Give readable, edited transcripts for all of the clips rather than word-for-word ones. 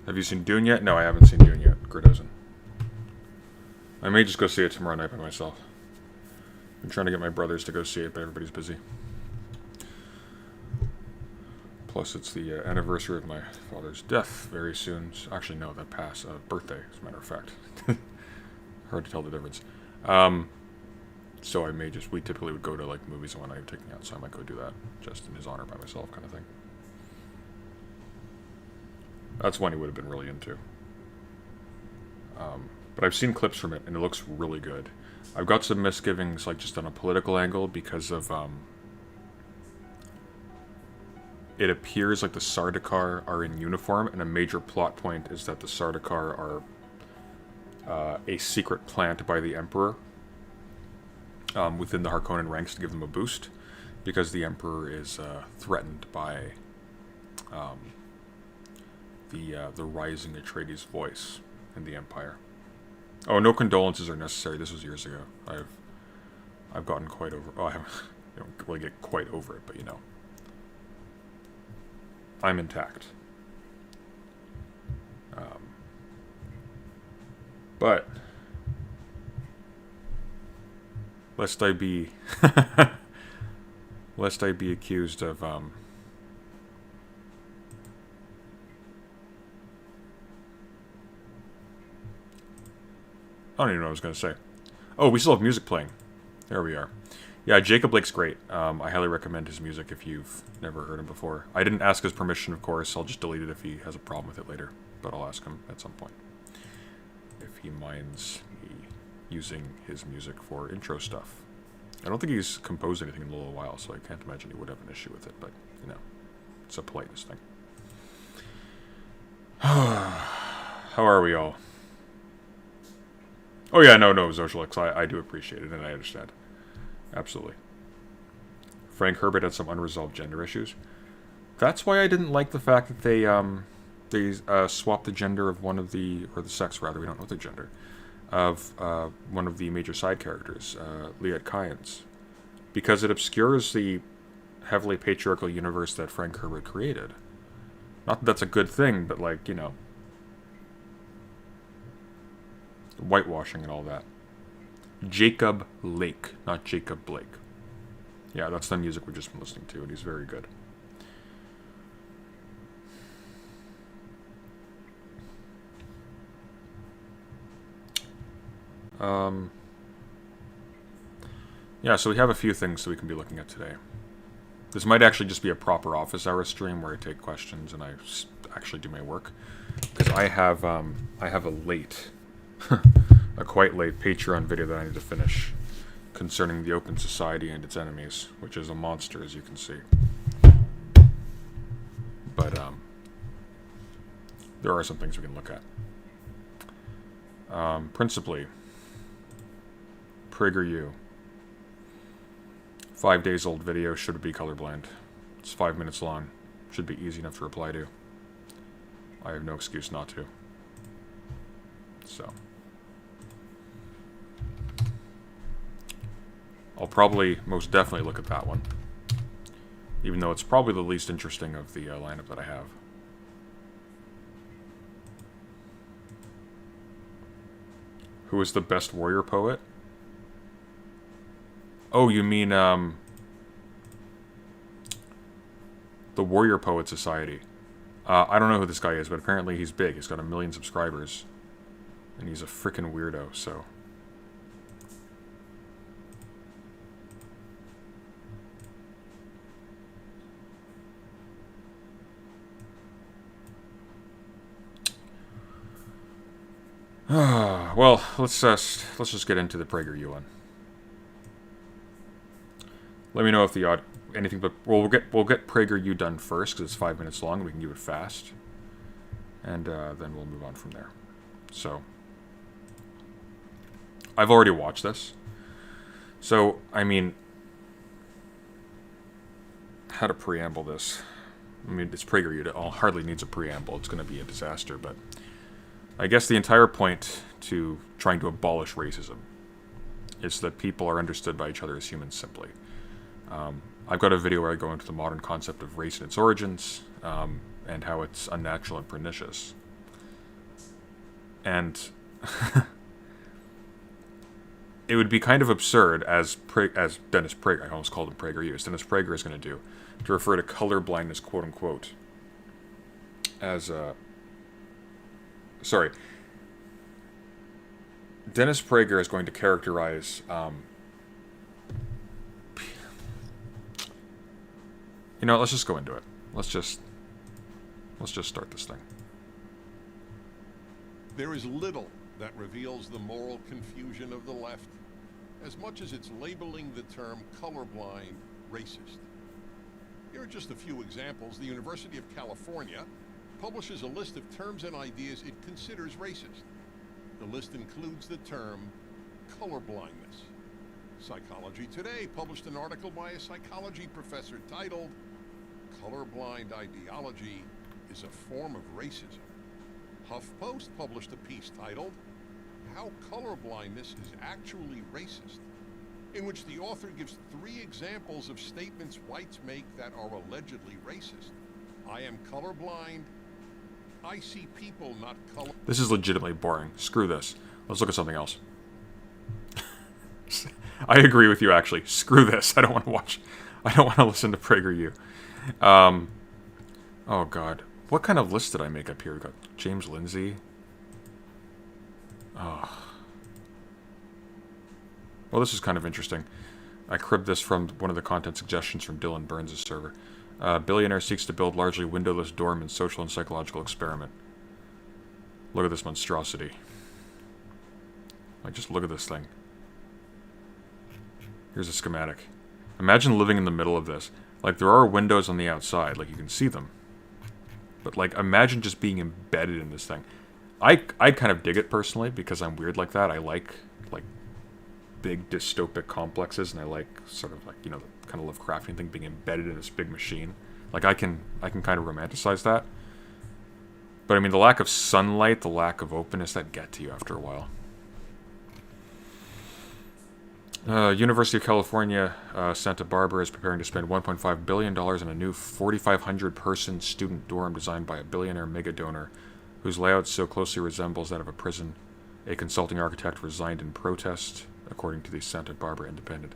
Have you seen Dune yet? No, I haven't seen Dune yet. Gert hasn't. I may just go see it tomorrow night by myself. I'm trying to get my brothers to go see it, but everybody's busy. Plus, it's the anniversary of my father's death very soon. Actually, no, that passed. Birthday, as a matter of fact. Hard to tell the difference. So I may just... We typically would go to, like, movies when I'm taking out, so I might go do that. Just in his honor by myself kind of thing. That's one he would have been really into. But I've seen clips from it, and it looks really good. I've got some misgivings, like, just on a political angle, because of, it appears like the Sardaukar are in uniform, and a major plot point is that the Sardaukar are a secret plant by the Emperor within the Harkonnen ranks to give them a boost, because the Emperor is threatened by the rising Atreides voice in the Empire. Oh, no condolences are necessary. This was years ago. I've gotten quite over... Oh, I don't really get quite over it, but you know. I'm intact. But... Lest I be... lest I be accused of, I don't even know what I was going to say. Oh, we still have music playing. There we are. Yeah, Jacob Blake's great. I highly recommend his music if you've never heard him before. I didn't ask his permission, of course. I'll just delete it if he has a problem with it later. But I'll ask him at some point if he minds me using his music for intro stuff. I don't think he's composed anything in a little while, so I can't imagine he would have an issue with it. But, you know, it's a politeness thing. How are we all? Oh yeah, no, Zocialix, I do appreciate it, and I understand. Absolutely. Frank Herbert had some unresolved gender issues. That's why I didn't like the fact that they swapped the gender of one of the, or the sex rather, we don't know the gender, of one of the major side characters, Liet Kynes, because it obscures the heavily patriarchal universe that Frank Herbert created. Not that that's a good thing, but like, you know, whitewashing and all that. Jacob Lake, not Jacob Blake. Yeah, that's the music we've just been listening to, and he's very good. Yeah, so we have a few things that we can be looking at today. This might actually just be a proper office hour stream where I take questions and I actually do my work, because I have a late, a quite late Patron video that I need to finish concerning the Open Society and its enemies, which is a monster, as you can see. But there are some things we can look at. Principally, Prageru. 5 days old video, should it be colorblind? It's 5 minutes long. Should be easy enough to reply to. I have no excuse not to. So. I'll probably most definitely look at that one. Even though it's probably the least interesting of the lineup that I have. Who is the best warrior poet? Oh, you mean, the Warrior Poet Society. I don't know who this guy is, but apparently he's big. He's got 1 million subscribers. And he's a frickin' weirdo, so... well, let's just get into the Prageru one. Let me know if the anything but we'll get Prageru done first because it's 5 minutes long and we can do it fast, and then we'll move on from there. So I've already watched this, so I mean, how to preamble this? I mean, it's Prageru. It hardly needs a preamble. It's going to be a disaster, but I guess the entire point to trying to abolish racism is that people are understood by each other as humans simply. I've got a video where I go into the modern concept of race and its origins, and how it's unnatural and pernicious. And it would be kind of absurd, as Dennis Prager, I almost called him Prageru, as Dennis Prager is going to do, to refer to color blindness, quote-unquote, as sorry. Dennis Prager is going to characterize... you know, let's just go into it. Let's just start this thing. There is little that reveals the moral confusion of the left as much as it's labeling the term colorblind racist. Here are just a few examples. The University of California publishes a list of terms and ideas it considers racist. The list includes the term colorblindness. Psychology Today published an article by a psychology professor titled "Colorblind Ideology is a Form of Racism." HuffPost published a piece titled "How Colorblindness is Actually Racist," in which the author gives 3 examples of statements whites make that are allegedly racist. I am colorblind. I see people not color... This is legitimately boring. Screw this. Let's look at something else. I agree with you, actually. Screw this. I don't want to watch... I don't want to listen to Prageru. Oh, God. What kind of list did I make up here? We got James Lindsay. Oh. Well, this is kind of interesting. I cribbed this from one of the content suggestions from Dylan Burns' server. Billionaire seeks to build largely windowless dorm in social and psychological experiment. Look at this monstrosity. Like, just look at this thing. Here's a schematic. Imagine living in the middle of this. Like, there are windows on the outside, like, you can see them. But, like, imagine just being embedded in this thing. I kind of dig it, personally, because I'm weird like that. I like big dystopic complexes, and I like, sort of, like, you know, the kind of Lovecraftian thing, being embedded in this big machine. Like, I can kind of romanticize that. But, I mean, the lack of sunlight, the lack of openness, that get to you after a while. University of California, Santa Barbara is preparing to spend $1.5 billion on a new 4,500-person student dorm designed by a billionaire mega-donor whose layout so closely resembles that of a prison. A consulting architect resigned in protest, according to the Santa Barbara Independent.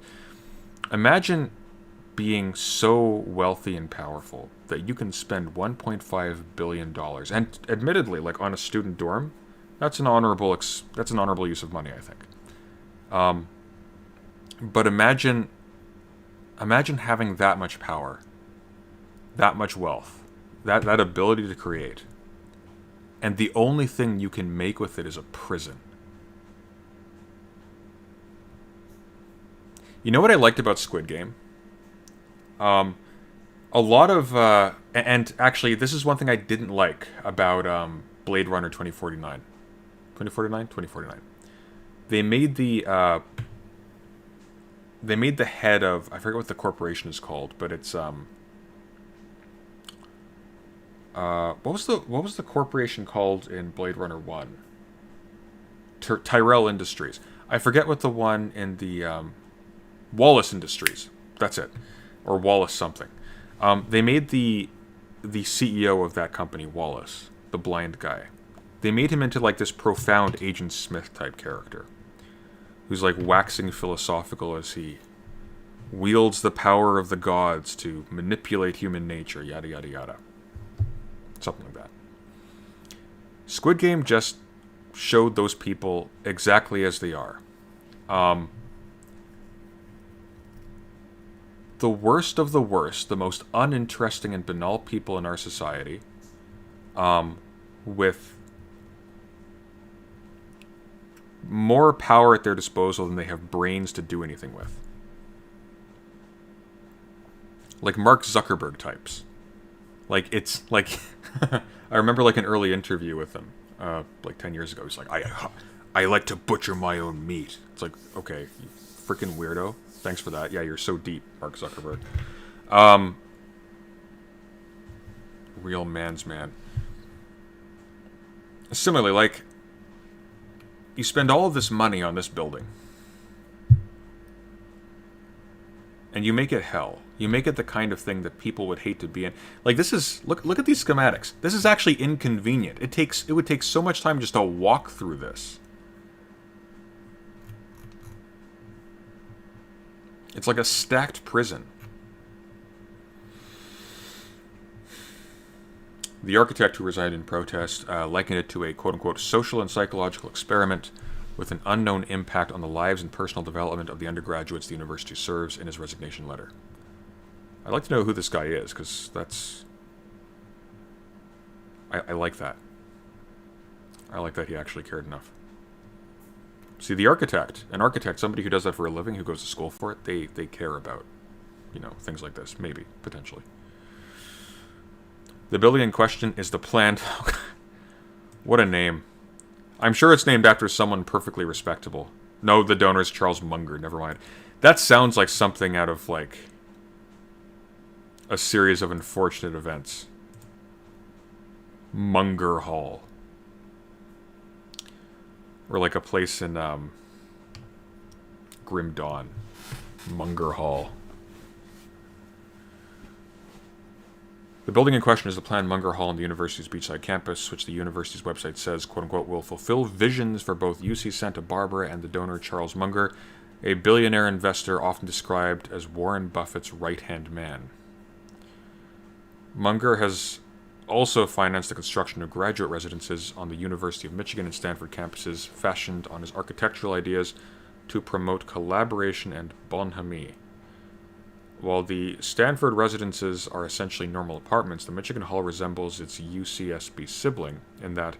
Imagine being so wealthy and powerful that you can spend $1.5 billion, and admittedly, like, on a student dorm, that's an honorable use of money, I think. But imagine having that much power, that much wealth, that ability to create, and the only thing you can make with it is a prison. You know what I liked about Squid Game? A lot of and actually this is one thing I didn't like about Blade Runner 2049. 2049? 2049. They made the head of, I forget what the corporation is called, but it's what was the corporation called in Blade Runner 1? Tyrell Industries. I forget what the one in the Wallace Industries. That's it. Or Wallace something. They made the CEO of that company, Wallace, the blind guy. They made him into like this profound Agent Smith type character, who's like waxing philosophical as he wields the power of the gods to manipulate human nature, yada yada yada. Something like that. Squid Game just showed those people exactly as they are. The worst of the worst, the most uninteresting and banal people in our society, with more power at their disposal than they have brains to do anything with. Like Mark Zuckerberg types. Like, it's like... I remember like an early interview with him, like 10 years ago. He's like, I like to butcher my own meat. It's like, okay, you freaking weirdo. Thanks for that. Yeah, you're so deep, Mark Zuckerberg. Real man's man. Similarly, like, you spend all of this money on this building, and you make it hell. You make it the kind of thing that people would hate to be in. Like, this is... Look at these schematics. This is actually inconvenient. It would take so much time just to walk through this. It's like a stacked prison. The architect who resigned in protest likened it to a quote-unquote social and psychological experiment with an unknown impact on the lives and personal development of the undergraduates the university serves in his resignation letter. I'd like to know who this guy is, because that's... I like that. I like that he actually cared enough. See, the architect, an architect, somebody who does that for a living, who goes to school for it, they care about, you know, things like this. Maybe, potentially. The building in question is the planned... What a name. I'm sure it's named after someone perfectly respectable. No, the donor is Charles Munger, never mind. That sounds like something out of, like, a series of unfortunate events. Munger Hall. Or like a place in Grim Dawn. Munger Hall. The building in question is the planned Munger Hall on the university's beachside campus, which the university's website says, quote-unquote, will fulfill visions for both UC Santa Barbara and the donor Charles Munger, a billionaire investor often described as Warren Buffett's right-hand man. Munger has also financed the construction of graduate residences on the University of Michigan and Stanford campuses, fashioned on his architectural ideas to promote collaboration and bonhomie. While the Stanford residences are essentially normal apartments, the Michigan Hall resembles its UCSB sibling in that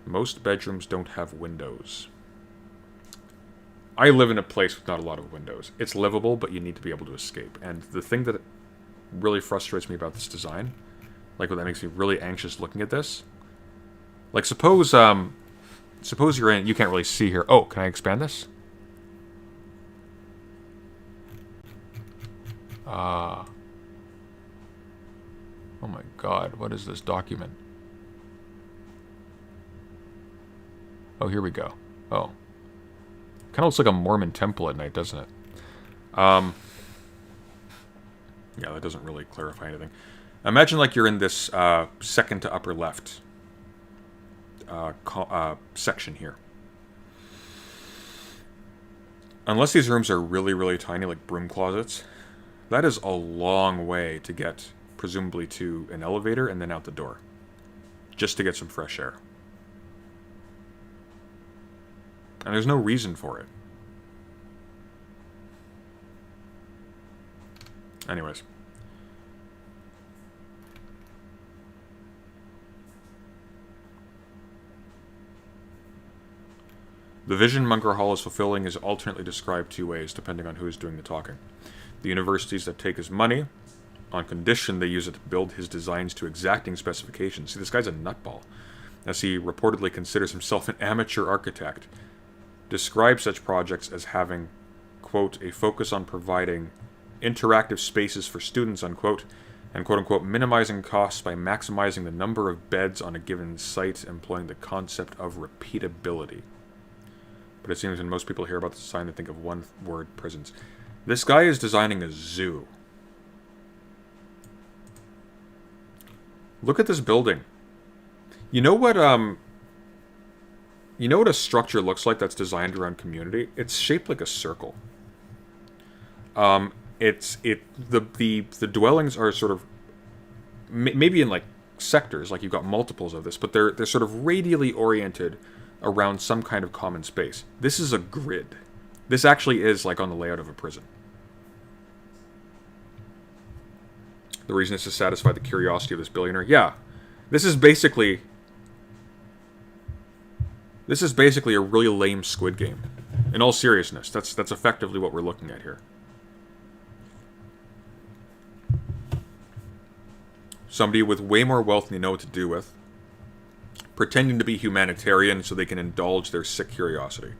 most bedrooms don't have windows. I live in a place with not a lot of windows. It's livable, but you need to be able to escape. And the thing that really frustrates me about this design, like what that makes me really anxious looking at this, like suppose you're in, you can't really see here. Oh, can I expand this? Oh my god, what is this document? Oh, here we go. Oh. Kind of looks like a Mormon temple at night, doesn't it? Yeah, that doesn't really clarify anything. Imagine like you're in this second to upper left section here. Unless these rooms are really, really tiny, like broom closets, that is a long way to get, presumably, to an elevator and then out the door. Just to get some fresh air. And there's no reason for it. Anyways. The vision Munger Hall is fulfilling is alternately described two ways, depending on who is doing the talking. The universities that take his money, on condition they use it to build his designs to exacting specifications. See, this guy's a nutball, as he reportedly considers himself an amateur architect, describe such projects as having, quote, a focus on providing interactive spaces for students, unquote, and, quote-unquote, minimizing costs by maximizing the number of beds on a given site, employing the concept of repeatability. But it seems when most people hear about the design, they think of one-word prisons. This guy is designing a zoo. Look at this building. You know what a structure looks like that's designed around community? It's shaped like a circle. The dwellings are sort of maybe in like sectors, like you've got multiples of this, but they're sort of radially oriented around some kind of common space. This is a grid. This actually is like on the layout of a prison. The reason is to satisfy the curiosity of this billionaire. Yeah, this is basically a really lame Squid Game. In all seriousness, that's effectively what we're looking at here. Somebody with way more wealth than they know what to do with, pretending to be humanitarian so they can indulge their sick curiosity.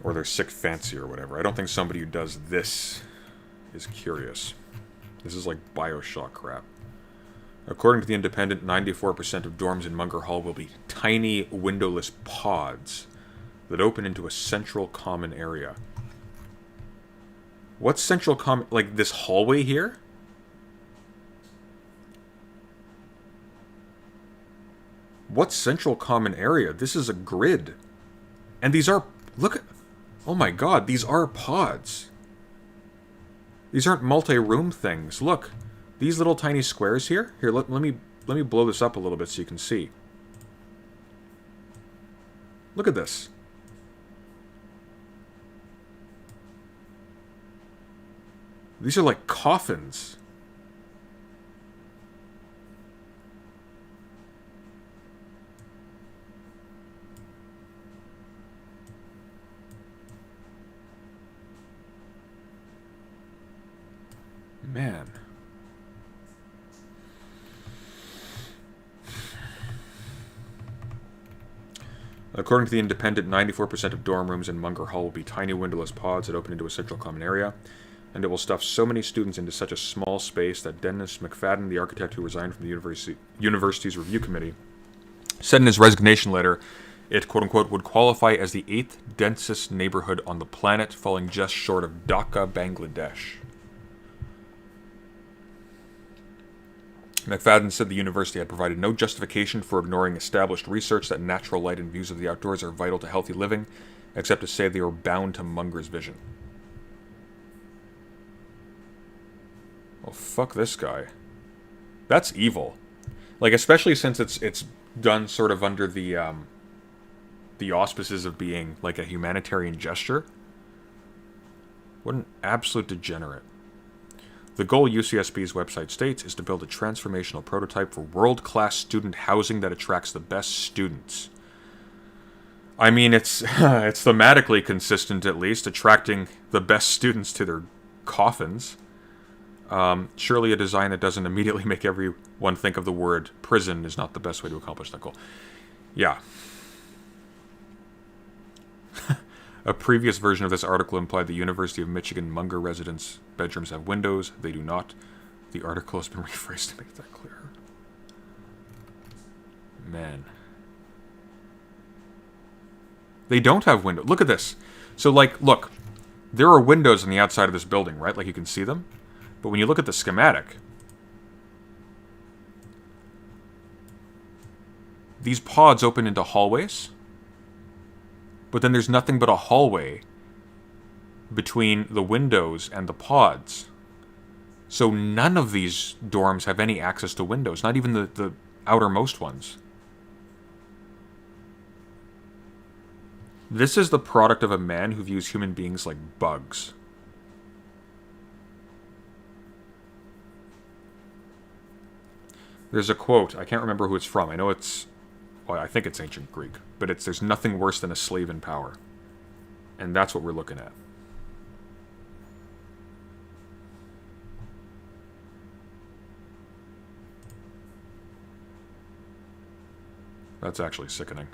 Or their sick fancy or whatever. I don't think somebody who does this is curious. This is like Bioshock crap. According to The Independent, 94% of dorms in Munger Hall will be tiny, windowless pods that open into a central common area. What's central common... like this hallway here? What's central common area? This is a grid. And these are... look at... oh my god, these are pods. These aren't multi-room things. Look. These little tiny squares here. Here, let me blow this up a little bit so you can see. Look at this. These are like coffins. Man. According to The Independent, 94% of dorm rooms in Munger Hall will be tiny windowless pods that open into a central common area, and it will stuff so many students into such a small space that Dennis McFadden, the architect who resigned from the university's review committee, said in his resignation letter it, quote-unquote, would qualify as the 8th densest neighborhood on the planet, falling just short of Dhaka, Bangladesh. McFadden said the university had provided no justification for ignoring established research that natural light and views of the outdoors are vital to healthy living, except to say they were bound to Munger's vision. Well, fuck this guy. That's evil. Like, especially since it's done sort of under the auspices of being like a humanitarian gesture. What an absolute degenerate. The goal, UCSB's website states, is to build a transformational prototype for world-class student housing that attracts the best students. I mean, it's thematically consistent, at least, attracting the best students to their coffins. Surely a design that doesn't immediately make everyone think of the word prison is not the best way to accomplish that goal. Yeah. A previous version of this article implied the University of Michigan Munger residents' bedrooms have windows. They do not. The article has been rephrased to make that clearer. Man. They don't have windows. Look at this. So, like, look. There are windows on the outside of this building, right? Like, you can see them. But when you look at the schematic, these pods open into hallways. But then there's nothing but a hallway between the windows and the pods. So none of these dorms have any access to windows, not even the outermost ones. This is the product of a man who views human beings like bugs. There's a quote, I can't remember who it's from. I know it's well, I think it's ancient Greek, but there's nothing worse than a slave in power. And that's what we're looking at. That's actually sickening.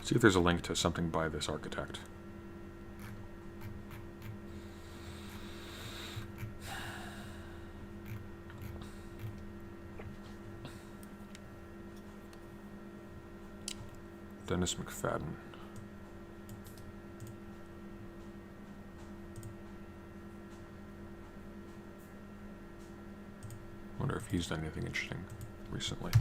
See if there's a link to something by this architect. Dennis McFadden. Wonder if he's done anything interesting recently.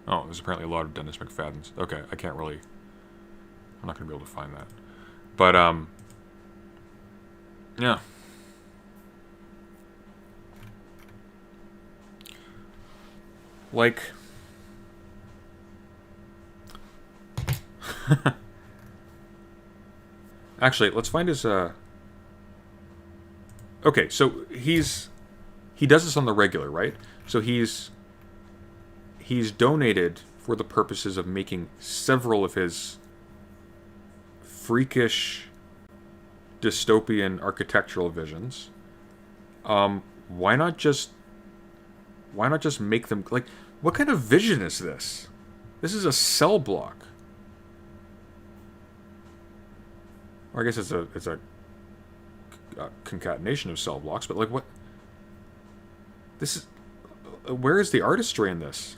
Oh, there's apparently a lot of Dennis McFaddens. Okay, I can't really... I'm not going to be able to find that. But, yeah. Like... Actually, let's find his, Okay, so he does this on the regular, right? So he's donated for the purposes of making several of his freakish dystopian architectural visions. Why not just make them, like, what kind of vision is this? This is a cell block. Or I guess it's a concatenation of cell blocks, but like what? This is, where is the artistry in this?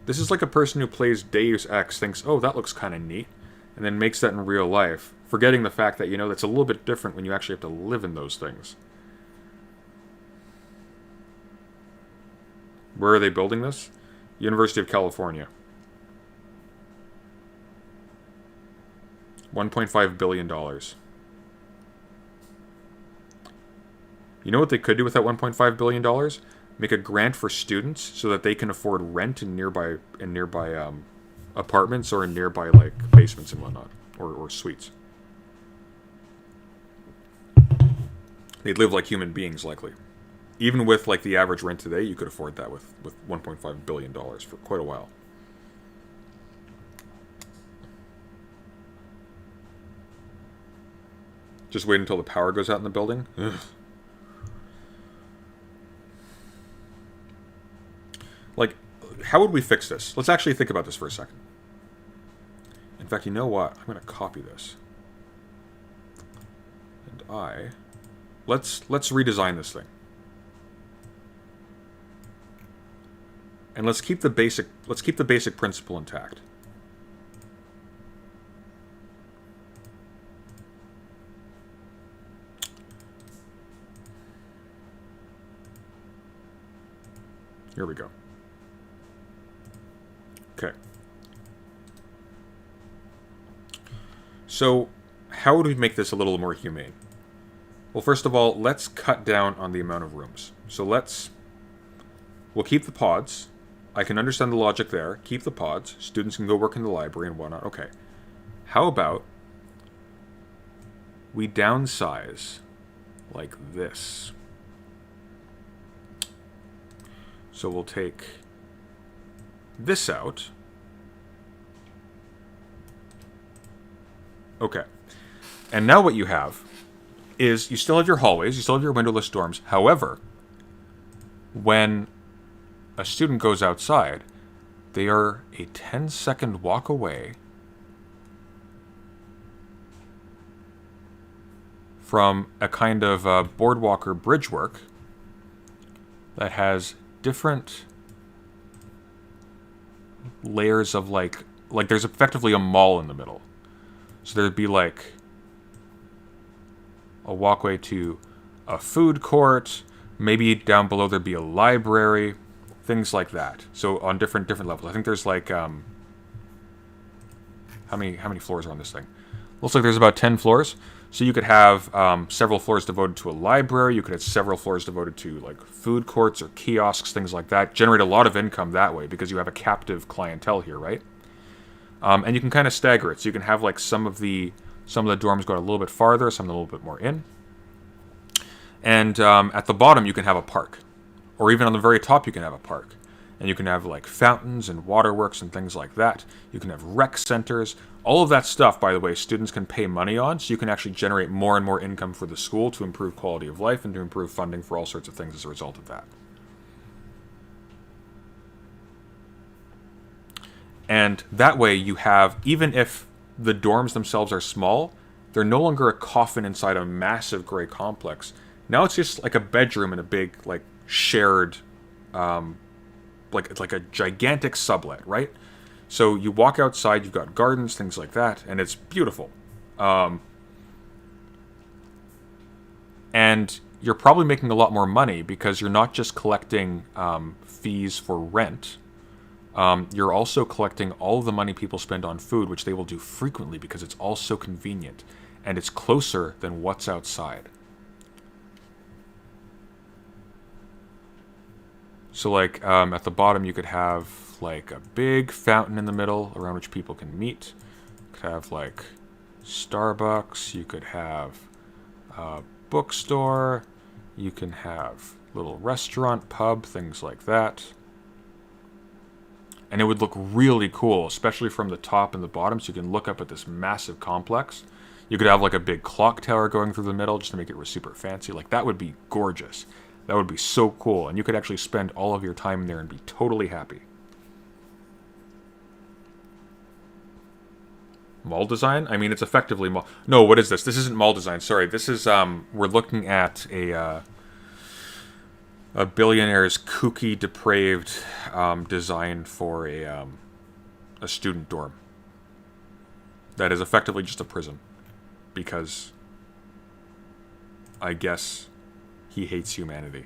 This is like a person who plays Deus Ex thinks, oh, that looks kind of neat, and then makes that in real life, forgetting the fact that, that's a little bit different when you actually have to live in those things. Where are they building this? University of California. $1.5 billion. You know what they could do with that $1.5 billion? Make a grant for students so that they can afford rent in nearby apartments or in nearby like basements and whatnot, or suites. They'd live like human beings, likely. Even with like the average rent today, you could afford that with $1.5 billion for quite a while. Just wait until the power goes out in the building. Ugh. Like, how would we fix this? Let's actually think about this for a second. In fact, you know what? I'm going to copy this. And let's redesign this thing. And let's keep the basic principle intact. Here we go. Okay. So, how would we make this a little more humane? Well, first of all, let's cut down on the amount of rooms. So we'll keep the pods. I can understand the logic there. Keep the pods. Students can go work in the library and whatnot. Okay. How about we downsize like this? So we'll take this out. Okay. And now what you have is you still have your hallways, you still have your windowless dorms. However, when a student goes outside, they are a 10-second walk away from a kind of boardwalk or bridge work that has different layers of like there's effectively a mall in the middle. So there'd be like a walkway to a food court, maybe down below there'd be a library, things like that. So on different levels. I think there's like How many floors are on this thing? Looks like there's about 10 floors. So you could have several floors devoted to a library. You could have several floors devoted to like food courts or kiosks, things like that. Generate a lot of income that way because you have a captive clientele here, right? And you can kind of stagger it. So you can have like some of the dorms go a little bit farther, some a little bit more in. And at the bottom you can have a park, or even on the very top you can have a park. And you can have like fountains and waterworks and things like that. You can have rec centers. All of that stuff, by the way, students can pay money on, so you can actually generate more and more income for the school to improve quality of life and to improve funding for all sorts of things as a result of that. And that way you have, even if the dorms themselves are small, they're no longer a coffin inside a massive gray complex. Now it's just like a bedroom in a big, like, shared, it's like a gigantic sublet, right? So you walk outside, you've got gardens, things like that, and it's beautiful. And you're probably making a lot more money because you're not just collecting fees for rent. You're also collecting all of the money people spend on food, which they will do frequently because it's all so convenient. And it's closer than what's outside. So like at the bottom you could have like a big fountain in the middle around which people can meet. You could have like Starbucks. You could have a bookstore. You can have little restaurant, pub, things like that. And it would look really cool, especially from the top and the bottom, so you can look up at this massive complex. You could have like a big clock tower going through the middle just to make it super fancy. Like that would be gorgeous. That would be so cool, and you could actually spend all of your time in there and be totally happy. Mall design? I mean, it's effectively mall... No, what is this? This isn't mall design, sorry. This is, we're looking at a billionaire's kooky, depraved design for a student dorm. That is effectively just a prison. Because I guess he hates humanity.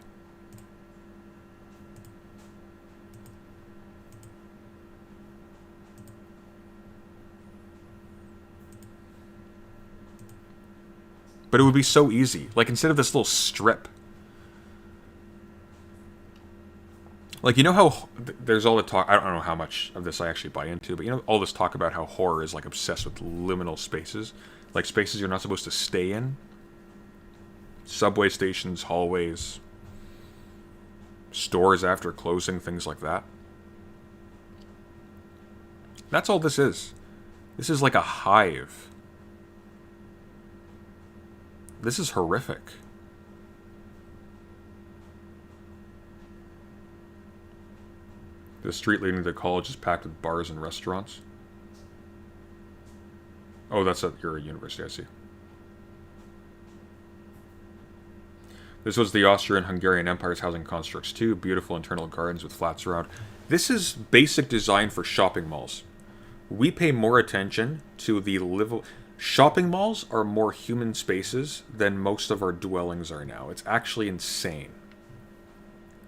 But it would be so easy. Like, instead of this little strip. Like, you know how there's all the talk... I don't know how much of this I actually buy into, but you know all this talk about how horror is, like, obsessed with liminal spaces? Like, spaces you're not supposed to stay in? Subway stations, hallways, stores after closing, things like that. That's all this is. This is like a hive. This is horrific. The street leading to the college is packed with bars and restaurants. Oh, that's at your university, I see. This was the Austrian-Hungarian Empire's housing constructs too. Beautiful internal gardens with flats around. This is basic design for shopping malls. We pay more attention to the shopping malls are more human spaces than most of our dwellings are now. It's actually insane.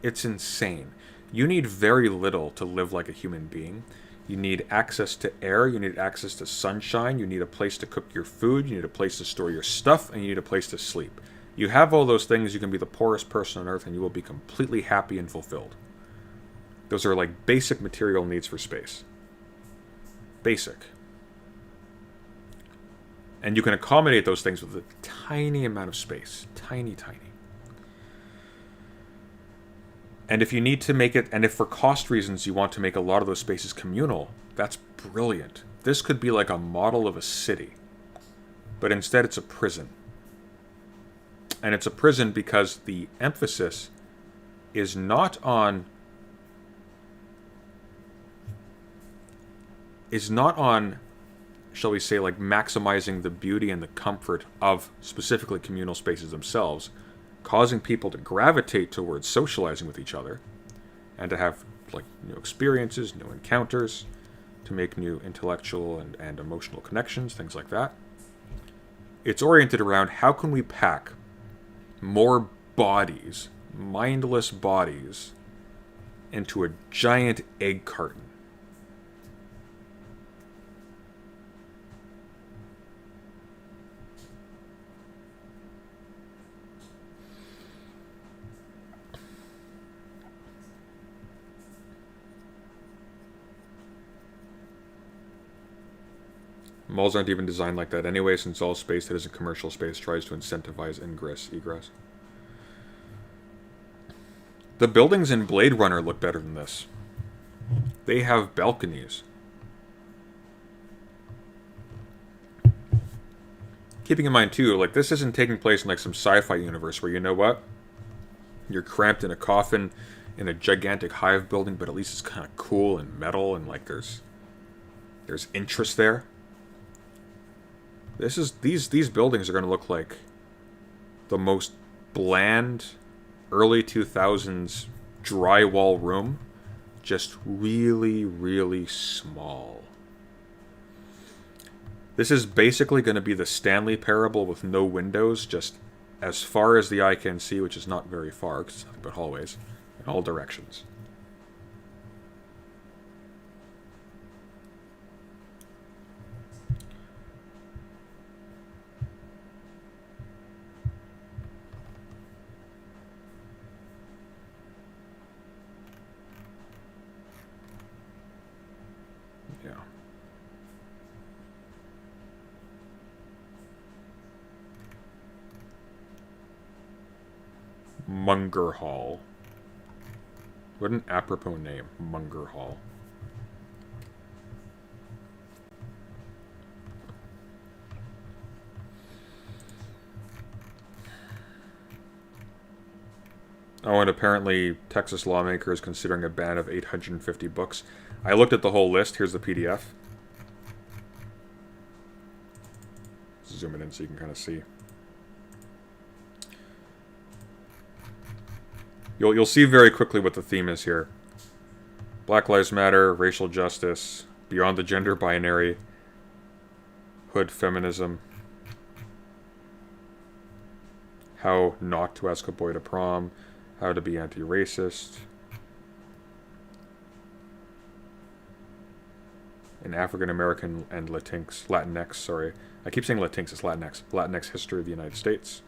It's insane. You need very little to live like a human being. You need access to air, you need access to sunshine, you need a place to cook your food, you need a place to store your stuff, and you need a place to sleep. You have all those things, you can be the poorest person on earth, and you will be completely happy and fulfilled. Those are like basic material needs for space. Basic. And you can accommodate those things with a tiny amount of space. Tiny, tiny. And if you need to make it, and if for cost reasons you want to make a lot of those spaces communal, that's brilliant. This could be like a model of a city. But instead it's a prison. And it's a prison because the emphasis is not on shall we say, like maximizing the beauty and the comfort of specifically communal spaces themselves, causing people to gravitate towards socializing with each other and to have like new experiences, new encounters, to make new intellectual and emotional connections, things like that. It's oriented around how can we pack more bodies, mindless bodies, into a giant egg carton. Malls aren't even designed like that anyway, since all space that isn't commercial space tries to incentivize egress. The buildings in Blade Runner look better than this. They have balconies. Keeping in mind, too, like, this isn't taking place in, like, some sci-fi universe where, you know what? You're cramped in a coffin in a gigantic hive building, but at least it's kind of cool and metal and, like, there's interest there. These buildings are going to look like the most bland early 2000s drywall room, just really, really small. This is basically going to be the Stanley Parable with no windows, just as far as the eye can see, which is not very far, because it's nothing but hallways in all directions. Munger Hall. What an apropos name, Munger Hall. Oh, and apparently Texas lawmakers considering a ban of 850 books. I looked at the whole list. Here's the PDF. Zoom it in so you can kind of see. You'll see very quickly what the theme is here. Black Lives Matter, racial justice, beyond the gender binary, hood feminism, how not to ask a boy to prom, how to be anti-racist, and African American and Latinx, sorry. I keep saying Latinx, it's Latinx history of the United States,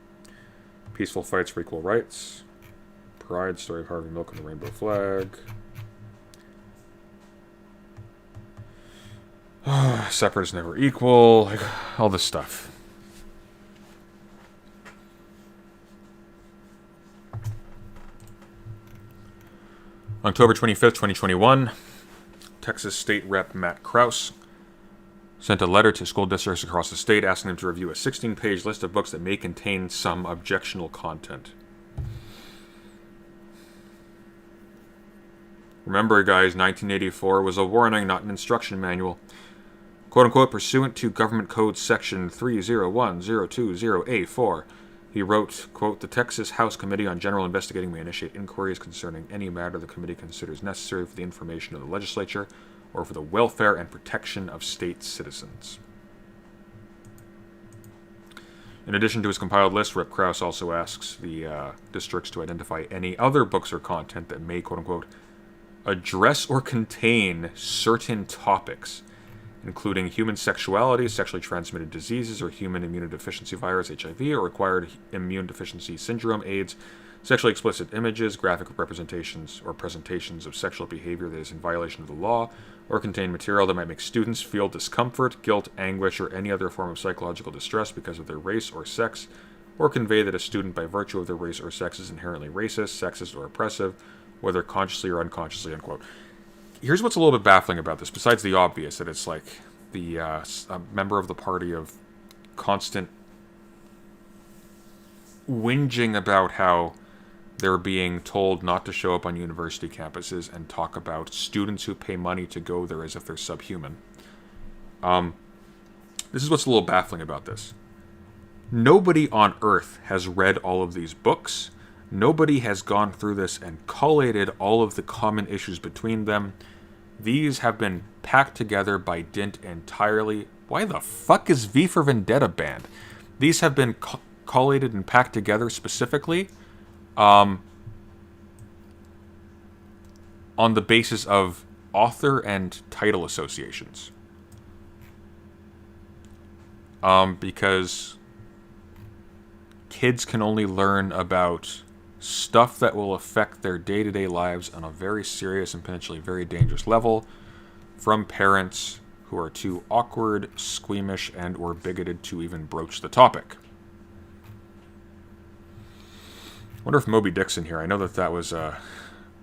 peaceful fights for equal rights, Pride, story of Harvey Milk and the rainbow flag. Separate is never equal. Like, all this stuff. October 25th, 2021, Texas State Rep Matt Krause sent a letter to school districts across the state asking them to review a 16-page list of books that may contain some objectionable content. Remember, guys, 1984 was a warning, not an instruction manual. Quote-unquote, pursuant to Government Code Section 301.020A4, he wrote, quote, the Texas House Committee on General Investigating may initiate inquiries concerning any matter the committee considers necessary for the information of the legislature or for the welfare and protection of state citizens. In addition to his compiled list, Rep. Krause also asks the districts to identify any other books or content that may, quote-unquote, address or contain certain topics, including human sexuality, sexually transmitted diseases, or human immunodeficiency virus, HIV, or acquired immune deficiency syndrome, AIDS, sexually explicit images, graphic representations, or presentations of sexual behavior that is in violation of the law, or contain material that might make students feel discomfort, guilt, anguish, or any other form of psychological distress because of their race or sex, or convey that a student by virtue of their race or sex is inherently racist, sexist, or oppressive, whether consciously or unconsciously, unquote. Here's what's a little bit baffling about this, besides the obvious, that it's like the a member of the party of constant whinging about how they're being told not to show up on university campuses and talk about students who pay money to go there as if they're subhuman. This is what's a little baffling about this. Nobody on Earth has read all of these books. Nobody has gone through this and collated all of the common issues between them. These have been packed together by dint entirely. Why the fuck is V for Vendetta banned? These have been collated and packed together specifically on the basis of author and title associations. Because kids can only learn about stuff that will affect their day-to-day lives on a very serious and potentially very dangerous level from parents who are too awkward, squeamish, and or bigoted to even broach the topic. Wonder if Moby Dick's in here. I know that was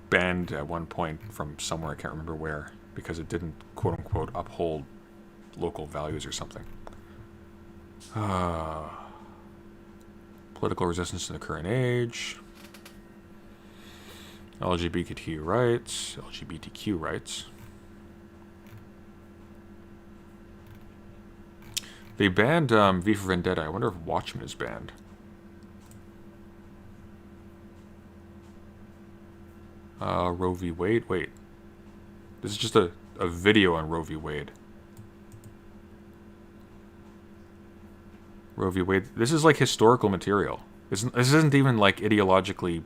banned at one point from somewhere, I can't remember where, because it didn't, quote-unquote, uphold local values or something. Political resistance in the current age. LGBTQ rights. They banned V for Vendetta. I wonder if Watchmen is banned. Roe v. Wade. Wait. This is just a video on Roe v. Wade. Roe v. Wade. This is like historical material. This isn't even like ideologically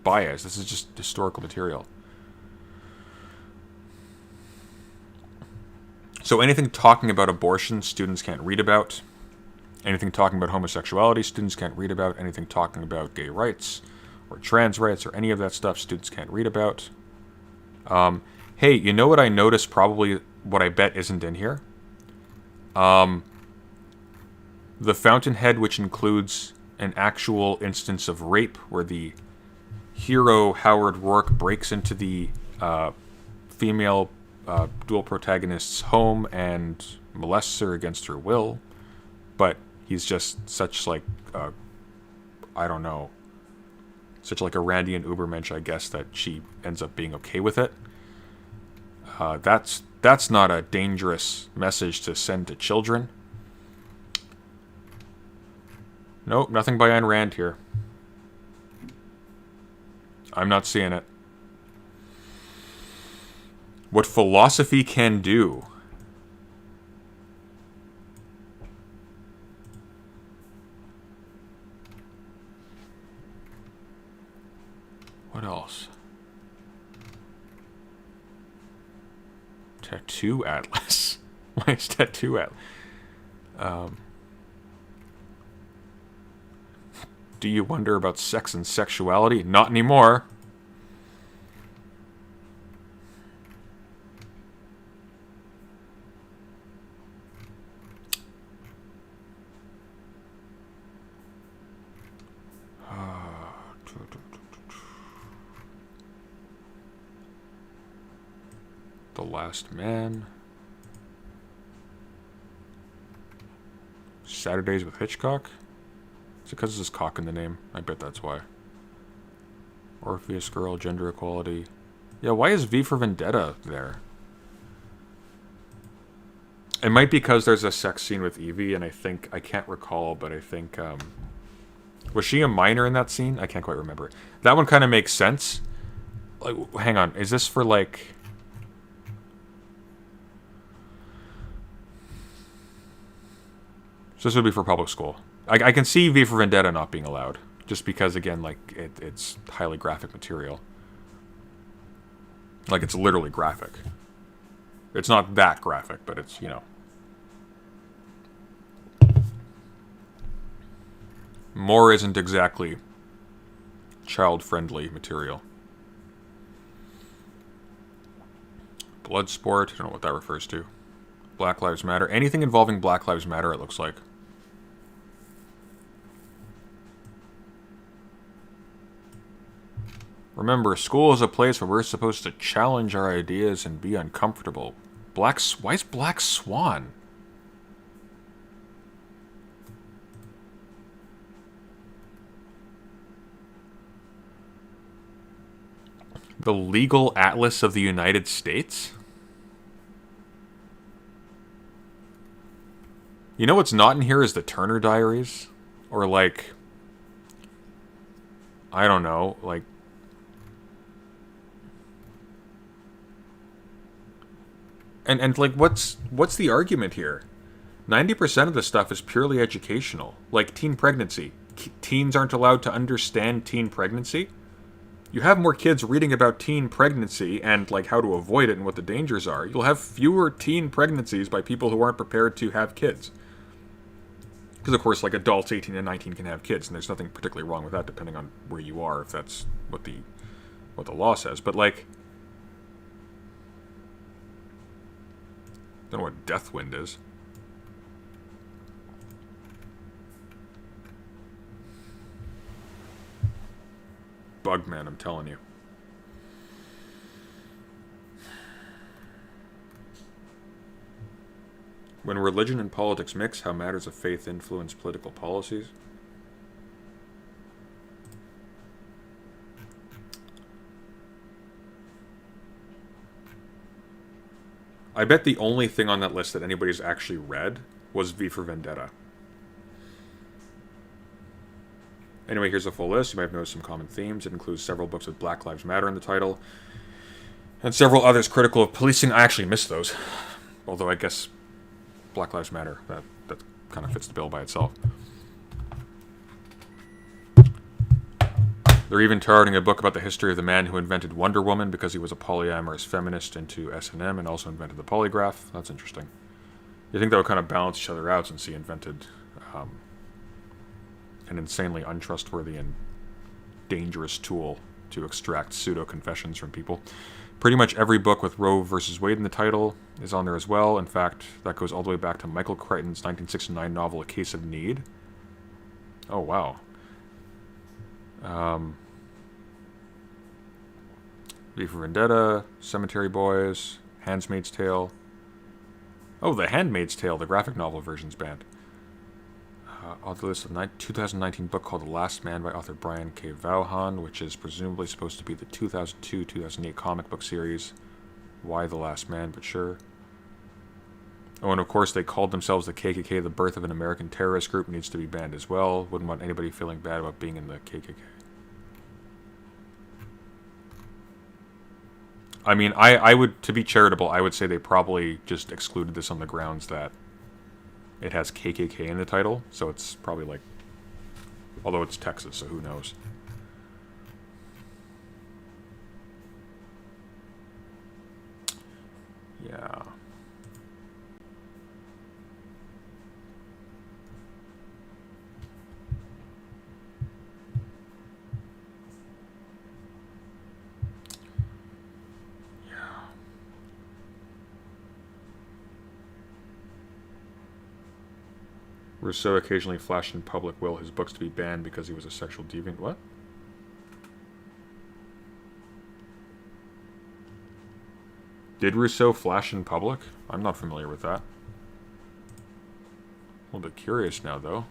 biased. This is just historical material. So anything talking about abortion, students can't read about. Anything talking about homosexuality, students can't read about. Anything talking about gay rights or trans rights or any of that stuff, students can't read about. Hey, you know what I noticed? Probably what I bet isn't in here? The Fountainhead, which includes an actual instance of rape where the hero Howard Rourke breaks into the female dual protagonist's home and molests her against her will, but he's just such like I don't know, such like a Randian Ubermensch, I guess, that she ends up being okay with it. That's not a dangerous message to send to children. Nope, nothing by Ayn Rand here. I'm not seeing it. What philosophy can do. What else? Tattoo Atlas. Why is Tattoo Atlas? Do you wonder about sex and sexuality? Not anymore. The Last Man. Saturdays with Hitchcock? Is it because there's cock in the name? I bet that's why. Orpheus Girl, Gender Equality. Yeah, why is V for Vendetta there? It might be because there's a sex scene with Evie, and I can't recall, but I think, was she a minor in that scene? I can't quite remember. That one kind of makes sense. Like, hang on, is this for, like... So this would be for public school. I can see V for Vendetta not being allowed, just because, again, like, it's highly graphic material. Like, it's literally graphic. It's not that graphic, but it's, you know. More isn't exactly child-friendly material. Bloodsport, I don't know what that refers to. Black Lives Matter. Anything involving Black Lives Matter, it looks like. Remember, school is a place where we're supposed to challenge our ideas and be uncomfortable. Why is Black Swan? The Legal Atlas of the United States? You know what's not in here is the Turner Diaries? Or like... I don't know, like... And like, what's the argument here? 90% of the stuff is purely educational. Like teen pregnancy. Teens aren't allowed to understand teen pregnancy. You have more kids reading about teen pregnancy and like how to avoid it and what the dangers are. You'll have fewer teen pregnancies by people who aren't prepared to have kids. Because of course, like adults 18 and 19 can have kids, and there's nothing particularly wrong with that, depending on where you are, if that's what the law says. But like, Don't know what Deathwind is. Bugman, I'm telling you. When religion and politics mix, how matters of faith influence political policies. I bet the only thing on that list that anybody's actually read was V for Vendetta. Anyway, here's a full list. You might have noticed some common themes. It includes several books with Black Lives Matter in the title, and several others critical of policing. I actually missed those. Although I guess Black Lives Matter, that kind of fits the bill by itself. They're even targeting a book about the history of the man who invented Wonder Woman because he was a polyamorous feminist into S&M and also invented the polygraph. That's interesting. You think that would kind of balance each other out since he invented an insanely untrustworthy and dangerous tool to extract pseudo-confessions from people. Pretty much every book with Roe versus Wade in the title is on there as well. In fact, that goes all the way back to Michael Crichton's 1969 novel A Case of Need. Oh, wow. V for Vendetta, Cemetery Boys, Handmaid's Tale. Oh, The Handmaid's Tale, the graphic novel version's banned. Author list of 2019 book called The Last Man by author Brian K. Vaughan, which is presumably supposed to be the 2002-2008 comic book series. Why The Last Man, but sure. Oh, and of course they called themselves the KKK. The birth of an American terrorist group needs to be banned as well. Wouldn't want anybody feeling bad about being in the KKK. I mean, I would, to be charitable, I would say they probably just excluded this on the grounds that it has KKK in the title, so it's probably like, although it's Texas, so who knows. Yeah. Rousseau occasionally flashed in public will his books to be banned because he was a sexual deviant. What? Did Rousseau flash in public? I'm not familiar with that. A little bit curious now, though.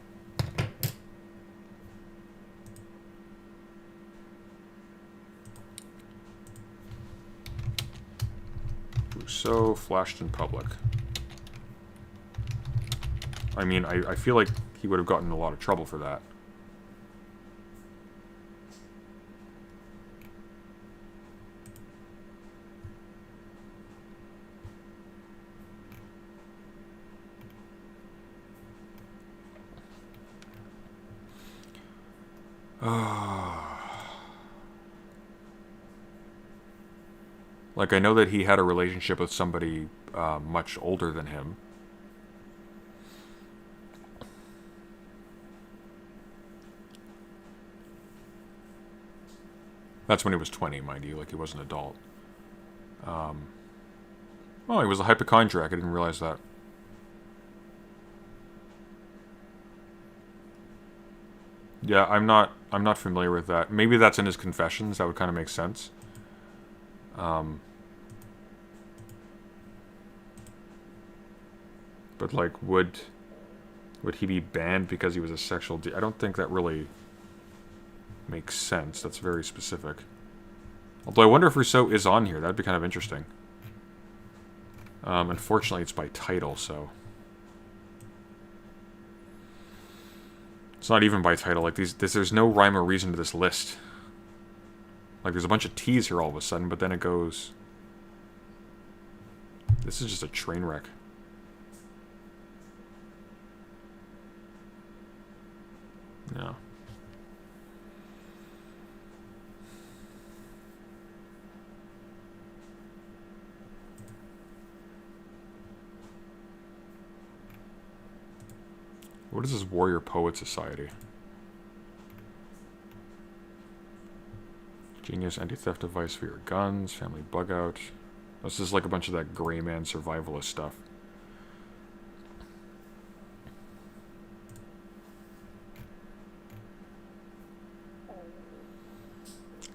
Rousseau flashed in public. I mean, I feel like he would have gotten in a lot of trouble for that. Like, I know that he had a relationship with somebody much older than him. That's when he was 20, mind you. Like, he was an adult. Oh, he was a hypochondriac. I didn't realize that. Yeah, I'm not familiar with that. Maybe that's in his confessions. That would kind of make sense. But like, would he be banned because he was a sexual? I don't think that really makes sense. That's very specific. Although I wonder if Rousseau is on here. That'd be kind of interesting. Unfortunately, it's by title, so it's not even by title. Like there's no rhyme or reason to this list. Like there's a bunch of T's here all of a sudden, but then it goes. This is just a train wreck. Yeah. What is this Warrior Poet Society? Genius anti-theft device for your guns, family bug out. This is like a bunch of that gray man survivalist stuff.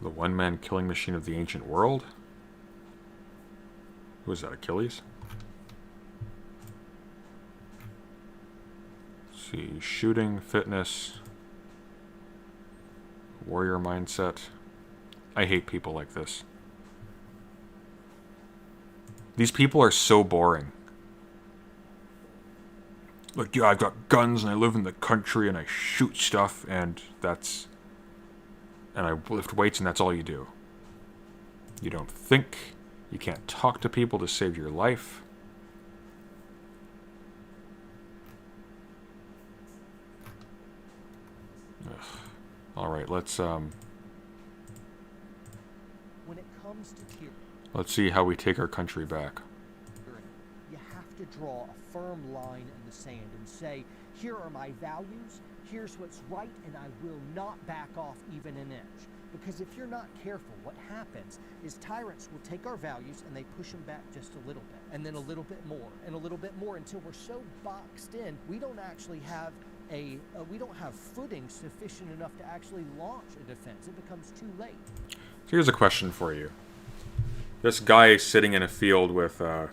The one-man killing machine of the ancient world? Who is that, Achilles? Let's see, shooting, fitness, warrior mindset. I hate people like this. These people are so boring. Like, yeah, I've got guns and I live in the country and I shoot stuff and that's... And I lift weights and that's all you do. You don't think. You can't talk to people to save your life. Alright, let's When it comes to tyranny, let's see how we take our country back. you have to draw a firm line in the sand and say, here are my values, here's what's right, and I will not back off even an inch. Because if you're not careful, what happens is tyrants will take our values and they push them back just a little bit, and then a little bit more, and a little bit more, until we're so boxed in, we don't actually have we don't have footing sufficient enough to actually launch a defense. It becomes too late. So here's a question for you. This guy sitting in a field with a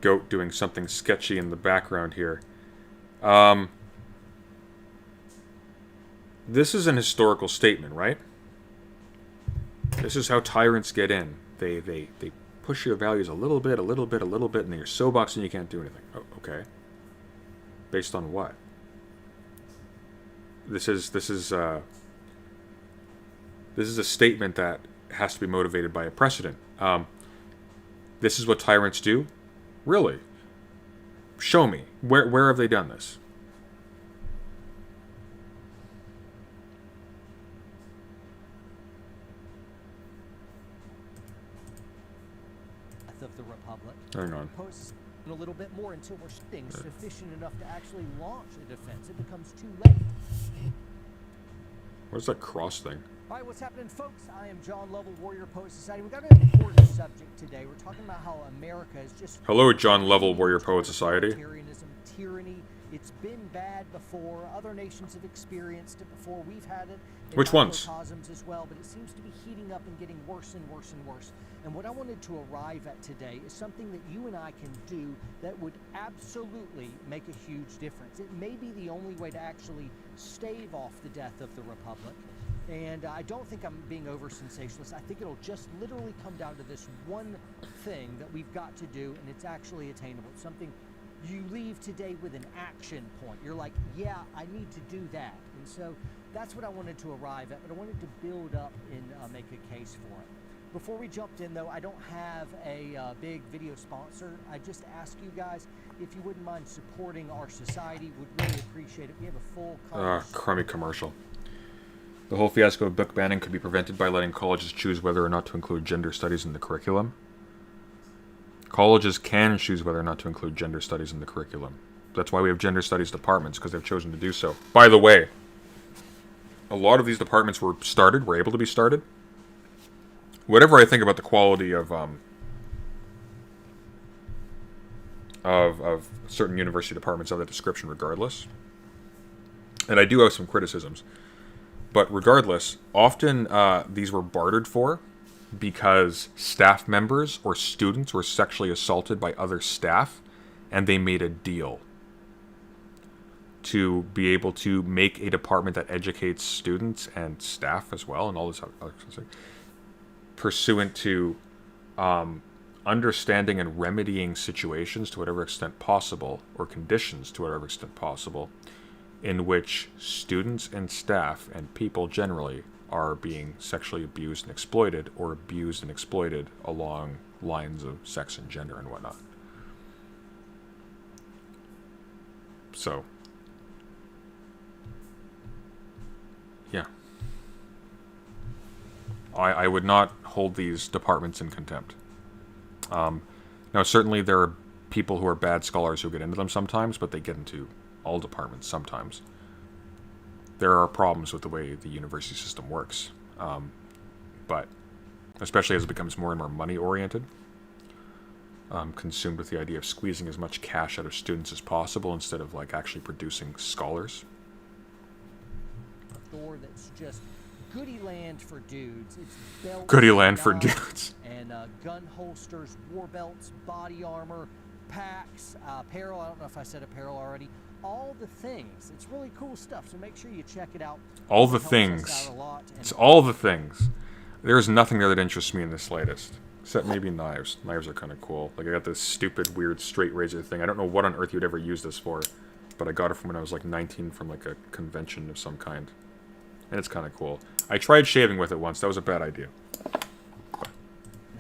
goat doing something sketchy in the background here. This is an historical statement, right? This is how tyrants get in. They push your values a little bit, and then you're so boxed in you can't do anything. Oh, okay. Based on what? This is a statement that has to be motivated by a precedent. This is what tyrants do? Really? Show me. Where have they done this? Of the Republic. Hang on. Posts a little bit more until we're sitting sufficient enough to actually launch a defense. It becomes too late. What's that cross thing? All right, what's happening, folks? I am John Lovell, Warrior Poet Society. We've got an important subject today. We're talking about how America is just... Hello, John Lovell, Warrior Poet Society. Tyranny. It's been bad before. Other nations have experienced it before. We've had it in Which ones? microcosms as well, but it seems to be heating up and getting worse and worse and worse. And what I wanted to arrive at today is something that you and I can do that would absolutely make a huge difference. It may be the only way to actually stave off the death of the Republic. And I don't think I'm being over sensationalist. I think it'll just literally come down to this one thing that we've got to do, and it's actually attainable. It's something you leave today with an action point. You're like, yeah, I need to do that. And so that's what I wanted to arrive at, but I wanted to build up and make a case for it. Before we jumped in, though, I don't have a big video sponsor. I just ask you guys, if you wouldn't mind supporting our society, would really appreciate it. We have a full... crummy commercial. The whole fiasco of book banning could be prevented by letting colleges choose whether or not to include gender studies in the curriculum. Colleges can choose whether or not to include gender studies in the curriculum. That's why we have gender studies departments, because they've chosen to do so. By the way, a lot of these departments were able to be started. Whatever I think about the quality of certain university departments of that description, regardless, and I do have some criticisms, but regardless, often these were bartered for because staff members or students were sexually assaulted by other staff, and they made a deal to be able to make a department that educates students and staff as well, and all this other stuff, pursuant to understanding and remedying situations to whatever extent possible, or conditions to whatever extent possible, in which students and staff and people generally are being sexually abused and exploited, or abused and exploited along lines of sex and gender and whatnot. So, yeah. I would not hold these departments in contempt. Now, certainly there are people who are bad scholars who get into them sometimes, but they get into all departments sometimes. There are problems with the way the university system works, but especially as it becomes more and more money-oriented, consumed with the idea of squeezing as much cash out of students as possible instead of like actually producing scholars. Door that's just goodie land for dudes. It's belts, Goodie land for knives, dudes. and gun holsters, war belts, body armor, packs, apparel. I don't know if I said apparel already. All the things. It's really cool stuff, so make sure you check it out. All the It helps us things. out a lot, and It's all the things. There's nothing there that interests me in the slightest. Except maybe knives. Knives are kind of cool. Like, I got this stupid, weird, straight razor thing. I don't know what on earth you'd ever use this for. But I got it from when I was, like, 19 from, like, a convention of some kind. And it's kind of cool. I tried shaving with it once. That was a bad idea.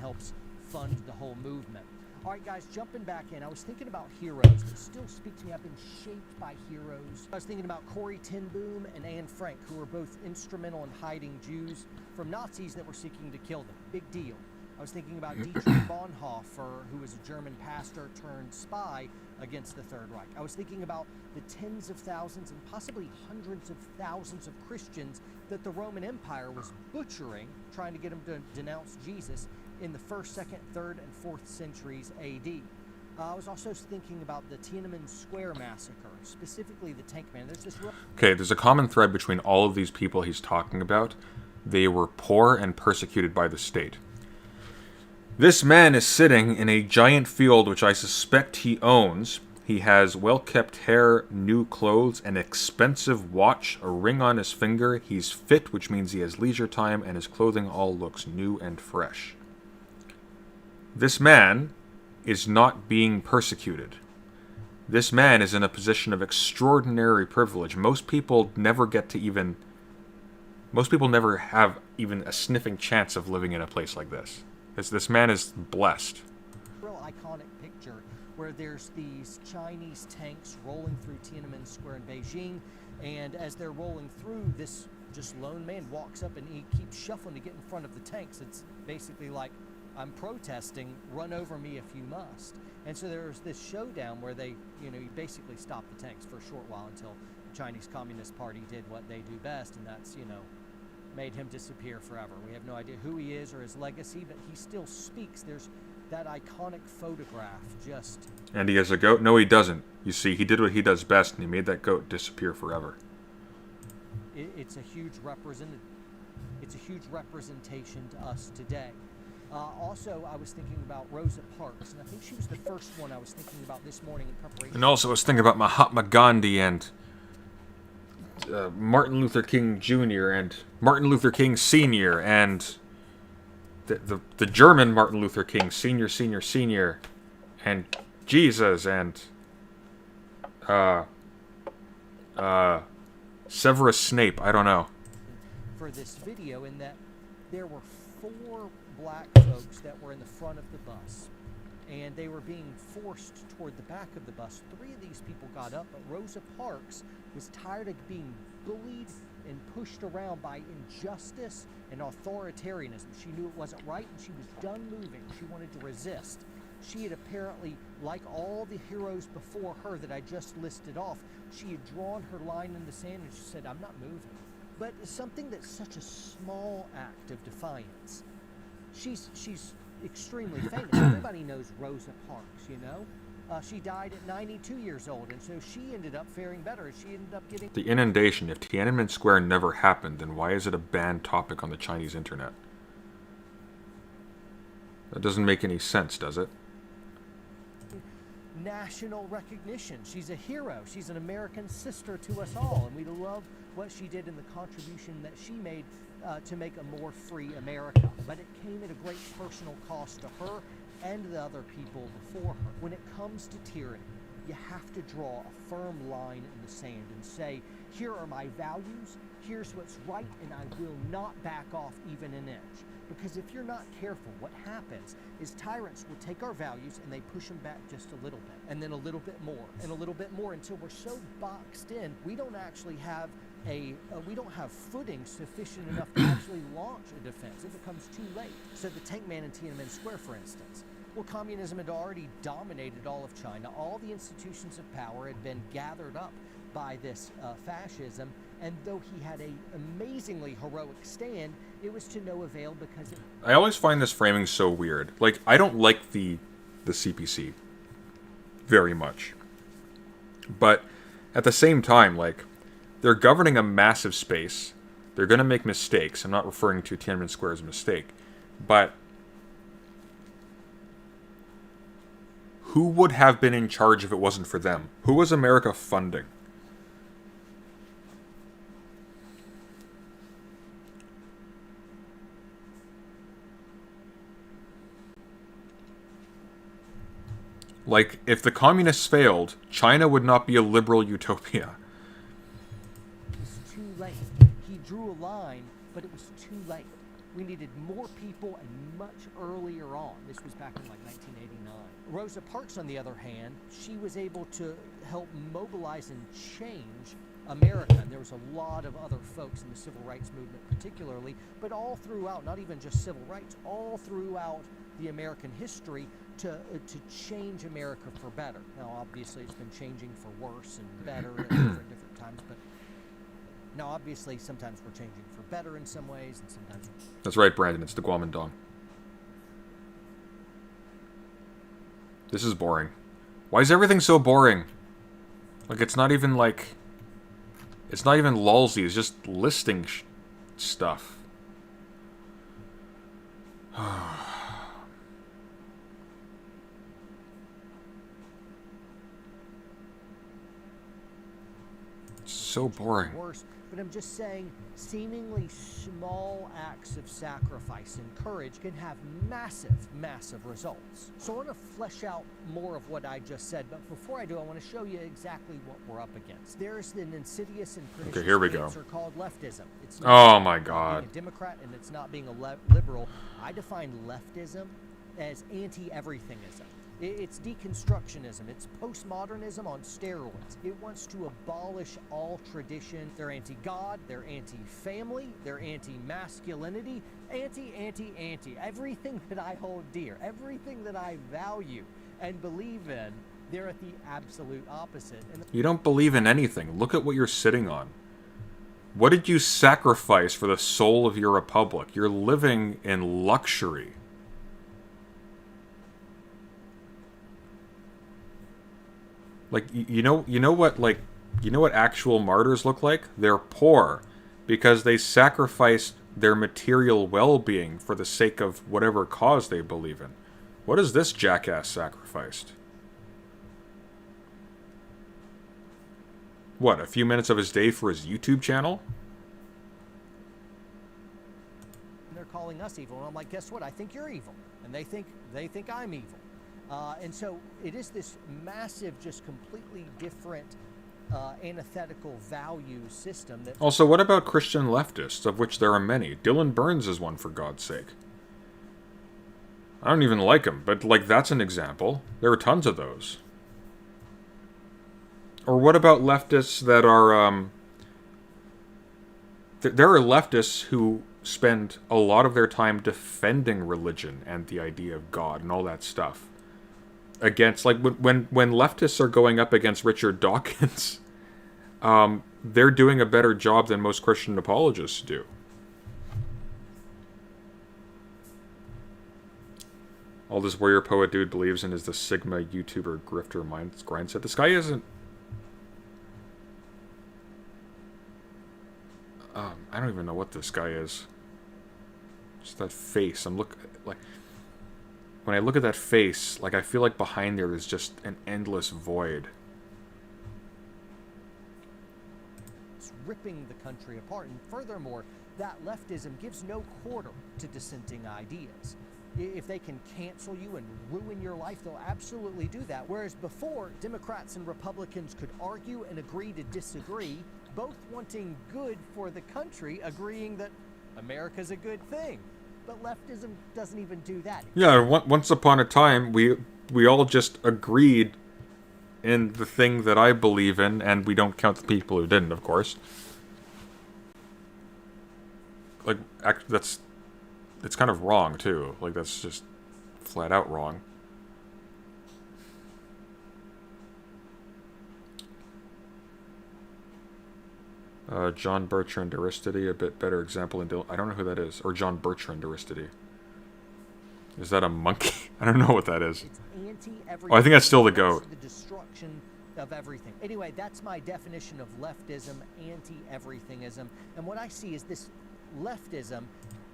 helps fund the whole movement. All right, guys, jumping back in, I was thinking about heroes that still speak to me. I've been shaped by heroes. I was thinking about Corrie ten Boom and Anne Frank, who were both instrumental in hiding Jews from Nazis that were seeking to kill them. Big deal. I was thinking about Dietrich Bonhoeffer, who was a German pastor turned spy against the Third Reich. I was thinking about the tens of thousands and possibly hundreds of thousands of Christians that the Roman Empire was butchering, trying to get them to denounce Jesus in the 1st, 2nd, 3rd, and 4th centuries AD. I was also thinking about the Tiananmen Square massacre, specifically the Tank Man. Okay, there's a common thread between all of these people he's talking about. They were poor and persecuted by the state. This man is sitting in a giant field which I suspect he owns. He has well-kept hair, new clothes, an expensive watch, a ring on his finger. He's fit, which means he has leisure time, and his clothing all looks new and fresh. This man is not being persecuted. This man is in a position of extraordinary privilege. Most people never have even a sniffing chance of living in a place like this. This man is blessed. Real iconic picture where there's these Chinese tanks rolling through Tiananmen Square in Beijing, and as they're rolling through, this just lone man walks up and he keeps shuffling to get in front of the tanks. It's basically like, I'm protesting, run over me if you must. And so there's this showdown where they, you basically stop the tanks for a short while until the Chinese Communist Party did what they do best, and that's, made him disappear forever. We have no idea who he is or his legacy, but he still speaks. There's that iconic photograph just... And he has a goat? No, he doesn't. You see, he did what he does best, and he made that goat disappear forever. It's a huge representation to us today. Also, I was thinking about Rosa Parks, and I think she was the first one I was thinking about this morning in preparation. And also I was thinking about Mahatma Gandhi and Martin Luther King Jr. and Martin Luther King Sr. and the German Martin Luther King Sr. and Jesus and Severus Snape. I don't know. For this video, in that there were 4 black folks that were in the front of the bus, and they were being forced toward the back of the bus. 3 of these people got up, but Rosa Parks was tired of being bullied and pushed around by injustice and authoritarianism. She knew it wasn't right, and she was done moving. She wanted to resist. She had apparently, like all the heroes before her that I just listed off, she had drawn her line in the sand and she said, I'm not moving. But something that's such a small act of defiance. She's extremely famous. Everybody knows Rosa Parks, She died at 92 years old, and so she ended up faring better. She ended up getting... The inundation. If Tiananmen Square never happened, then why is it a banned topic on the Chinese internet? That doesn't make any sense, does it? National recognition. She's a hero. She's an American sister to us all, and we love what she did and the contribution that she made to make a more free America. But it came at a great personal cost to her and the other people before her. When it comes to tyranny, you have to draw a firm line in the sand and say, here are my values, here's what's right, and I will not back off even an inch. Because if you're not careful, what happens is tyrants will take our values and they push them back just a little bit, and then a little bit more, and a little bit more, until we're so boxed in, we don't actually have we don't have footing sufficient enough to actually launch a defense. It becomes too late. So the Tank Man in Tiananmen Square, for instance, well, communism had already dominated all of China. All the institutions of power had been gathered up by this fascism, and though he had an amazingly heroic stand, it was to no avail because... I always find this framing so weird. Like, I don't like the CPC very much. But at the same time, like, they're governing a massive space. They're going to make mistakes. I'm not referring to Tiananmen Square as a mistake. But who would have been in charge if it wasn't for them? Who was America funding? Like, if the communists failed, China would not be a liberal utopia. It was too late. He drew a line, but it was too late. We needed more people and much earlier on. This was back in like 1989. Rosa Parks, on the other hand, she was able to help mobilize and change America. And there was a lot of other folks in the civil rights movement particularly, but all throughout, not even just civil rights, all throughout the American history to change America for better. Now, obviously, it's been changing for worse and better at different times, but now, obviously, sometimes we're changing for better in some ways, and sometimes... That's right, Brandon. It's the Guomindang. This is boring. Why is everything so boring? Like, it's not even, like... It's not even lulzy. It's just listing stuff. So boring. Worse, but I'm just saying, seemingly small acts of sacrifice and courage can have massive, massive results. So I want to flesh out more of what I just said, but before I do, I want to show you exactly what we're up against. There's an insidious and pernicious cancer called leftism. It's not oh my God. being a Democrat, and it's not being a liberal. I define leftism as anti-everythingism. It's deconstructionism. It's postmodernism on steroids. It wants to abolish all tradition. They're anti-God. They're anti-family. They're anti-masculinity. Anti. Everything that I hold dear, everything that I value and believe in, they're at the absolute opposite. And you don't believe in anything. Look at what you're sitting on. What did you sacrifice for the soul of your republic? You're living in luxury. Like, you know what actual martyrs look like? They're poor because they sacrificed their material well-being for the sake of whatever cause they believe in. What has this jackass sacrificed? What, a few minutes of his day for his YouTube channel? they're calling us evil, and I'm like, guess what? I think you're evil, and they think I'm evil. And so it is this massive, just completely different antithetical value system. That Also, what about Christian leftists, of which there are many? Dylan Burns is one, for God's sake. I don't even like him, but, like, that's an example. There are tons of those. Or what about leftists that are, there are leftists who spend a lot of their time defending religion and the idea of God and all that stuff. Against, like, when leftists are going up against Richard Dawkins, they're doing a better job than most Christian apologists do. All this warrior poet dude believes in is the Sigma YouTuber grifter mindset. This guy isn't... I don't even know what this guy is. Just that face. When I look at that face, like, I feel like behind there is just an endless void. It's ripping the country apart, and furthermore, that leftism gives no quarter to dissenting ideas. If they can cancel you and ruin your life, they'll absolutely do that. Whereas before, Democrats and Republicans could argue and agree to disagree, both wanting good for the country, agreeing that America's a good thing. But leftism doesn't even do that. Yeah, once upon a time, we all just agreed in the thing that I believe in, and we don't count the people who didn't, of course. Like, it's kind of wrong, too. Like, that's just flat out wrong. John Bertrand Aristide, a bit better example in I don't know who that is. Or John Bertrand Aristide. Is that a monkey? I don't know what that is. It's anti-everything. Oh, I think that's still the goat. The destruction of everything. Anyway, that's my definition of leftism, anti-everythingism. And what I see is this leftism.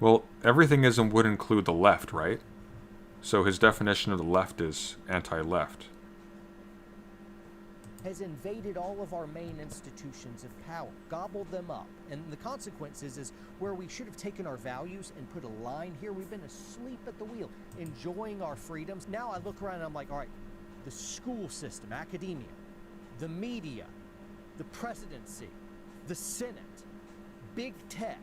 Well, everythingism would include the left, right? So his definition of the left is anti-left. Has invaded all of our main institutions of power, gobbled them up. And the consequences is where we should have taken our values and put a line here, we've been asleep at the wheel, enjoying our freedoms. Now I look around and I'm like, all right, the school system, academia, the media, the presidency, the Senate, big tech.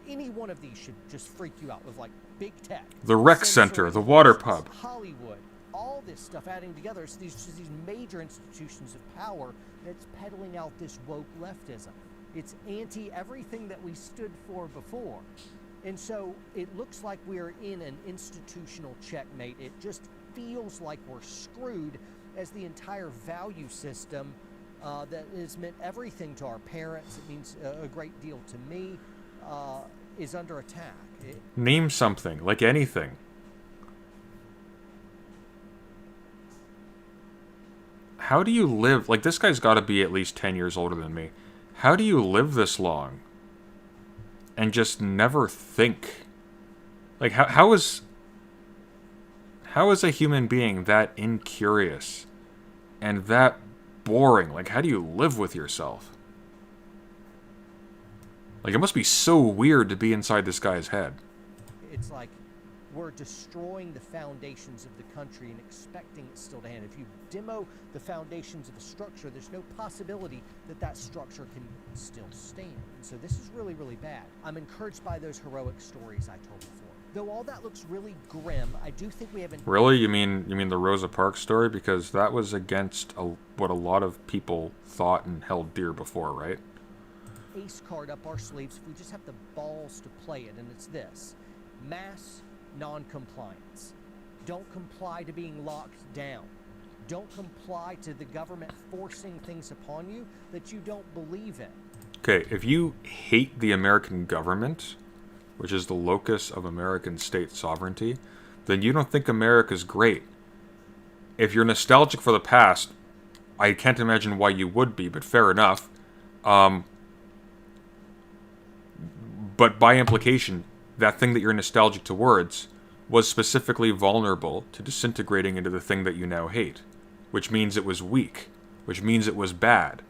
Any one of these should just freak you out with like big tech. The rec center, the water pub. Hollywood, all this stuff adding together. It's these major institutions of power that's peddling out this woke leftism. It's anti-everything that we stood for before. And so it looks like we're in an institutional checkmate. It just feels like we're screwed as the entire value system that has meant everything to our parents. It means a great deal to me, is under attack. Name something, like anything. How do you live? Like, this guy's got to be at least 10 years older than me. How do you live this long and just never think? Like, how is a human being that incurious and that boring? Like, how do you live with yourself? Like, it must be so weird to be inside this guy's head. It's like we're destroying the foundations of the country and expecting it still to hand. If you demo the foundations of a structure, there's no possibility that that structure can still stand. And so this is really, really bad. I'm encouraged by those heroic stories I told before. Though all that looks really grim, I do think we have an... Really? You mean the Rosa Parks story? Because that was against what a lot of people thought and held dear before, right? Ace card up our sleeves if we just have the balls to play it, and it's this: mass non-compliance. Don't comply to being locked down. Don't comply to the government forcing things upon you that you don't believe in. Okay, if you hate the American government, which is the locus of American state sovereignty, then you don't think America's great. If you're nostalgic for the past, I can't imagine why you would be, but fair enough. But by implication, that thing that you're nostalgic towards was specifically vulnerable to disintegrating into the thing that you now hate, which means it was weak, which means it was bad.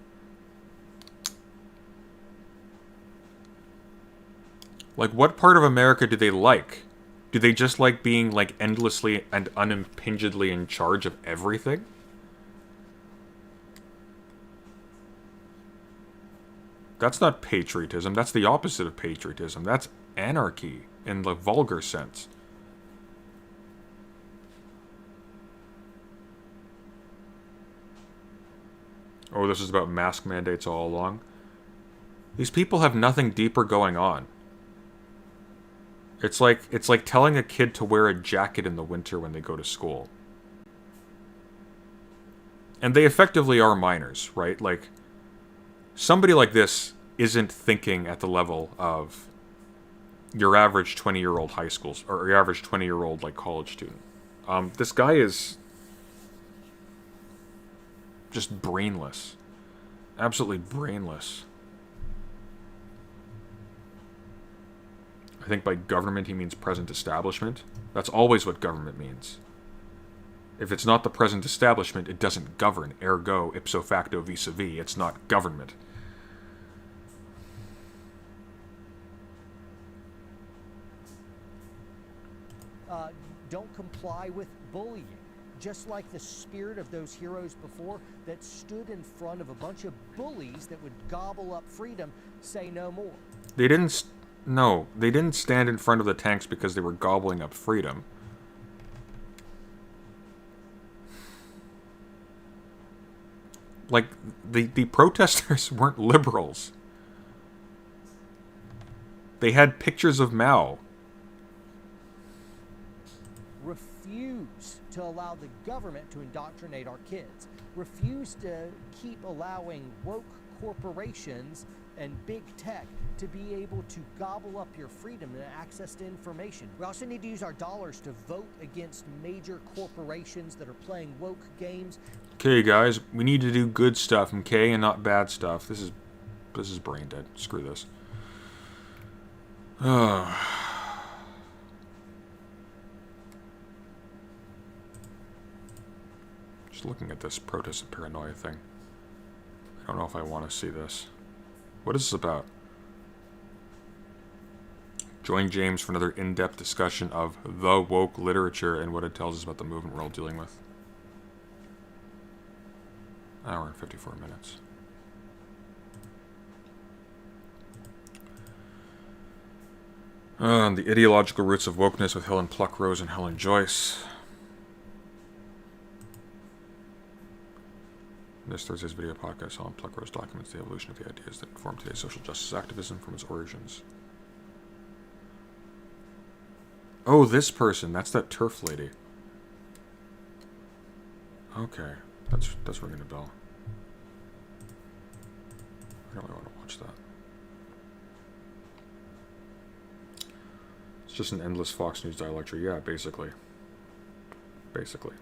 Like, what part of America do they like? Do they just like being, like, endlessly and unimpingedly in charge of everything? That's not patriotism. That's the opposite of patriotism. That's anarchy in the vulgar sense. Oh, this is about mask mandates all along. These people have nothing deeper going on. It's like telling a kid to wear a jacket in the winter when they go to school. And they effectively are minors, right? Like, somebody like this isn't thinking at the level of your average 20-year-old high school, or your average 20-year-old, like, college student. This guy is just brainless. Absolutely brainless. I think by government he means present establishment. That's always what government means. If it's not the present establishment, it doesn't govern. Ergo, ipso facto, vis-a-vis. It's not government. Don't comply with bullying. Just like the spirit of those heroes before that stood in front of a bunch of bullies that would gobble up freedom, say no more. They didn't stand in front of the tanks because they were gobbling up freedom. Like, the protesters weren't liberals. They had pictures of Mao. Refuse to allow the government to indoctrinate our kids. Refuse to keep allowing woke corporations and big tech to be able to gobble up your freedom and access to information. We also need to use our dollars to vote against major corporations that are playing woke games. Okay, guys, we need to do good stuff, okay, and not bad stuff. This is brain dead. Screw this. Just looking at this protest and paranoia thing. I don't know if I want to see this. What is this about? Join James for another in-depth discussion of the woke literature and what it tells us about the movement we're all dealing with. Hour and 54 minutes. The ideological roots of wokeness with Helen Pluckrose and Helen Joyce. In this Thursday's video podcast, Helen Pluckrose documents the evolution of the ideas that form today's social justice activism from its origins. Oh, this person. That's that turf lady. Okay. That's ringing a bell. I don't really want to watch that. It's just an endless Fox News dialecture. Yeah, basically. Basically.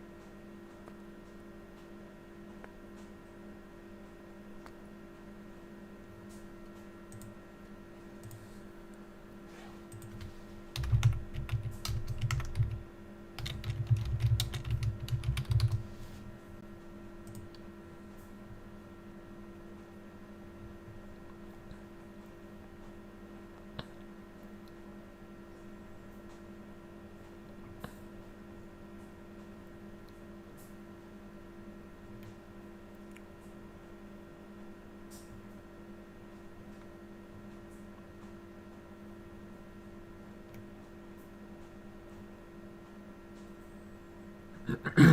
Yeah.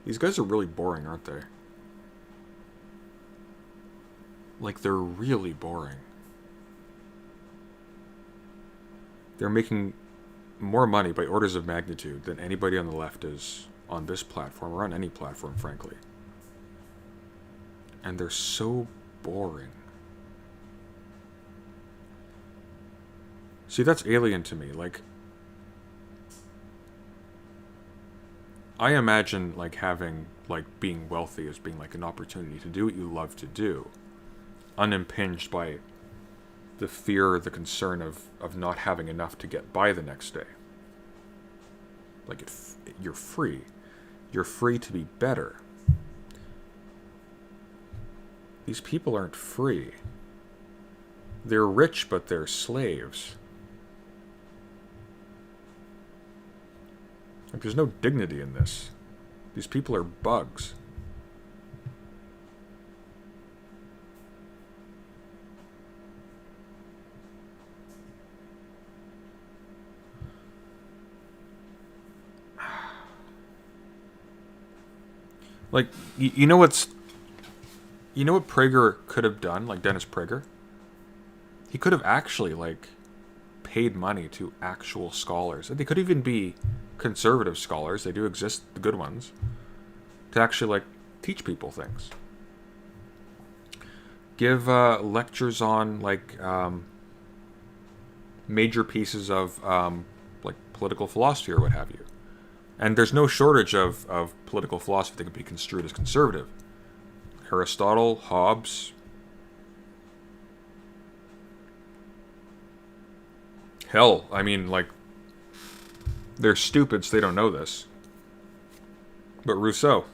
These guys are really boring, aren't they? Like, they're really boring. They're making more money by orders of magnitude than anybody on the left is on this platform, or on any platform, frankly. And they're so boring. See, that's alien to me. Like, I imagine, like, having, like, being wealthy as being, like, an opportunity to do what you love to do, unimpinged by the fear or the concern of not having enough to get by the next day. Like, you're free. You're free to be better. These people aren't free. They're rich, but they're slaves. Like, there's no dignity in this. These people are bugs. Like, you know what's... You know what Prageru could have done? Like, Dennis Prager? He could have actually, like, paid money to actual scholars. And they could even be conservative scholars. They do exist, the good ones. To actually, like, teach people things. Give lectures on, like, major pieces of, like, political philosophy or what have you. And there's no shortage of political philosophy that could be construed as conservative. Aristotle, Hobbes. Hell, I mean, like, they're stupid, so they don't know this. But Rousseau.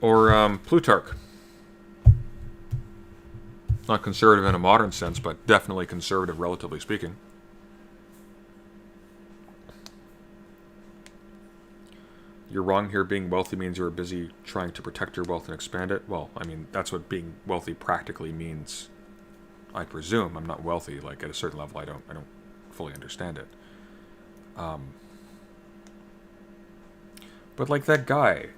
Or Plutarch. Not conservative in a modern sense, but definitely conservative, relatively speaking. You're wrong here. Being wealthy means you're busy trying to protect your wealth and expand it. Well, I mean, that's what being wealthy practically means, I presume. I'm not wealthy. Like, at a certain level, I don't fully understand it. But like that guy,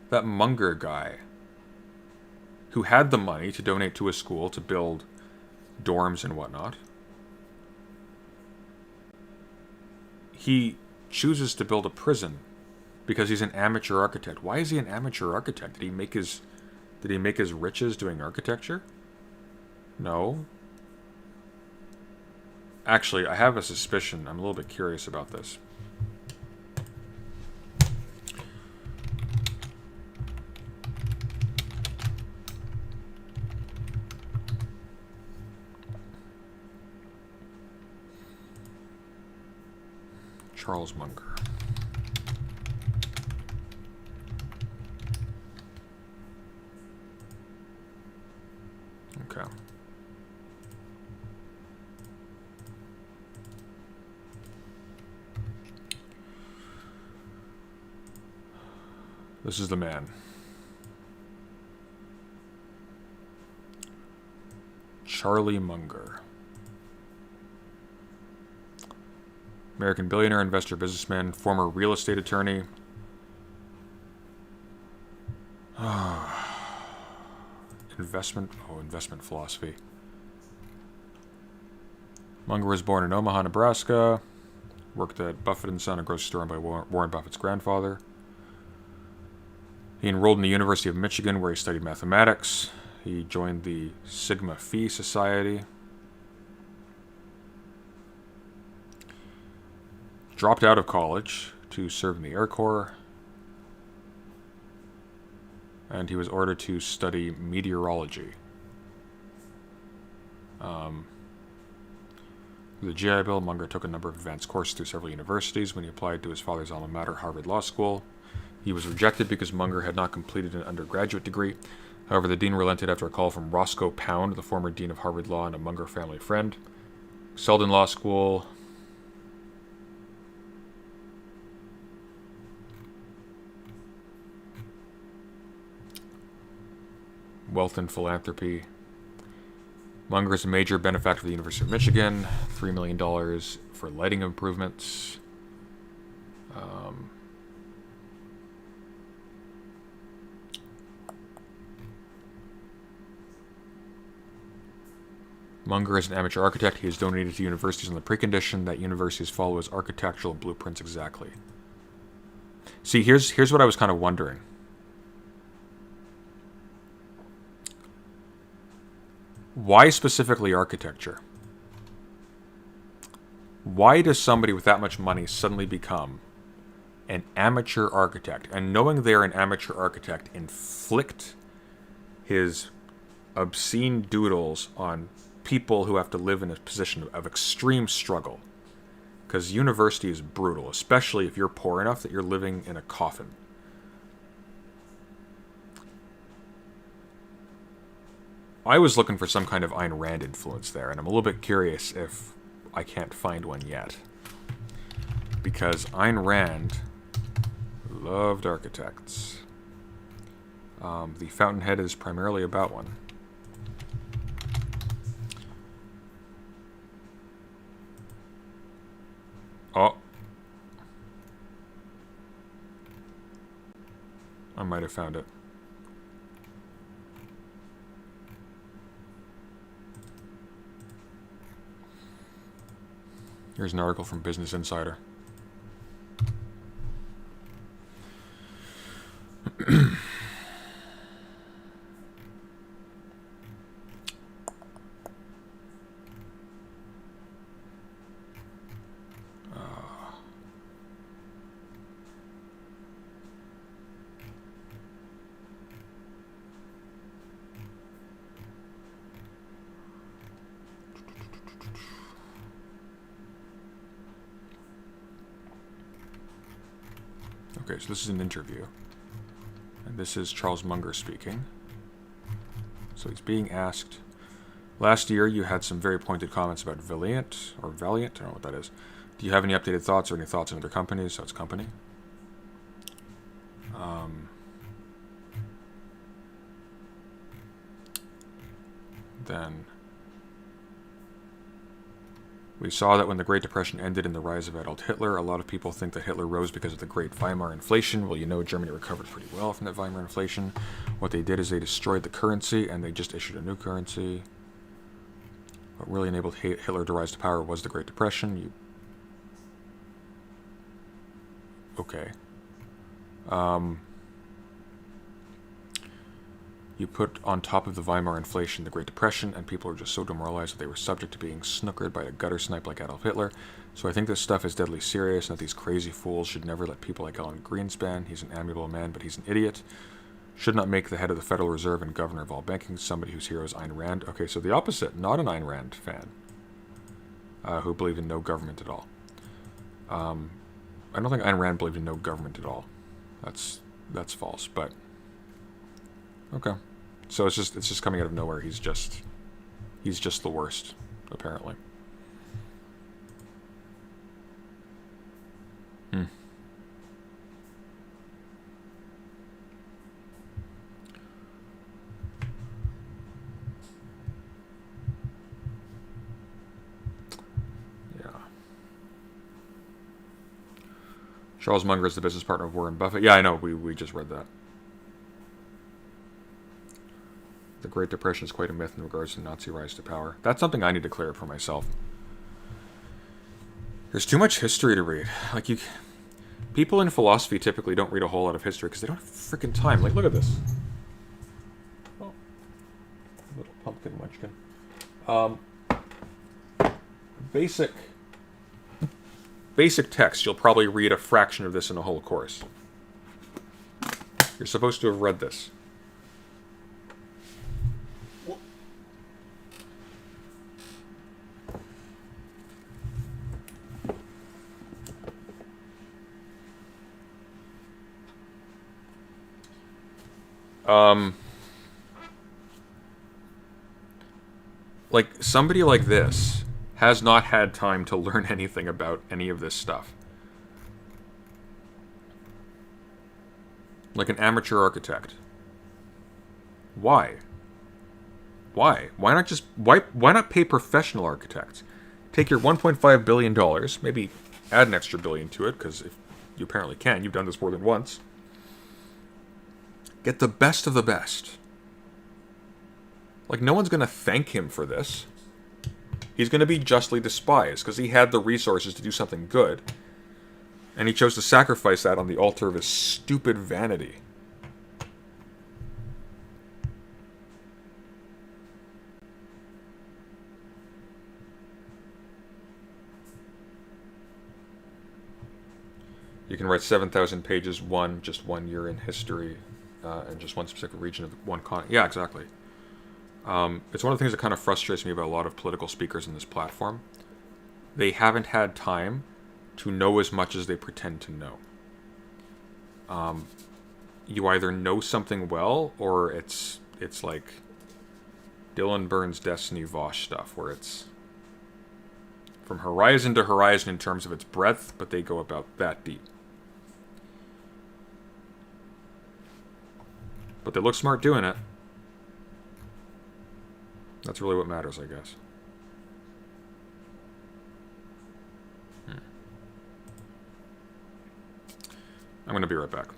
that Munger guy, who had the money to donate to a school to build dorms and whatnot, he chooses to build a prison because he's an amateur architect. Why is he an amateur architect? Did he make his riches doing architecture? No. Actually, I have a suspicion. I'm a little bit curious about this. Charles Munger. Okay. This is the man. Charlie Munger. American billionaire, investor, businessman, former real estate attorney. Investment philosophy. Munger was born in Omaha, Nebraska. Worked at Buffett & Son, a grocery store owned by Warren Buffett's grandfather. He enrolled in the University of Michigan, where he studied mathematics. He joined the Sigma Phi Society. Dropped out of college to serve in the Air Corps. And he was ordered to study meteorology. With the GI Bill, Munger took a number of advanced courses through several universities. When he applied to his father's alma mater, Harvard Law School, he was rejected because Munger had not completed an undergraduate degree. However, the dean relented after a call from Roscoe Pound, the former dean of Harvard Law and a Munger family friend. Excelled in law school. Wealth and philanthropy. Munger is a major benefactor of the University of Michigan. $3 million for lighting improvements. Munger is an amateur architect. He has donated to universities on the precondition that universities follow his architectural blueprints exactly. See, here's what I was kind of wondering. Why specifically architecture? Why does somebody with that much money suddenly become an amateur architect? And knowing they're an amateur architect, inflict his obscene doodles on people who have to live in a position of extreme struggle. Because university is brutal, especially if you're poor enough that you're living in a coffin. I was looking for some kind of Ayn Rand influence there, and I'm a little bit curious if I can't find one yet. Because Ayn Rand loved architects. The Fountainhead is primarily about one. Oh. I might have found it. Here's an article from Business Insider. Okay, so this is an interview. And this is Charles Munger speaking. So he's being asked, last year you had some very pointed comments about Valiant, I don't know what that is. Do you have any updated thoughts or any thoughts on other companies? So it's company. Then We saw that when the Great Depression ended in the rise of Adolf Hitler, a lot of people think that Hitler rose because of the Great Weimar inflation. Well, you know, Germany recovered pretty well from that Weimar inflation. What they did is they destroyed the currency and they just issued a new currency. What really enabled Hitler to rise to power was the Great Depression. Okay. You put on top of the Weimar inflation the Great Depression, and people were just so demoralized that they were subject to being snookered by a gutter snipe like Adolf Hitler. So I think this stuff is deadly serious, and that these crazy fools should never let people like Alan Greenspan, he's an amiable man, but he's an idiot, should not make the head of the Federal Reserve and governor of all banking somebody whose hero is Ayn Rand. Okay, so the opposite, not an Ayn Rand fan, who believed in no government at all. I don't think Ayn Rand believed in no government at all. That's false, but okay. So it's just coming out of nowhere. He's just the worst, apparently. Yeah. Charles Munger is the business partner of Warren Buffett. Yeah, I know. We just read that. The Great Depression is quite a myth in regards to Nazi rise to power. That's something I need to clear up for myself. There's too much history to read. Like, people in philosophy typically don't read a whole lot of history because they don't have freaking time. Like, look at this. Oh, little pumpkin munchkin. Basic text. You'll probably read a fraction of this in a whole course. You're supposed to have read this. Like, somebody like this has not had time to learn anything about any of this stuff. Like an amateur architect. Why? Why not pay professional architects? Take your $1.5 billion, maybe add an extra billion to it, because if you apparently can, you've done this more than once. Get the best of the best. Like, no one's going to thank him for this. He's going to be justly despised because he had the resources to do something good. And he chose to sacrifice that on the altar of his stupid vanity. You can write 7,000 pages, just 1 year in history, and just one specific region of one continent. Yeah, exactly. It's one of the things that kind of frustrates me about a lot of political speakers in this platform. They haven't had time to know as much as they pretend to know. You either know something well, or it's like Dylan Burns' Destiny Vosh stuff, where it's from horizon to horizon in terms of its breadth, but they go about that deep. But they look smart doing it. That's really what matters, I guess. I'm going to be right back.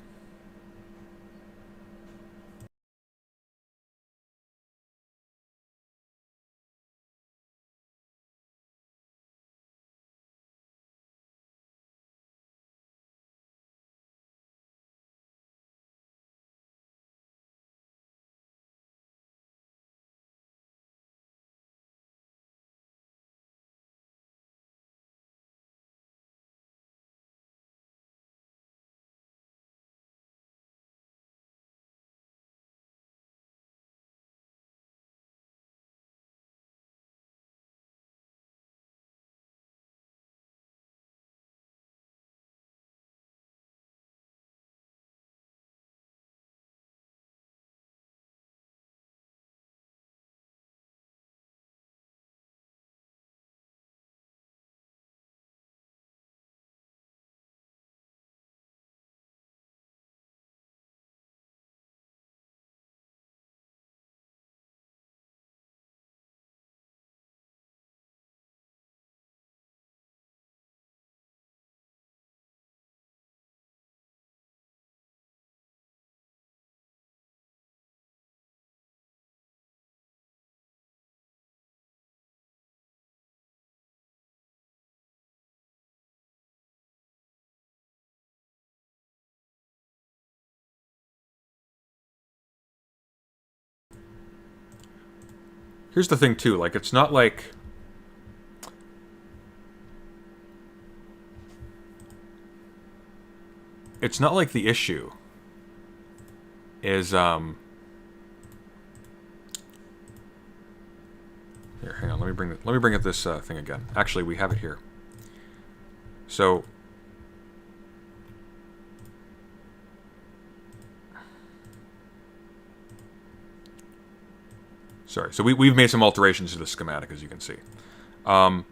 Here's the thing, too. Like, it's not like... It's not like the issue is, Here, hang on. Let me bring up this thing again. Actually, we have it here. So... Sorry. So we've made some alterations to the schematic, as you can see. But...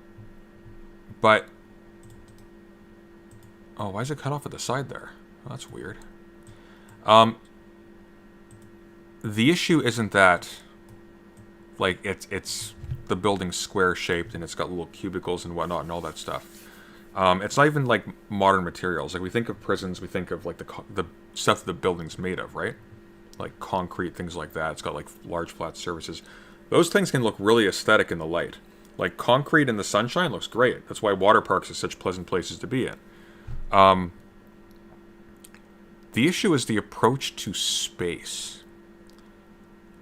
Oh, why is it cut off at the side there? Oh, that's weird. The issue isn't that... Like, it's the building's square-shaped, and it's got little cubicles and whatnot and all that stuff. It's not even, like, modern materials. Like, we think of prisons, we think of, like, the stuff that the building's made of, right? Like concrete, things like that. It's got like large flat surfaces. Those things can look really aesthetic in the light. Like concrete in the sunshine looks great. That's why water parks are such pleasant places to be in. The issue is the approach to space.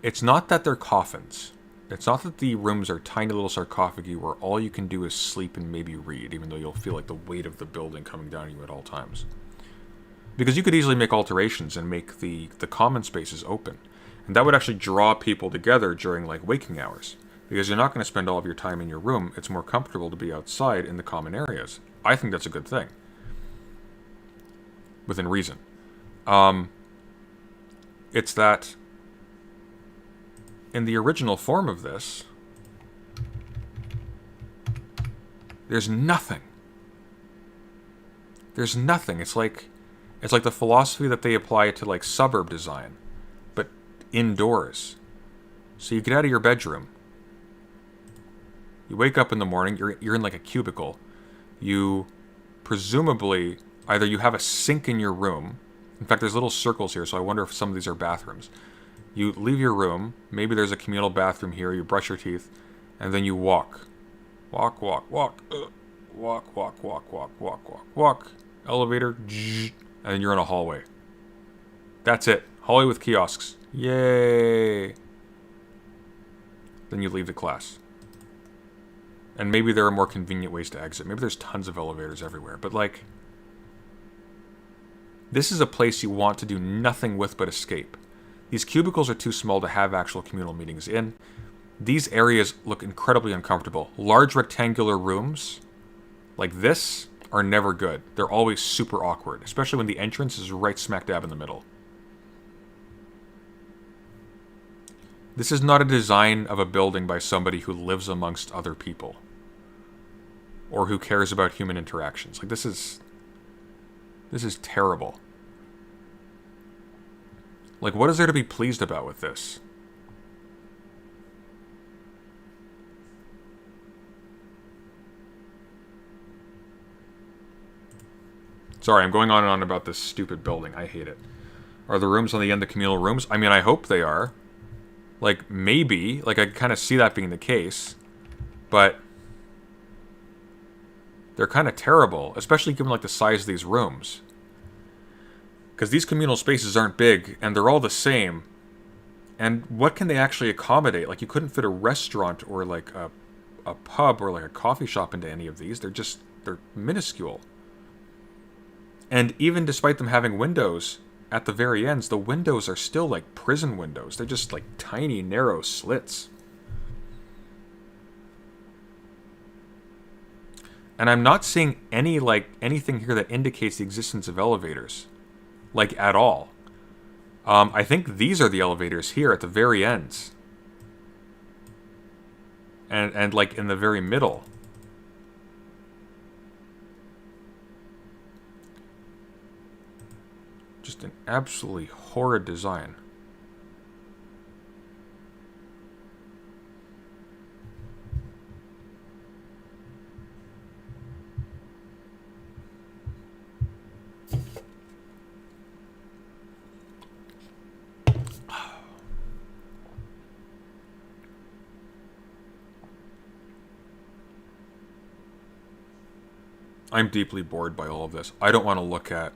It's not that they're coffins. It's not that the rooms are tiny little sarcophagi where all you can do is sleep and maybe read, even though you'll feel like the weight of the building coming down on you at all times. Because you could easily make alterations and make the common spaces open. And that would actually draw people together during, like, waking hours. Because you're not going to spend all of your time in your room. It's more comfortable to be outside in the common areas. I think that's a good thing. Within reason. It's that in the original form of this, there's nothing. There's nothing. It's like the philosophy that they apply to, like, suburb design, but indoors. So you get out of your bedroom. You wake up in the morning, you're in, like, a cubicle. You, presumably, either you have a sink in your room. In fact, there's little circles here, so I wonder if some of these are bathrooms. You leave your room, maybe there's a communal bathroom here, you brush your teeth, and then you walk. Walk, walk, walk. Walk, walk, walk, walk, walk, walk, walk. Elevator, and then you're in a hallway. That's it. Hallway with kiosks. Yay! Then you leave the class. And maybe there are more convenient ways to exit. Maybe there's tons of elevators everywhere. But, like, this is a place you want to do nothing with but escape. These cubicles are too small to have actual communal meetings in. These areas look incredibly uncomfortable. Large rectangular rooms like this are never good. They're always super awkward, especially when the entrance is right smack dab in the middle. This is not a design of a building by somebody who lives amongst other people. Or who cares about human interactions. Like, this is terrible. Like, what is there to be pleased about with this? Sorry, I'm going on and on about this stupid building. I hate it. Are the rooms on the end the communal rooms? I mean, I hope they are. Like, maybe. Like, I kind of see that being the case. But they're kind of terrible, especially given, like, the size of these rooms. Because these communal spaces aren't big, and they're all the same. And what can they actually accommodate? Like, you couldn't fit a restaurant or, like, a pub or, like, a coffee shop into any of these. They're minuscule. And even despite them having windows, at the very ends, the windows are still like prison windows. They're just like tiny, narrow slits. And I'm not seeing anything here that indicates the existence of elevators. Like, at all. I think these are the elevators here at the very ends. And like in the very middle. Just an absolutely horrid design. I'm deeply bored by all of this. I don't want to look at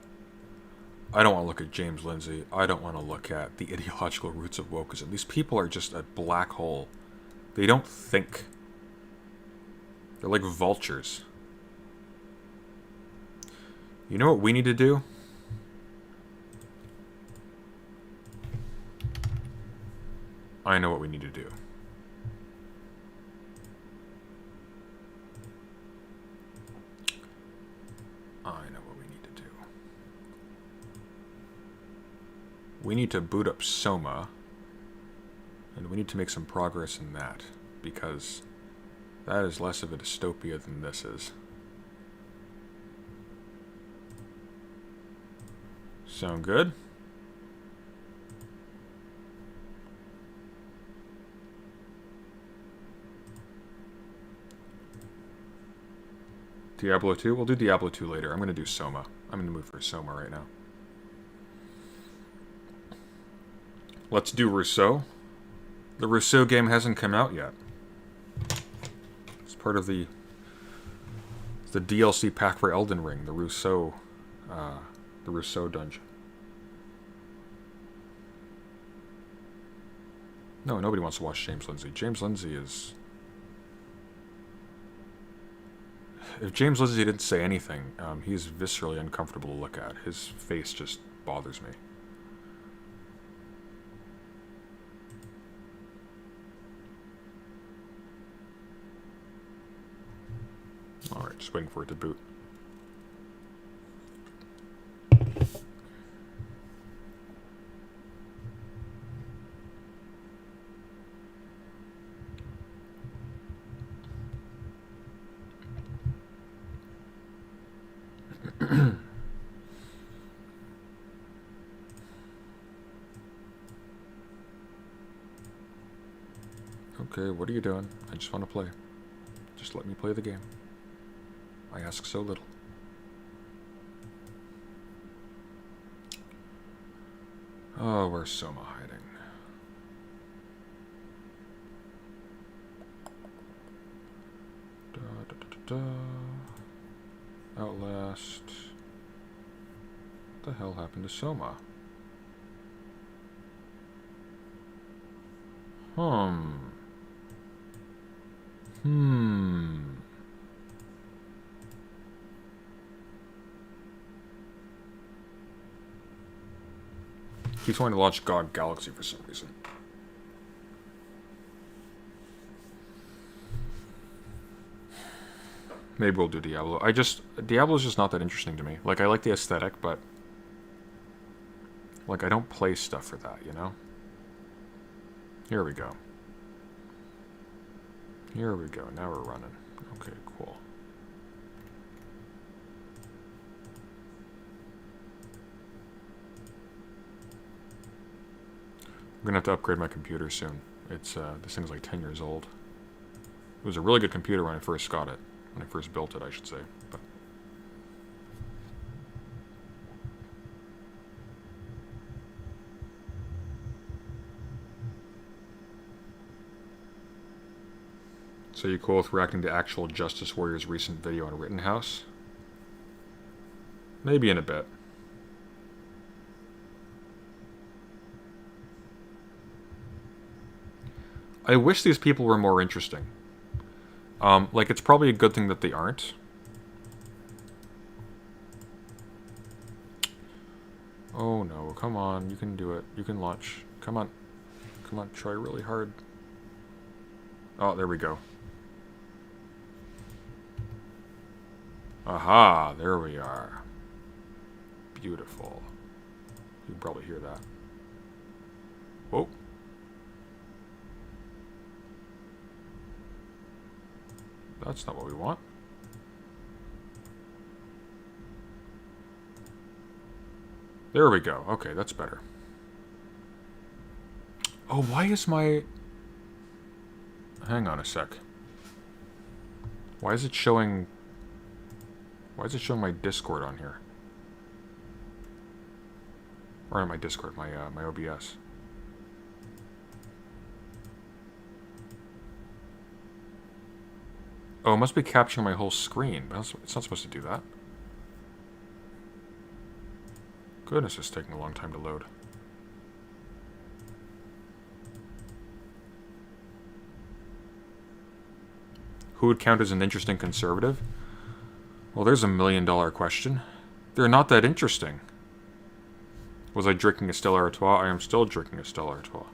I don't want to look at James Lindsay. I don't want to look at the ideological roots of wokeism. These people are just a black hole. They don't think. They're like vultures. You know what we need to do? I know what we need to do. I know what we need to do. We need to boot up Soma, and we need to make some progress in that, because that is less of a dystopia than this is. Sound good? Diablo 2? We'll do Diablo 2 later. I'm going to do Soma. I'm in the mood for Soma right now. Let's do Rousseau. The Rousseau game hasn't come out yet. It's part of the DLC pack for Elden Ring, the Rousseau dungeon. No, nobody wants to watch James Lindsay. James Lindsay is... If James Lindsay didn't say anything, he's viscerally uncomfortable to look at. His face just bothers me. Alright, just waiting for it to boot. Okay, what are you doing? I just want to play. Just let me play the game. I ask so little. Oh, where's Soma hiding? Da, da, da, da, da. Outlast. What the hell happened to Soma? Keeps wanting to launch GOG Galaxy for some reason. Maybe we'll do Diablo. Diablo's just not that interesting to me. Like, I like the aesthetic, but... Like, I don't play stuff for that, you know? Here we go. Here we go. Now we're running. Okay, cool. I'm gonna have to upgrade my computer soon. It's, this thing's like 10 years old. It was a really good computer when I first got it. When I first built it, I should say. But so you cool with reacting to Actual Justice Warrior's recent video on Rittenhouse? Maybe in a bit. I wish these people were more interesting. Like, it's probably a good thing that they aren't. Oh no, come on, you can do it. You can launch. Come on. Come on, try really hard. Oh, there we go. Aha, there we are. Beautiful. You can probably hear that. Whoa. That's not what we want. There we go. Okay, that's better. Oh, why is my... Hang on a sec. Why is it showing... Why is it showing my Discord on here? Or not my Discord, my OBS. Oh, it must be capturing my whole screen, but it's not supposed to do that. Goodness, it's taking a long time to load. Who would count as an interesting conservative? Well, there's a $1 million question. They're not that interesting. Was I drinking a Stella Artois? I am still drinking a Stella Artois.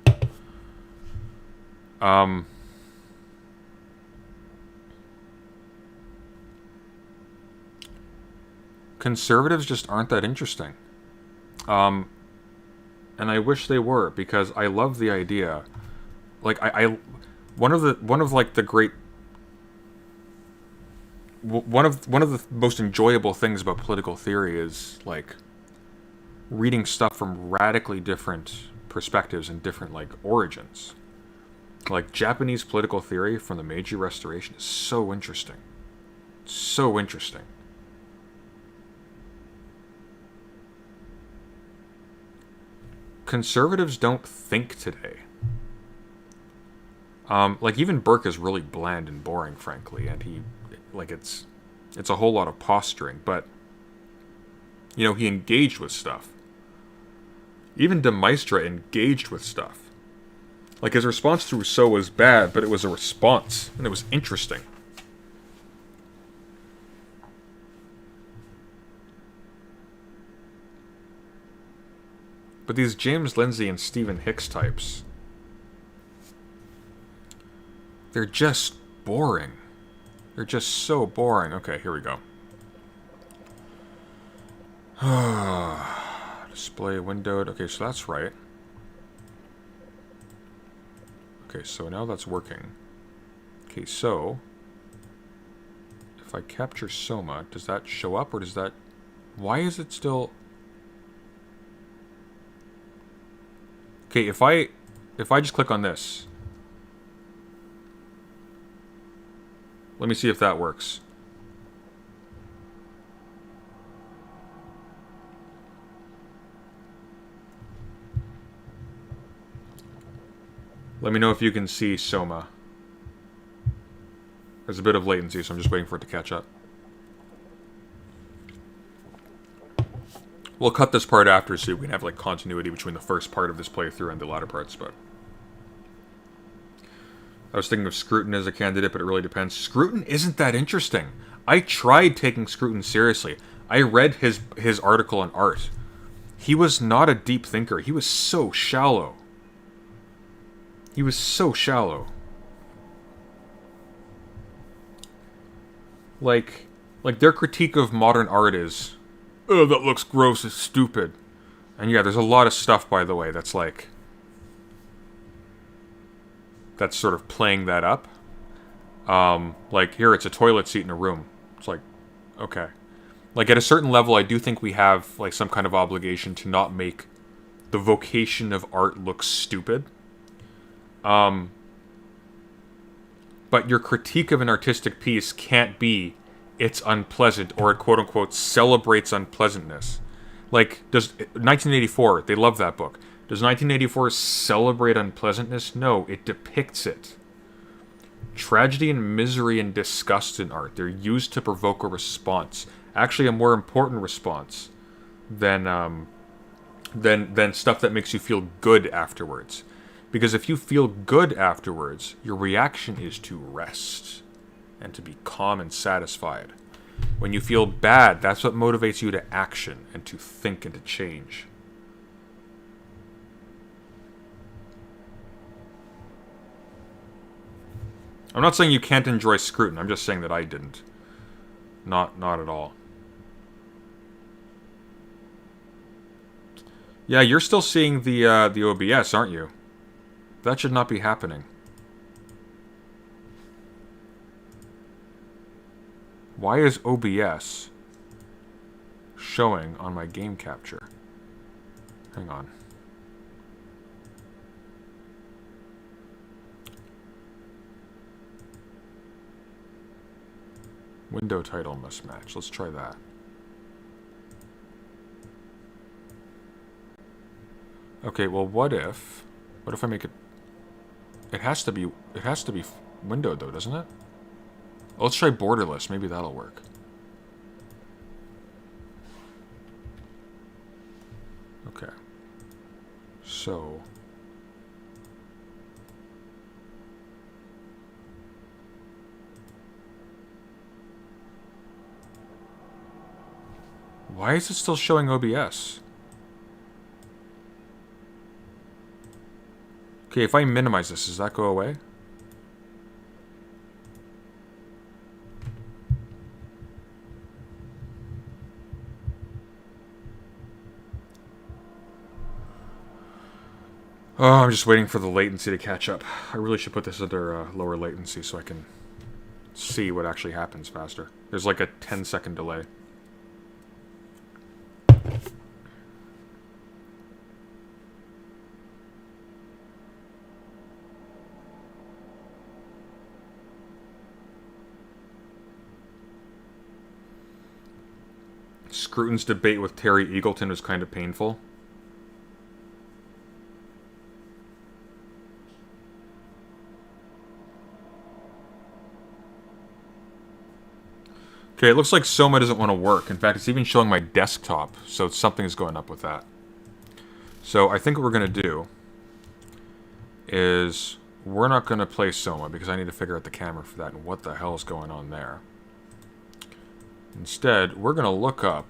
Conservatives just aren't that interesting. And I wish they were, because I love the idea. Like one of the most enjoyable things about political theory is like reading stuff from radically different perspectives and different like origins. Like Japanese political theory from the Meiji Restoration is so interesting. So interesting. Conservatives don't think today. Like even Burke is really bland and boring, frankly, and it's a whole lot of posturing, but you know, he engaged with stuff. Even de Maistre engaged with stuff. Like his response to Rousseau was bad, but it was a response, and it was interesting. But these James Lindsay and Stephen Hicks types, they're just boring. They're just so boring. Okay, here we go. Display windowed. Okay, so that's right. Okay, so now that's working. Okay, so if I capture Soma, does that show up or does that... Why is it still... Okay, if I just click on this, let me see if that works. Let me know if you can see Soma. There's a bit of latency, so I'm just waiting for it to catch up. We'll cut this part after so we can have like continuity between the first part of this playthrough and the latter parts, but... I was thinking of Scruton as a candidate, but it really depends. Scruton isn't that interesting. I tried taking Scruton seriously. I read his article on art. He was not a deep thinker. He was so shallow. He was so shallow. Like their critique of modern art is, oh, that looks gross, it's stupid. And yeah, there's a lot of stuff, by the way, that's like... that's sort of playing that up. Like, here, it's a toilet seat in a room. It's like, okay. Like, at a certain level, I do think we have, like, some kind of obligation to not make the vocation of art look stupid. But your critique of an artistic piece can't be, it's unpleasant, or it quote-unquote celebrates unpleasantness. Like, does 1984, they love that book. Does 1984 celebrate unpleasantness? No, it depicts it. Tragedy and misery and disgust in art, they're used to provoke a response. Actually, a more important response than stuff that makes you feel good afterwards. Because if you feel good afterwards, your reaction is to rest and to be calm and satisfied. When you feel bad, that's what motivates you to action and to think and to change. I'm not saying you can't enjoy Scruton, I'm just saying that I didn't. Not at all. Yeah, you're still seeing the OBS, aren't you? That should not be happening. Why is OBS showing on my game capture? Hang on. Window title must match. Let's try that. Okay, well, what if I make it... It has to be windowed, though, doesn't it? Let's try borderless. Maybe that'll work. Okay. So... why is it still showing OBS? Okay, if I minimize this, does that go away? Oh, I'm just waiting for the latency to catch up. I really should put this under lower latency so I can see what actually happens faster. There's like a 10-second delay. Scruton's debate with Terry Eagleton was kind of painful. Okay, it looks like Soma doesn't want to work. In fact, it's even showing my desktop, so something's going up with that. So I think what we're going to do is we're not going to play Soma because I need to figure out the camera for that and what the hell is going on there. Instead, we're going to look up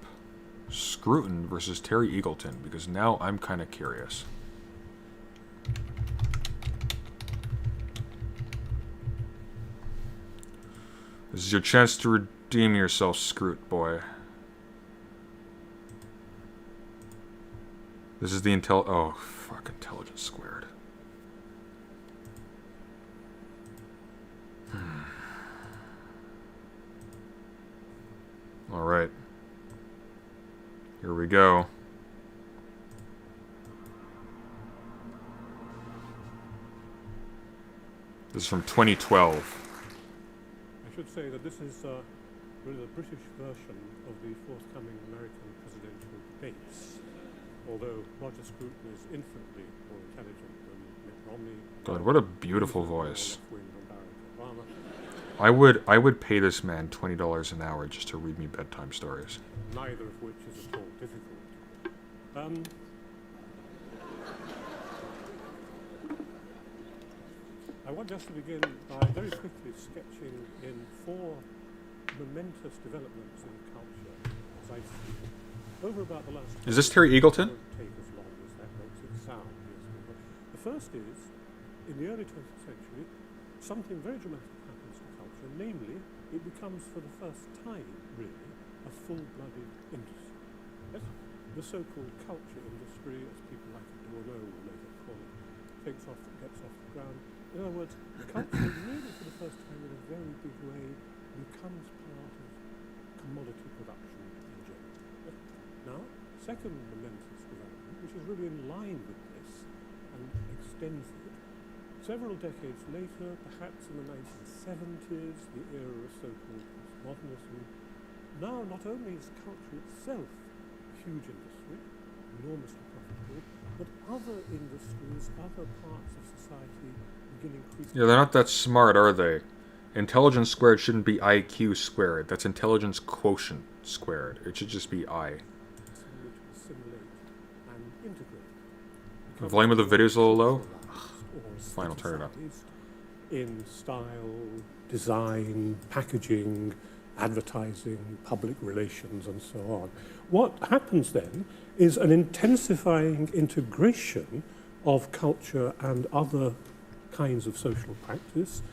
Scruton versus Terry Eagleton because now I'm kind of curious. This is your chance to redeem yourself, Scrut boy. This is the oh, fuck, intelligence squared. All right. Here we go. This is from 2012. I should say that this is really the British version of the forthcoming American presidential debates. Although Roger Scruton is infinitely more intelligent than Mitt Romney. God, what a beautiful voice. Left-wing than Barack Obama. I would pay this man $20 an hour just to read me bedtime stories. Neither of which is at all difficult. I want just to begin by very quickly sketching in 4 momentous developments in culture as I see them. Over about the last... Is this Terry Eagleton? It won't take as long as that makes it sound. Yes. The first is, in the early 20th century, something very dramatic happens to culture, namely, it becomes for the first time, really, a full-blooded industry. Yes? The so-called culture industry, as people like Adorno will later call it, gets off the ground. In other words, culture really for the first time in a very big way becomes part of commodity production in general. Yes? Now, second momentous development, which is really in line with this and extends it, several decades later, perhaps in the 1970s, the era of so-called postmodernism, now not only is culture itself a huge industry, enormously profitable, but other industries, other parts of society begin increasingly... Yeah, they're not that smart, are they? Intelligence squared shouldn't be IQ squared. That's intelligence quotient squared. It should just be I. ...assimilate and integrate. The volume of the video is a little low. Fine, I'll turn it up. In style, design, packaging, advertising, public relations, and so on. What happens then is an intensifying integration of culture and other kinds of social practice,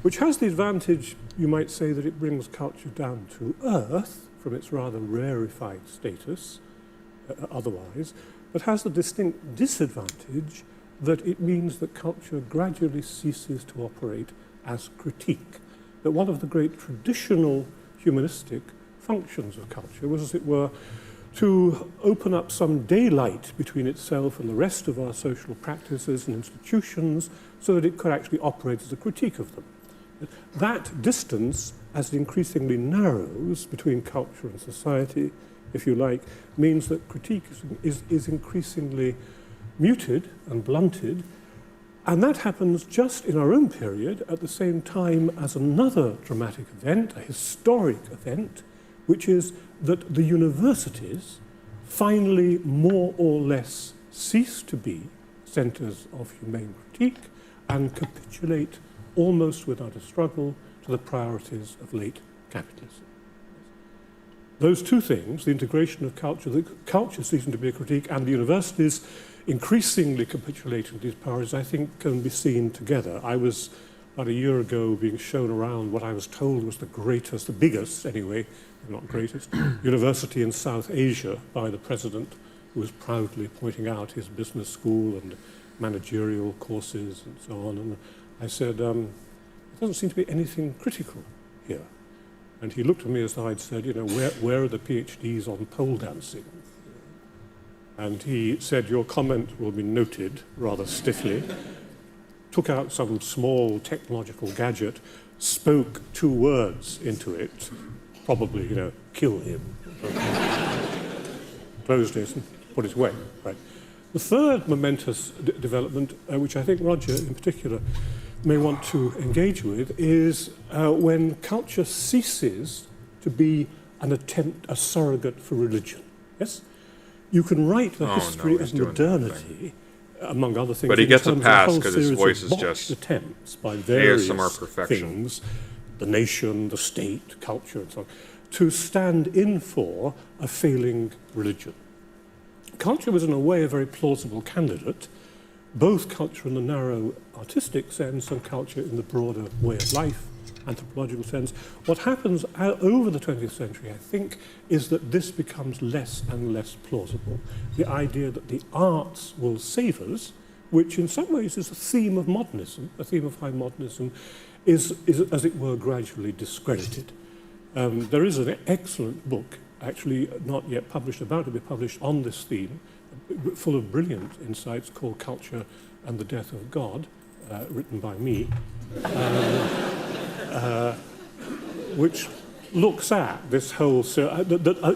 which has the advantage, you might say, that it brings culture down to earth from its rather rarefied status otherwise, but has the distinct disadvantage that it means that culture gradually ceases to operate as critique. That one of the great traditional humanistic functions of culture was, as it were, to open up some daylight between itself and the rest of our social practices and institutions so that it could actually operate as a critique of them. That distance, as it increasingly narrows between culture and society, if you like, means that critique is increasingly muted and blunted, and that happens just in our own period at the same time as another dramatic event, a historic event, which is that the universities finally more or less cease to be centres of humane critique and capitulate almost without a struggle to the priorities of late capitalism. Those two things, the integration of culture, the culture ceasing to be a critique, and the universities increasingly capitulating these priorities, I think can be seen together. I was, about a year ago, being shown around what I was told was the greatest, the biggest anyway, not greatest, university in South Asia by the president, who was proudly pointing out his business school and managerial courses and so on. And I said, there doesn't seem to be anything critical here. And he looked at me as though I'd said, where are the PhDs on pole dancing? And he said, your comment will be noted, rather stiffly, took out some small technological gadget, spoke 2 words into it, probably, kill him. Closed it and put it away. Right. The third momentous development, which I think Roger in particular may want to engage with, is when culture ceases to be an attempt, a surrogate for religion. Yes? You can write the history of modernity, among other things, but he gets a pass because his series voice of is just attempts by various ASMR perfection. things, the nation, the state, culture, and so on, to stand in for a failing religion. Culture was in a way a very plausible candidate, both culture in the narrow artistic sense and culture in the broader way of life, anthropological sense. What happens over the 20th century, I think, is that this becomes less and less plausible. The idea that the arts will save us, which in some ways is a theme of modernism, a theme of high modernism, is as it were, gradually discredited. There is an excellent book, actually not yet published, about to be published on this theme, full of brilliant insights, called Culture and the Death of God, written by me, which looks at this whole...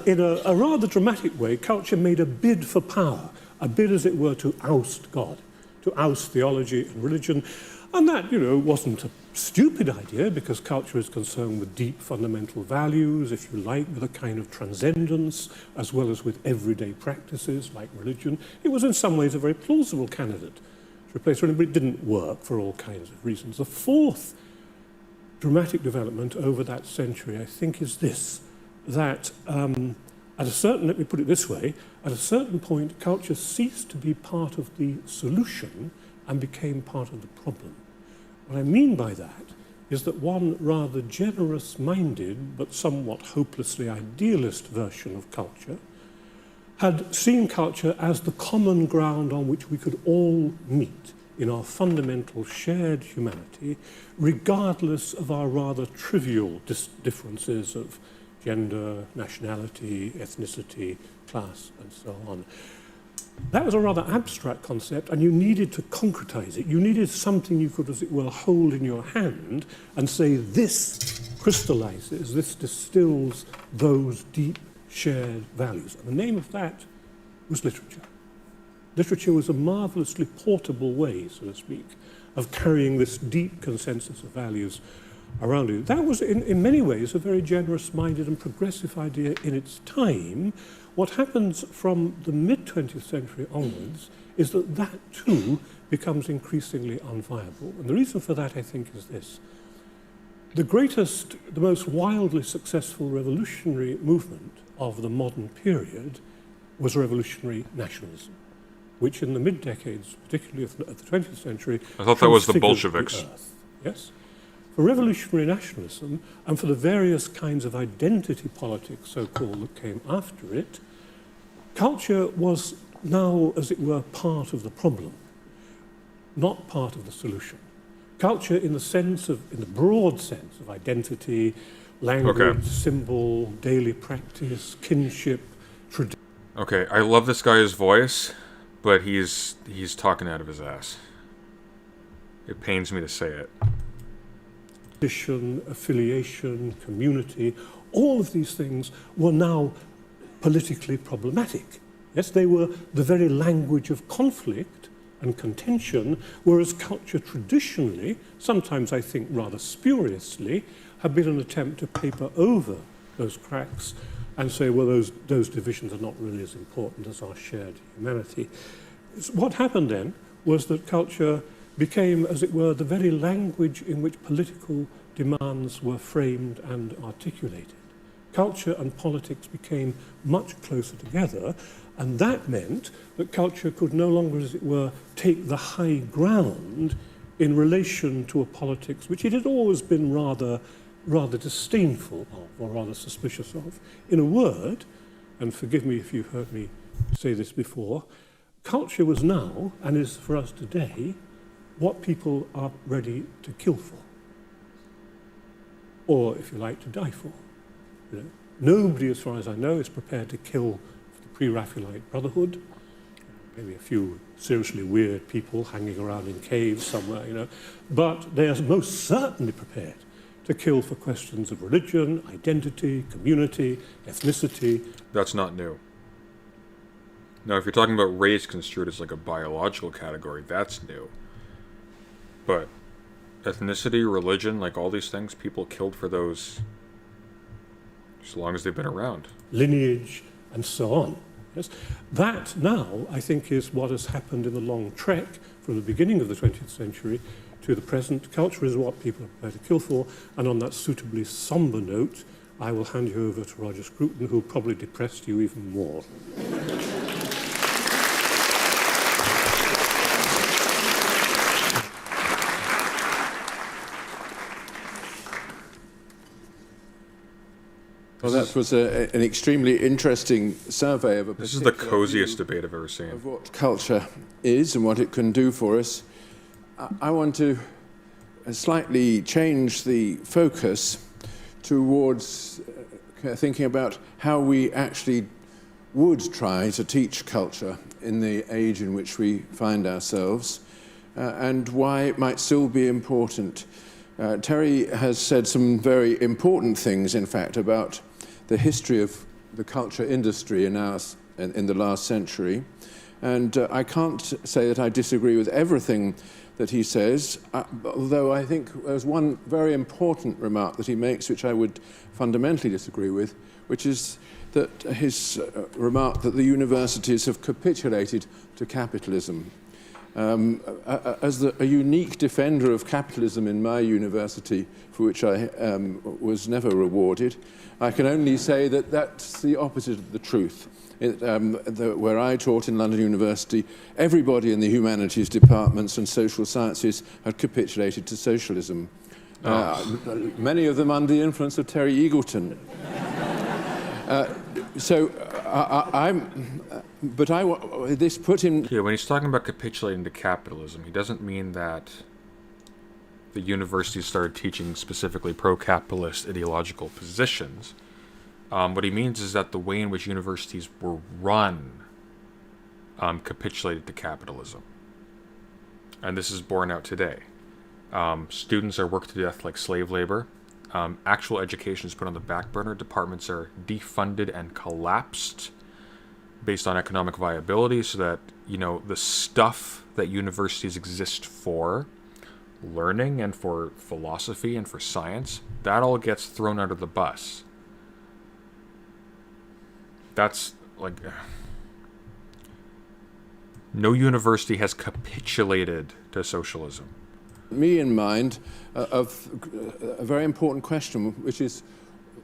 in a rather dramatic way, culture made a bid for power, a bid, as it were, to oust God, to oust theology and religion. And that, wasn't a stupid idea, because culture is concerned with deep fundamental values, if you like, with a kind of transcendence, as well as with everyday practices like religion. It was in some ways a very plausible candidate to replace religion, but it didn't work for all kinds of reasons. The fourth dramatic development over that century, I think, is this, that at a certain, let me put it this way, at a certain point, culture ceased to be part of the solution and became part of the problem. What I mean by that is that one rather generous-minded but somewhat hopelessly idealist version of culture had seen culture as the common ground on which we could all meet in our fundamental shared humanity, regardless of our rather trivial differences of gender, nationality, ethnicity, class, and so on. That was a rather abstract concept, and you needed to concretize it. You needed something you could, as it were, hold in your hand and say, this crystallizes, this distills those deep shared values. And the name of that was literature. Literature was a marvelously portable way, so to speak, of carrying this deep consensus of values around you. That was, in many ways, a very generous-minded and progressive idea in its time. What happens from the mid-20th century onwards is that that, too, becomes increasingly unviable. And the reason for that, I think, is this. The greatest, the most wildly successful revolutionary movement of the modern period was revolutionary nationalism, which in the mid-decades, particularly of the 20th century... I thought that was the transfigured Bolsheviks. the earth. Yes? For revolutionary nationalism, and for the various kinds of identity politics, so-called, that came after it, culture was now, as it were, part of the problem, not part of the solution. Culture in the broad sense of identity, language, symbol, daily practice, kinship, tradition. Okay, I love this guy's voice, but he's talking out of his ass. It pains me to say it. Affiliation, community, all of these things were now politically problematic. Yes, they were the very language of conflict and contention, whereas culture traditionally, sometimes I think rather spuriously, had been an attempt to paper over those cracks and say, well, those divisions are not really as important as our shared humanity. What happened then was that culture became, as it were, the very language in which political demands were framed and articulated. Culture and politics became much closer together, and that meant that culture could no longer, as it were, take the high ground in relation to a politics which it had always been rather disdainful of, or rather suspicious of. In a word, and forgive me if you've heard me say this before, culture was now, and is for us today, what people are ready to kill for. Or, if you like, to die for. You know, nobody, as far as I know, is prepared to kill for the pre-Raphaelite Brotherhood. Maybe a few seriously weird people hanging around in caves somewhere, you know. But they are most certainly prepared to kill for questions of religion, identity, community, ethnicity. That's not new. Now, if you're talking about race construed as like a biological category, that's new. But ethnicity, religion, like all these things, people killed for those as long as they've been around. Lineage, and so on. Yes? That now, I think, is what has happened in the long trek from the beginning of the 20th century to the present. Culture is what people are prepared to kill for, and on that suitably somber note, I will hand you over to Roger Scruton, who will probably depress you even more. Well, that was an extremely interesting survey of a This is the particular coziest view debate I've ever seen. of what culture is and what it can do for us. I want to slightly change the focus towards thinking about how we actually would try to teach culture in the age in which we find ourselves, and why it might still be important. Terry has said some very important things, in fact, about the history of the culture industry in the last century. And I can't say that I disagree with everything that he says, although I think there's one very important remark that he makes which I would fundamentally disagree with, which is that his remark that the universities have capitulated to capitalism. As a unique defender of capitalism in my university, for which I was never rewarded, I can only say that that's the opposite of the truth. Where I taught in London University, everybody in the humanities departments and social sciences had capitulated to socialism. Many of them under the influence of Terry Eagleton. This put him... Yeah, when he's talking about capitulating to capitalism, he doesn't mean that the universities started teaching specifically pro-capitalist ideological positions. What he means is that the way in which universities were run capitulated to capitalism. And this is borne out today. Students are worked to death like slave labor. Actual education is put on the back burner. Departments are defunded and collapsed based on economic viability, so that, you know, the stuff that universities exist for, learning and for philosophy and for science, that all gets thrown under the bus. That's like... No university has capitulated to socialism. Me in mind of a very important question, which is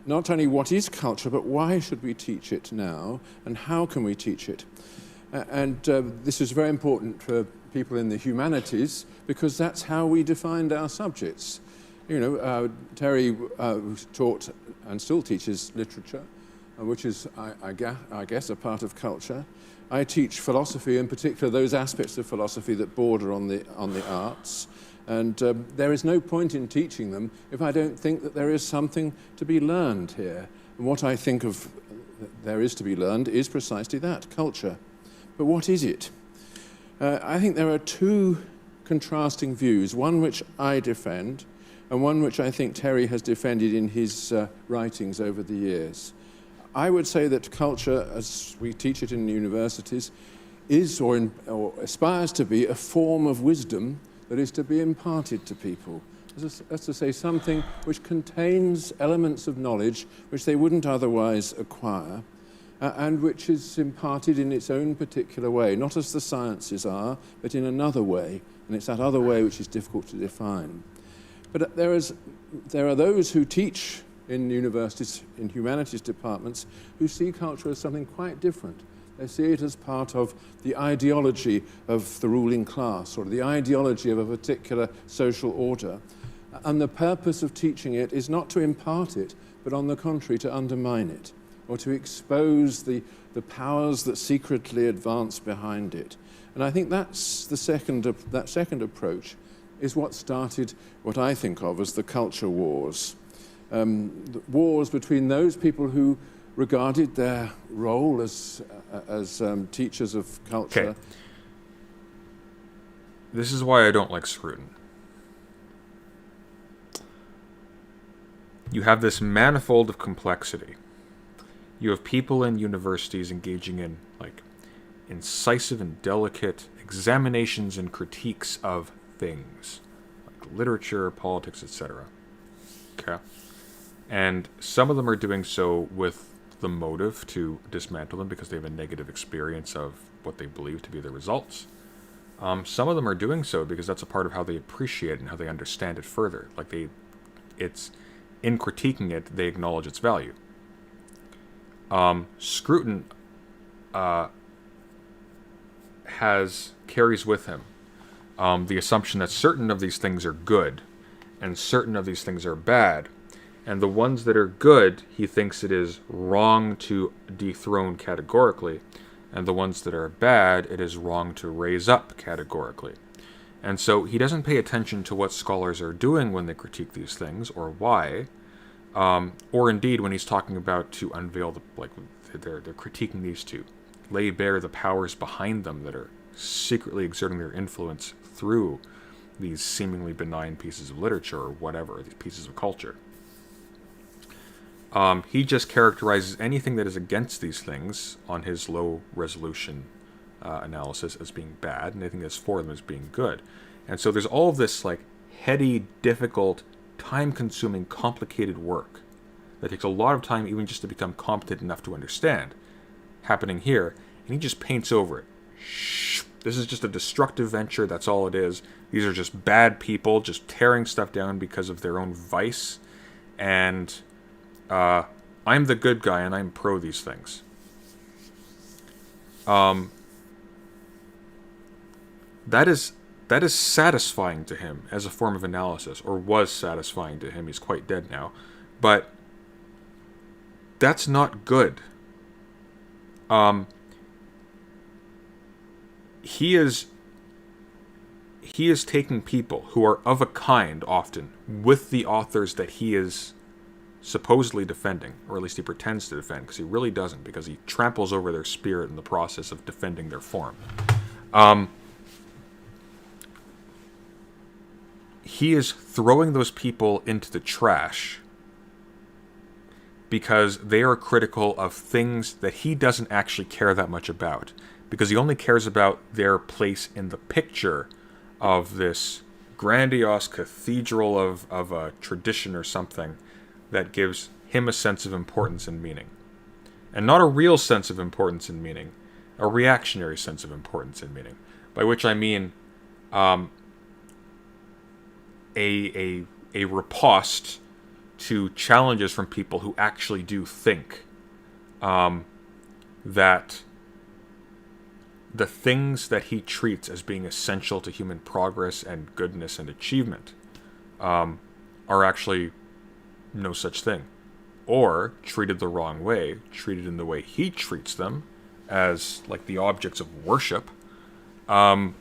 not only what is culture, but why should we teach it now, and how can we teach it? This is very important for people in the humanities, because that's how we defined our subjects. You know, Terry taught and still teaches literature, which is, I guess, a part of culture. I teach philosophy, in particular those aspects of philosophy that border on the arts. And there is no point in teaching them if I don't think that there is something to be learned here. And what I think of there is to be learned is precisely that, culture. But what is it? I think there are two contrasting views, one which I defend, and one which I think Terry has defended in his writings over the years. I would say that culture, as we teach it in universities, is or aspires to be a form of wisdom that is to be imparted to people. That's to say, something which contains elements of knowledge which they wouldn't otherwise acquire, and which is imparted in its own particular way, not as the sciences are, but in another way, and it's that other way which is difficult to define. But there are those who teach in universities, in humanities departments, who see culture as something quite different. They see it as part of the ideology of the ruling class, or the ideology of a particular social order. And the purpose of teaching it is not to impart it, but on the contrary, to undermine it, or to expose the powers that secretly advance behind it. And I think that's that second approach is what started what I think of as the culture wars. The wars between those people who regarded their role as teachers of culture. Okay. This is why I don't like Scruton. You have this manifold of complexity. You have people in universities engaging in, like, incisive and delicate examinations and critiques of things, like literature, politics, etc. Okay? And some of them are doing so with the motive to dismantle them because they have a negative experience of what they believe to be the results. Some of them are doing so because that's a part of how they appreciate it and how they understand it further. Like it's in critiquing it, they acknowledge its value. Scruton carries with him the assumption that certain of these things are good and certain of these things are bad. And the ones that are good, he thinks it is wrong to dethrone categorically. And the ones that are bad, it is wrong to raise up categorically. And so he doesn't pay attention to what scholars are doing when they critique these things, or why. Or indeed, when he's talking about to unveil, they're critiquing these to lay bare the powers behind them that are secretly exerting their influence through these seemingly benign pieces of literature or whatever, these pieces of culture. He just characterizes anything that is against these things on his low-resolution analysis as being bad, and anything that's for them as being good. And so there's all of this like heady, difficult, time-consuming, complicated work that takes a lot of time even just to become competent enough to understand happening here, and he just paints over it. Shh. This is just a destructive venture, that's all it is. These are just bad people just tearing stuff down because of their own vice, and I'm the good guy and I'm pro these things. That is satisfying to him as a form of analysis, or was satisfying to him. He's quite dead now. But that's not good. He is taking people who are of a kind often with the authors that he is supposedly defending, or at least he pretends to defend, because he really doesn't, because he tramples over their spirit in the process of defending their form. He is throwing those people into the trash because they are critical of things that he doesn't actually care that much about, because he only cares about their place in the picture of this grandiose cathedral of a tradition or something that gives him a sense of importance and meaning. And not a real sense of importance and meaning, a reactionary sense of importance and meaning. By which I mean a riposte to challenges from people who actually do think that the things that he treats as being essential to human progress and goodness and achievement are actually no such thing, or treated the wrong way, treated in the way he treats them, as like the objects of worship, as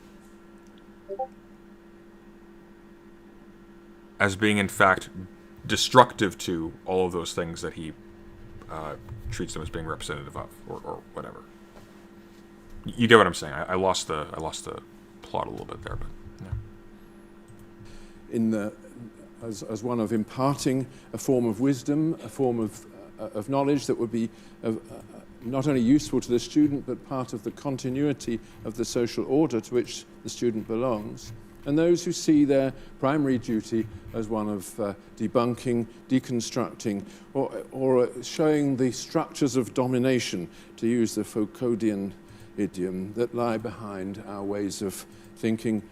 being in fact destructive to all of those things that he treats them as being representative of, or whatever. You get what I'm saying? I lost the plot a little bit there, but yeah. As one of imparting a form of wisdom, a form of knowledge that would be not only useful to the student, but part of the continuity of the social order to which the student belongs. and those who see their primary duty as one of debunking, deconstructing, or showing the structures of domination, to use the Foucauldian idiom, that lie behind our ways of thinking,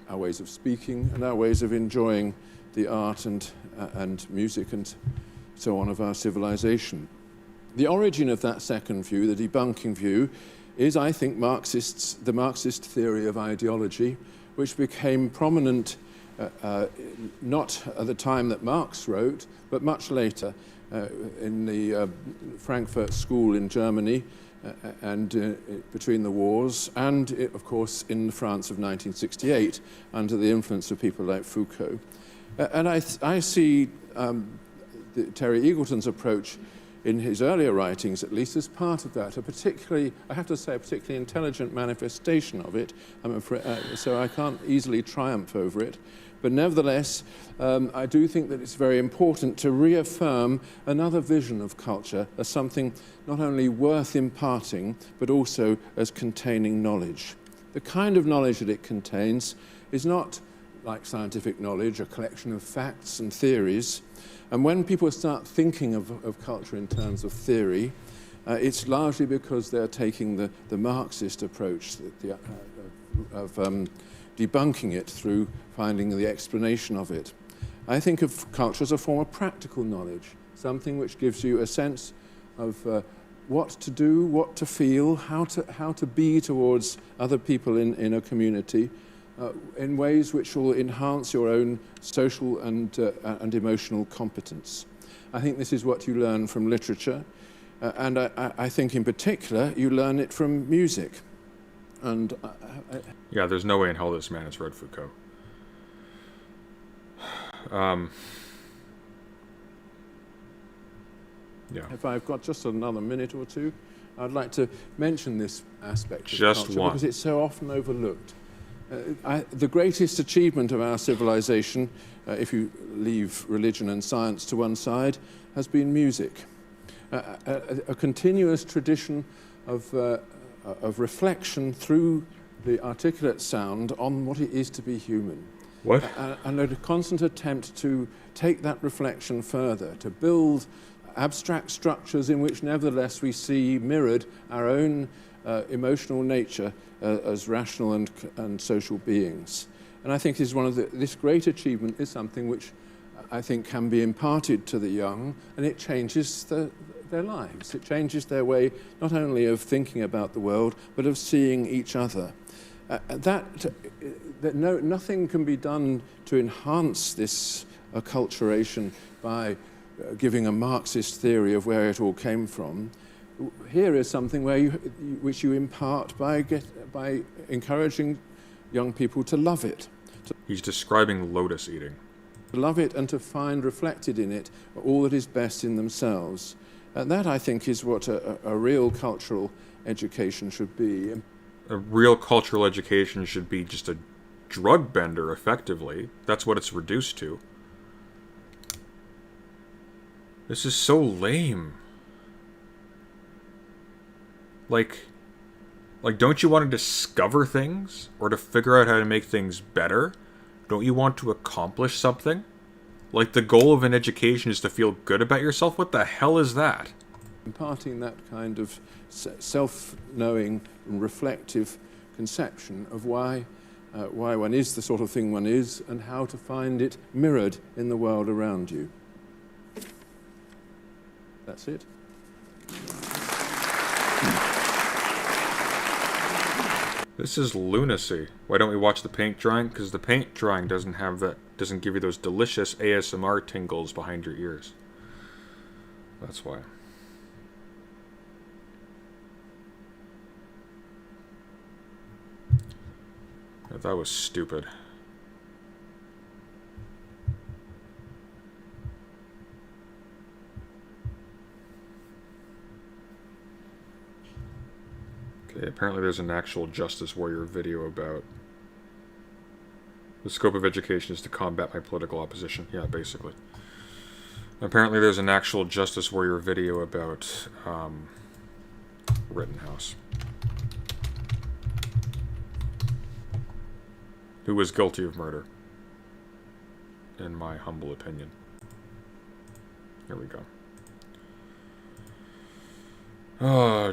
our ways of speaking, and our ways of enjoying the art and music and so on of our civilization. The origin of that second view, the debunking view, is, I think, the Marxist theory of ideology, which became prominent not at the time that Marx wrote, but much later in the Frankfurt School in Germany and between the wars, and, of course, in France of 1968, under the influence of people like Foucault. And I see Terry Eagleton's approach in his earlier writings, at least, as part of that, I have to say, a particularly intelligent manifestation of it, I'm afraid, so I can't easily triumph over it. But nevertheless, I do think that it's very important to reaffirm another vision of culture as something not only worth imparting, but also as containing knowledge. The kind of knowledge that it contains is not, like scientific knowledge, a collection of facts and theories. And when people start thinking of culture in terms of theory, it's largely because they're taking the Marxist approach of debunking it through finding the explanation of it. I think of culture as a form of practical knowledge, something which gives you a sense of what to do, what to feel, how to be towards other people in a community, in ways which will enhance your own social and emotional competence. I think this is what you learn from literature, and I think in particular you learn it from music. And yeah, there's no way in hell this man has read Foucault. Yeah. If I've got just another minute or two, I'd like to mention this aspect of Just culture one. because it's so often overlooked. The greatest achievement of our civilization, if you leave religion and science to one side, has been music. A continuous tradition of reflection through the articulate sound on what it is to be human. What? And a constant attempt to take that reflection further, to build abstract structures in which nevertheless we see mirrored our own emotional nature as rational and social beings. And I think this great achievement is something which I think can be imparted to the young, and it changes their lives. It changes their way not only of thinking about the world, but of seeing each other. Nothing can be done to enhance this acculturation by giving a Marxist theory of where it all came from. Here is something which you impart by encouraging young people to love it. He's describing lotus eating. To love it and to find reflected in it all that is best in themselves. And that, I think, is what a real cultural education should be. A real cultural education should be just a drug bender, effectively. That's what it's reduced to. This is so lame. Like, don't you want to discover things? Or to figure out how to make things better? Don't you want to accomplish something? Like, the goal of an education is to feel good about yourself? What the hell is that? Imparting that kind of self-knowing and reflective conception of why one is the sort of thing one is, and how to find it mirrored in the world around you. That's it. This is lunacy. Why don't we watch the paint drying? Because the paint drying doesn't give you those delicious ASMR tingles behind your ears. That's why. That was stupid. Okay, apparently there's an actual Justice Warrior video about the scope of education is to combat my political opposition. Yeah, basically. Apparently there's an actual Justice Warrior video about Rittenhouse. who was guilty of murder, in my humble opinion. Here we go.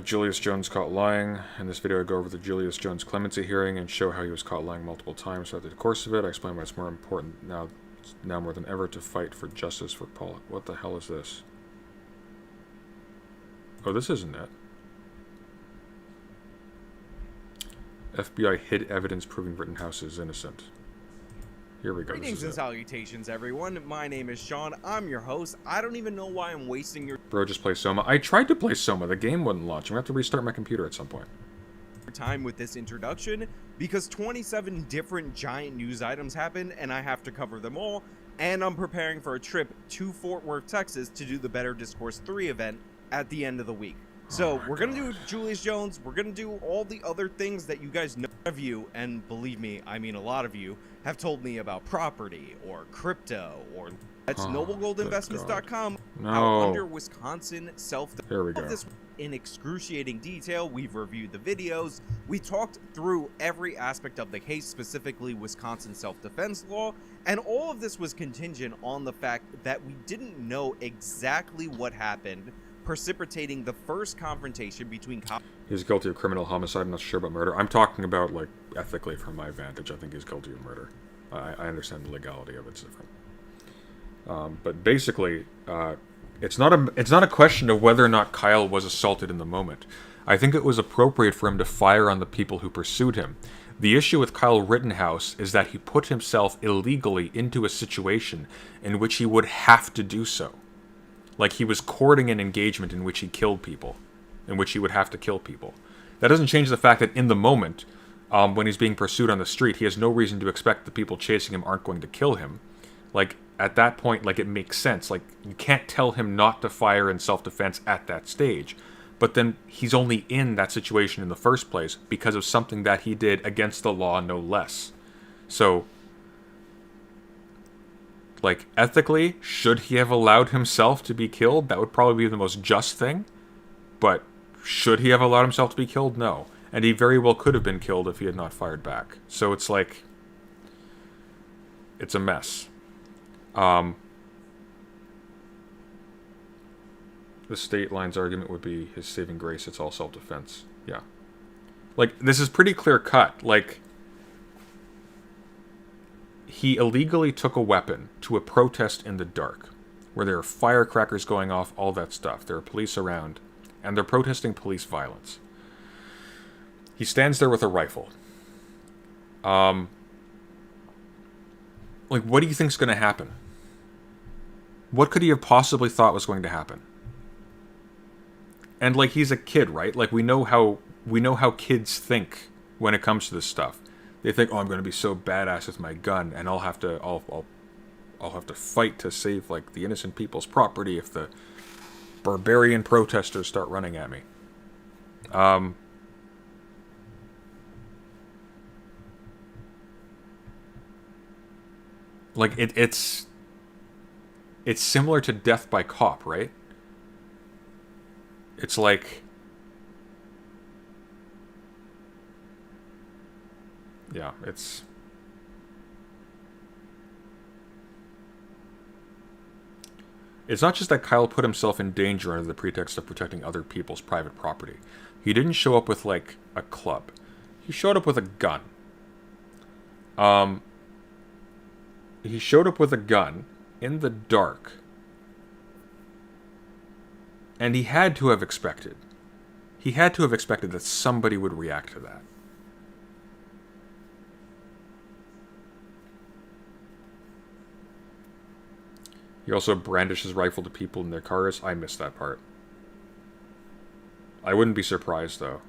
Julius Jones caught lying. In this video, I go over the Julius Jones clemency hearing and show how he was caught lying multiple times throughout the course of it. I explain why it's more important now more than ever to fight for justice for Paul. What the hell is this? Oh, this isn't it. FBI hid evidence proving Rittenhouse is innocent. Here we go. Greetings and salutations, everyone. My name is Sean. I'm your host. I don't even know why I'm wasting your Bro, just play Soma. I tried to play Soma. The game wouldn't launch. I'm going to have to restart my computer at some point. time with this introduction because 27 different giant news items happen and I have to cover them all, and I'm preparing for a trip to Fort Worth, Texas to do the Better Discourse 3 event at the end of the week. So we're going to do Julius Jones, we're going to do all the other things that you guys know of you, and believe me, I mean a lot of you, have told me about property, or crypto, or that's noblegoldinvestments.com. No. Under Wisconsin Here we go. this in excruciating detail. We've reviewed the videos. We talked through every aspect of the case, specifically Wisconsin self-defense law, and all of this was contingent on the fact that we didn't know exactly what happened, precipitating the first confrontation between cops. He's guilty of criminal homicide. I'm not sure about murder. I'm talking about, like, ethically from my vantage. I think he's guilty of murder. I understand the legality of it's different. But basically, it's not a question of whether or not Kyle was assaulted in the moment. I think it was appropriate for him to fire on the people who pursued him. The issue with Kyle Rittenhouse is that he put himself illegally into a situation in which he would have to do so. Like, he was courting an engagement in which he killed people, in which he would have to kill people. That doesn't change the fact that in the moment, when he's being pursued on the street, he has no reason to expect the people chasing him aren't going to kill him. Like, at that point, like, it makes sense. Like, you can't tell him not to fire in self-defense at that stage. But then he's only in that situation in the first place because of something that he did against the law, no less. So, like, ethically, should he have allowed himself to be killed? That would probably be the most just thing. But should he have allowed himself to be killed? No. And he very well could have been killed if he had not fired back. So it's like, it's a mess. The state line's argument would be his saving grace, it's all self-defense. Yeah. Like, this is pretty clear cut. Like, he illegally took a weapon to a protest in the dark, where there are firecrackers going off, all that stuff. There are police around, and they're protesting police violence. He stands there with a rifle. Like, what do you think's going to happen? What could he have possibly thought was going to happen? And, like, he's a kid, right? Like, we know how kids think when it comes to this stuff. They think, oh, I'm going to be so badass with my gun, and I'll have to fight to save, like, the innocent people's property if the barbarian protesters start running at me. Like, it's similar to death by cop, right? It's like, yeah, it's not just that Kyle put himself in danger under the pretext of protecting other people's private property. He didn't show up with, like, a club. He showed up with a gun. He showed up with a gun in the dark. And he had to have expected. He had to have expected that somebody would react to that. He also brandished his rifle to people in their cars. I missed that part. I wouldn't be surprised, though.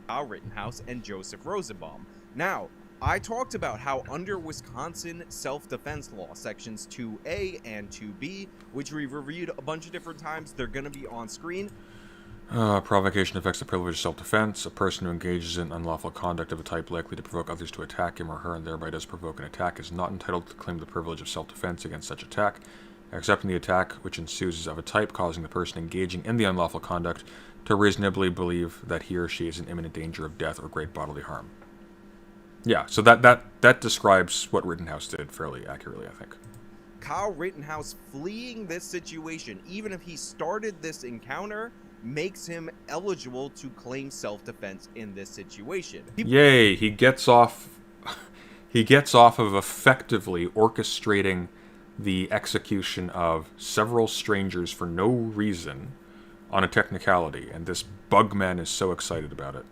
Kyle Rittenhouse and Joseph Rosenbaum. Now, I talked about how under Wisconsin self-defense law, sections 2A and 2B, which we've reviewed a bunch of different times, they're going to be on screen. Provocation affects the privilege of self-defense. A person who engages in unlawful conduct of a type likely to provoke others to attack him or her and thereby does provoke an attack is not entitled to claim the privilege of self-defense against such attack. except in the attack which ensues is of a type causing the person engaging in the unlawful conduct to reasonably believe that he or she is in imminent danger of death or great bodily harm. Yeah, so that describes what Rittenhouse did fairly accurately, I think. Kyle Rittenhouse fleeing this situation, even if he started this encounter, makes him eligible to claim self-defense in this situation. Yay, he gets off of effectively orchestrating the execution of several strangers for no reason on a technicality, and this bugman is so excited about it.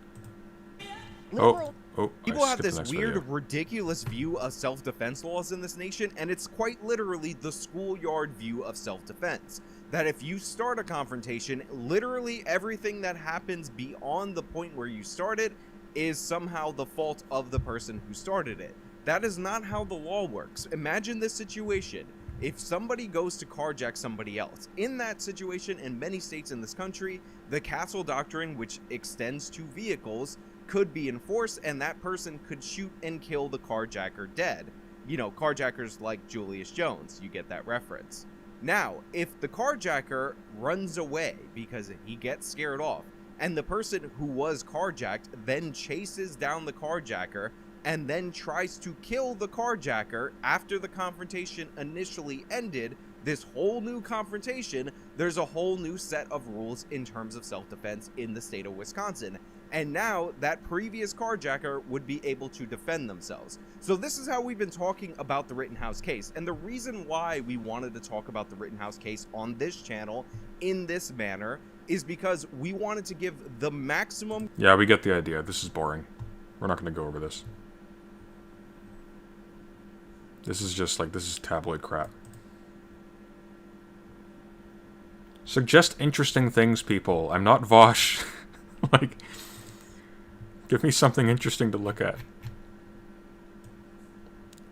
People I have skipped this the next weird, video. ridiculous view of self-defense laws in this nation, and it's quite literally the schoolyard view of self-defense. That if you start a confrontation, literally everything that happens beyond the point where you started is somehow the fault of the person who started it. That is not how the law works. Imagine this situation. If somebody goes to carjack somebody else, in that situation, in many states in this country, the Castle Doctrine, which extends to vehicles, could be enforced, and that person could shoot and kill the carjacker dead. You know, carjackers like Julius Jones, you get that reference. Now, if the carjacker runs away because he gets scared off, and the person who was carjacked then chases down the carjacker and then tries to kill the carjacker after the confrontation initially ended, this whole new confrontation, there's a whole new set of rules in terms of self-defense in the state of Wisconsin. And now that previous carjacker would be able to defend themselves. So this is how we've been talking about the Rittenhouse case. And the reason why we wanted to talk about the Rittenhouse case on this channel in this manner is because we wanted to give the maximum... Yeah, we get the idea. This is boring. We're not going to go over this. This is just like, this is tabloid crap. Suggest interesting things, people. I'm not Vosh. Like... Give me something interesting to look at.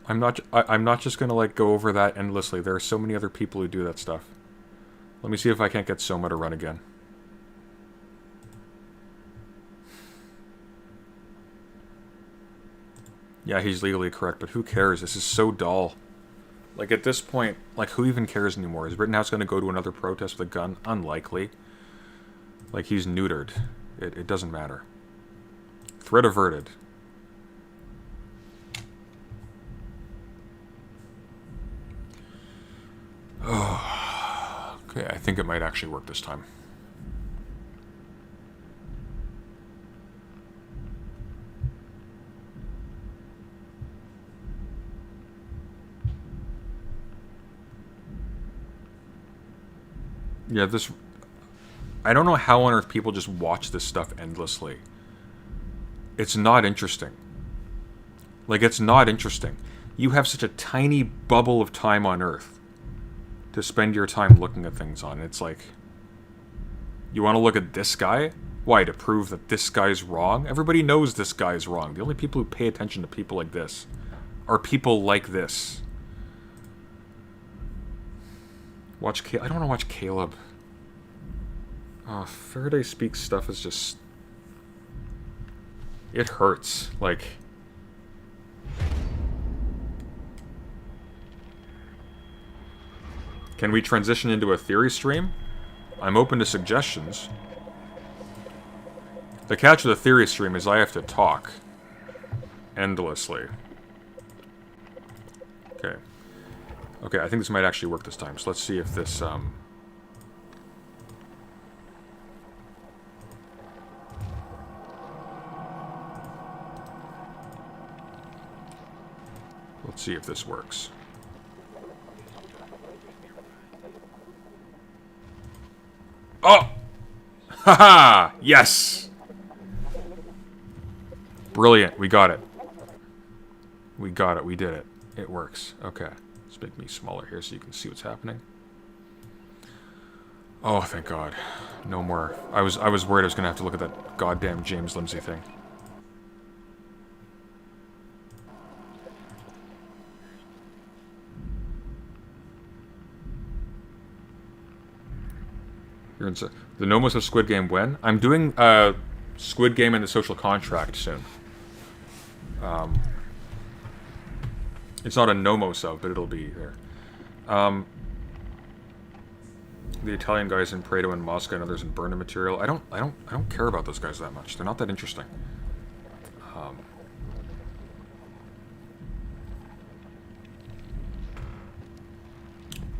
I'm not just gonna like go over that endlessly. There are so many other people who do that stuff. Let me see if I can't get Soma to run again. Yeah, he's legally correct, but who cares? This is so dull. Like at this point, like who even cares anymore? Is Rittenhouse gonna go to another protest with a gun? Unlikely. Like he's neutered. It doesn't matter. Threat averted. Oh, okay, I think it might actually work this time. Yeah, this... I don't know how on earth people just watch this stuff endlessly. It's not interesting. Like, it's not interesting. You have such a tiny bubble of time on Earth to spend your time looking at things on. It's like, you want to look at this guy? Why, to prove that this guy's wrong? Everybody knows this guy's wrong. The only people who pay attention to people like this are people like this. I don't want to watch Caleb. Oh, Faraday Speaks stuff is just... It hurts. Like... Can we transition into a theory stream? I'm open to suggestions. The catch of the theory stream is I have to talk. Endlessly. Okay. Okay, I think this might actually work this time. So let's see if this, Let's see if this works. Oh! Haha! Yes! Brilliant, we got it. We got it, we did it. It works. Okay. Let's make me smaller here so you can see what's happening. Oh, thank God. No more. I was worried I was gonna have to look at that goddamn James Lindsay thing. You're in the Nomos of Squid Game when? I'm doing Squid Game and the Social Contract soon. It's not a Nomos of, but it'll be there. the Italian guys in Prato and Mosca and others in Burn Material. I don't care about those guys that much. They're not that interesting.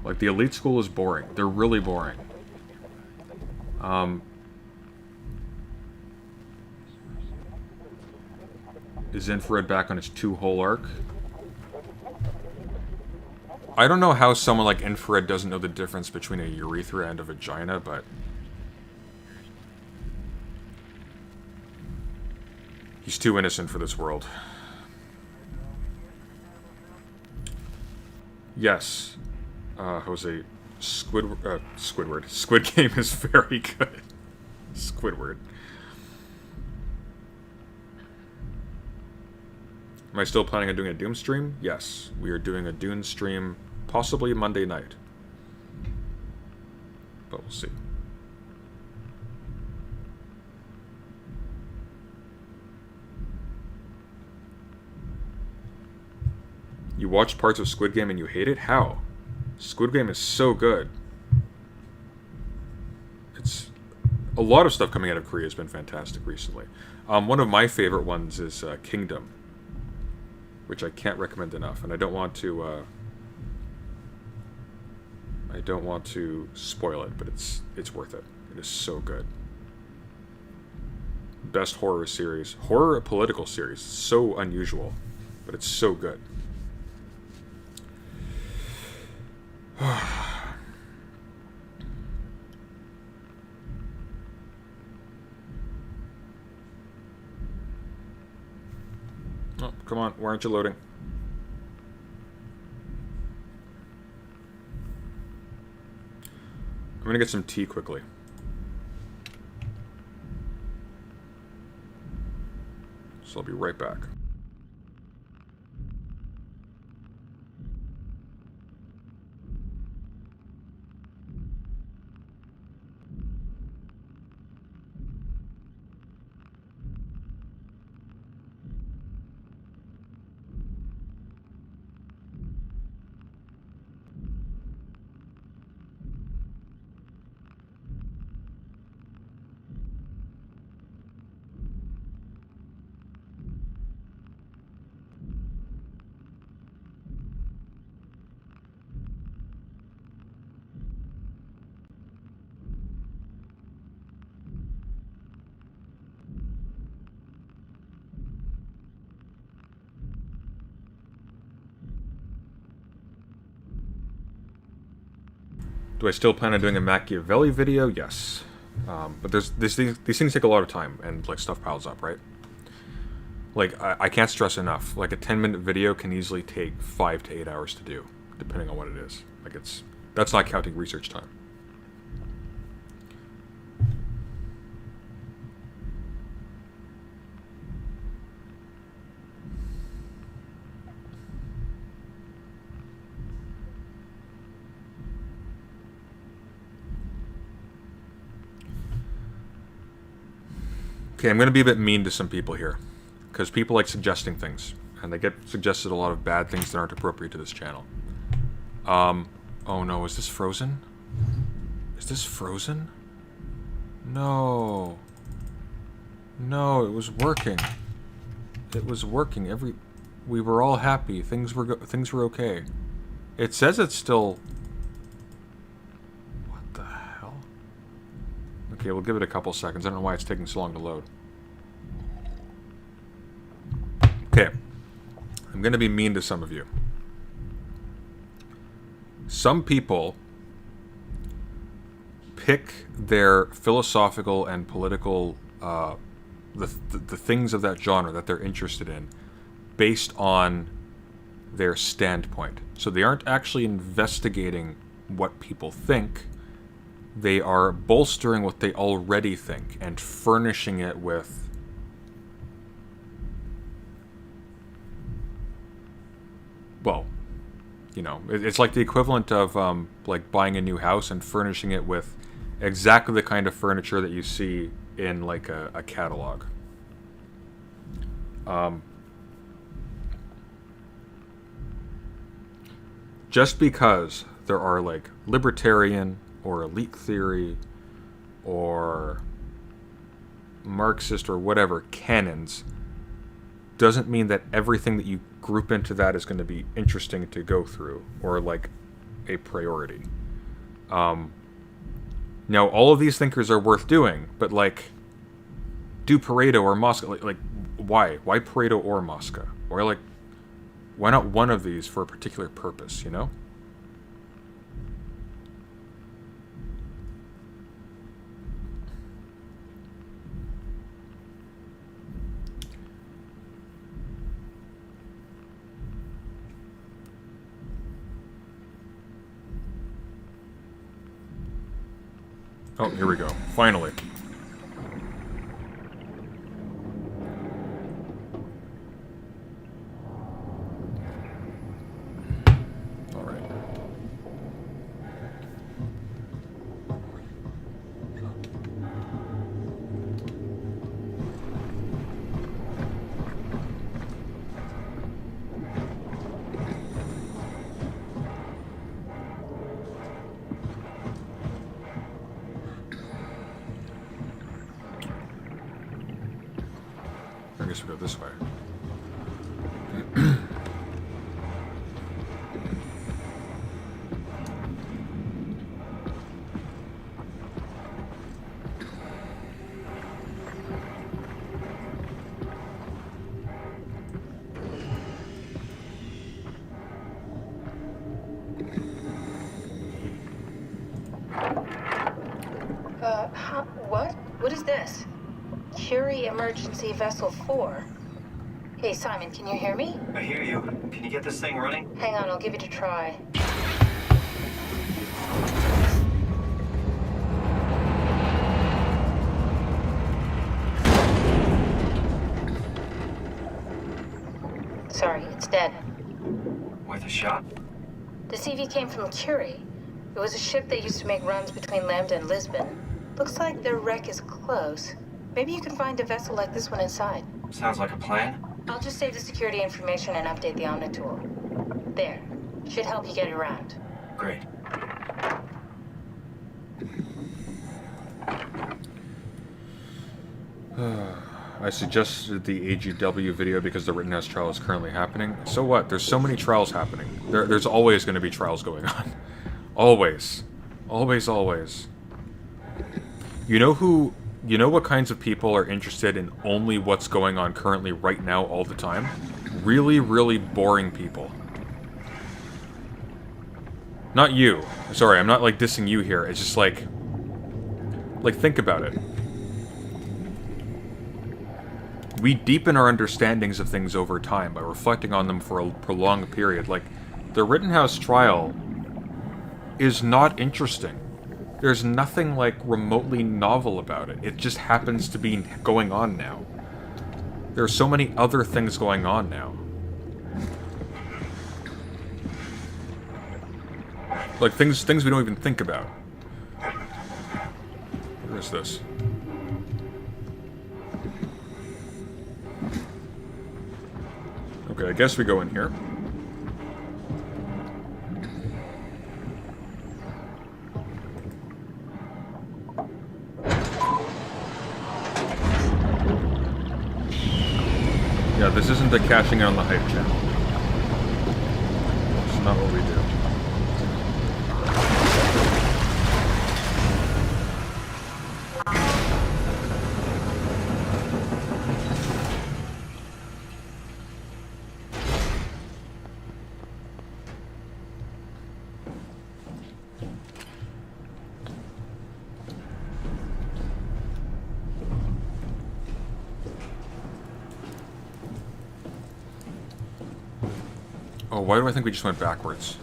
Like, the elite school is boring. They're really boring. Is Infrared back on its 2-hole arc? I don't know how someone like Infrared doesn't know the difference between a urethra and a vagina, but... he's too innocent for this world. Yes. Jose, Squidward. Squid Game is very good. Squidward. Am I still planning on doing a Doom stream? Yes. We are doing a Dune stream, possibly Monday night. But we'll see. You watched parts of Squid Game and you hate it? How? Squid Game is so good. It's... a lot of stuff coming out of Korea has been fantastic recently. One of my favorite ones is Kingdom, which I can't recommend enough, and I don't want to spoil it, but it's worth it. It is so good. Best horror series, horror political series. So unusual, but it's so good. Oh, come on, why aren't you loading? I'm gonna get some tea quickly. So I'll be right back. Do I still plan on doing a Machiavelli video? Yes. But these things take a lot of time, and like stuff piles up, right? Like, I can't stress enough. Like, a 10-minute video can easily take 5 to 8 hours to do, depending on what it is. Like, that's not counting research time. Okay, I'm going to be a bit mean to some people here, because people like suggesting things, and they get suggested a lot of bad things that aren't appropriate to this channel. Oh no, is this frozen? Is this frozen? No. No, it was working. It was working. We were all happy. Things were okay. It says it's still... What the hell? Okay, we'll give it a couple seconds. I don't know why it's taking so long to load. Okay. I'm going to be mean to some of you. Some people pick their philosophical and political, the things of that genre that they're interested in based on their standpoint. So they aren't actually investigating what people think. They are bolstering what they already think and furnishing it with well, you know, it's like the equivalent of like buying a new house and furnishing it with exactly the kind of furniture that you see in like a catalog. Just because there are like libertarian, or elite theory or Marxist or whatever canons doesn't mean that everything that you group into that is going to be interesting to go through or like a priority. Now, all of these thinkers are worth doing, but like, do Pareto or Mosca. Like why? Why Pareto or Mosca? Or like, why not one of these for a particular purpose, you know? Oh, here we go. Finally. All right. I guess we go this way. What? What is this? Curie Emergency Vessel 4. Hey, Simon, can you hear me? I hear you. Can you get this thing running? Hang on, I'll give it a try. Sorry, it's dead. Worth a shot? The CV came from Curie. It was a ship that used to make runs between Lambda and Lisbon. Looks like their wreck is close. Maybe you can find a vessel like this one inside. Sounds like a plan. I'll just save the security information and update the Omni tool. There. Should help you get around. Great. I suggested the AGW video because the Rittenhouse trial is currently happening. So what? There's so many trials happening. There's always going to be trials going on. Always. Always, always. You know what kinds of people are interested in only what's going on currently right now all the time? Really, really boring people. Not you. Sorry, I'm not like dissing you here. It's just like think about it. We deepen our understandings of things over time by reflecting on them for a prolonged period. Like, the Rittenhouse trial is not interesting. There's nothing, like, remotely novel about it. It just happens to be going on now. There are so many other things going on now. Like, things we don't even think about. Where is this? Okay, I guess we go in here. Yeah, this isn't the cashing in on the hype channel. It's not what we do. Oh, why do I think we just went backwards?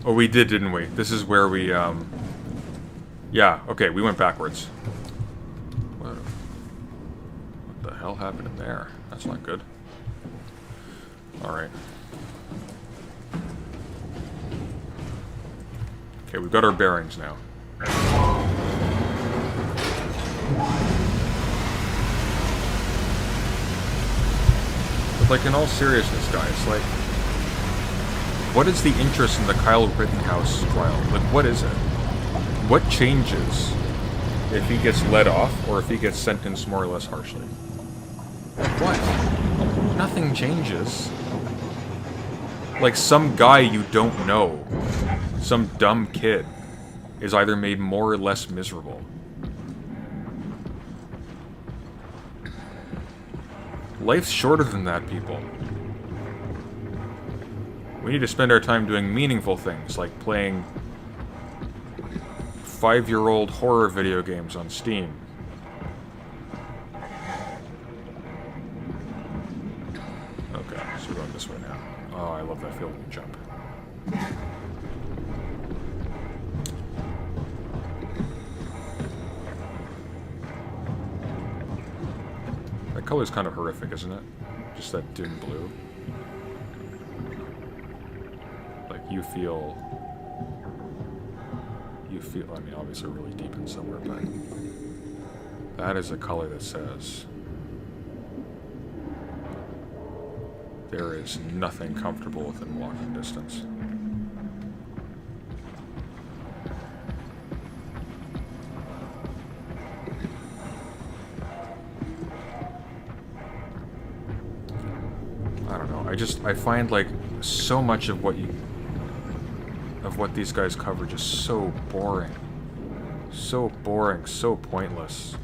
Oh, we did, didn't we? This is where we, yeah, okay, we went backwards. What the hell happened in there? That's not good. Alright. Okay, we've got our bearings now. But, like, in all seriousness, guys, like, what is the interest in the Kyle Rittenhouse trial? Like, what is it? what changes if he gets let off or if he gets sentenced more or less harshly? What? Nothing changes. Like, some guy you don't know, some dumb kid, is either made more or less miserable. Life's shorter than that, people. We need to spend our time doing meaningful things, like playing 5-year-old horror video games on Steam. Okay, so we're going this way now. Oh, I love that feeling when you jump. That color's kind of horrific, isn't it? Just that dim blue. Like, you feel, I mean, obviously really deep in somewhere, but that is a color that says there is nothing comfortable within walking distance. I don't know. I find like so much of what these guys cover just so boring. So boring, so pointless.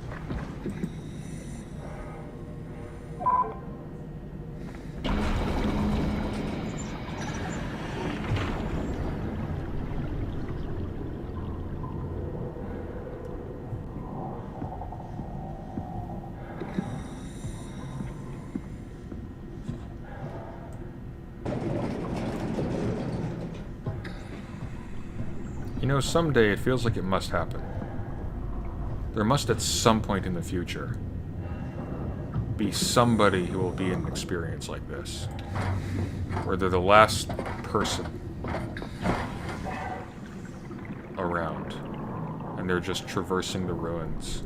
You know, someday it feels like it must happen. There must at some point in the future be somebody who will be in an experience like this, where they're the last person around, and they're just traversing the ruins.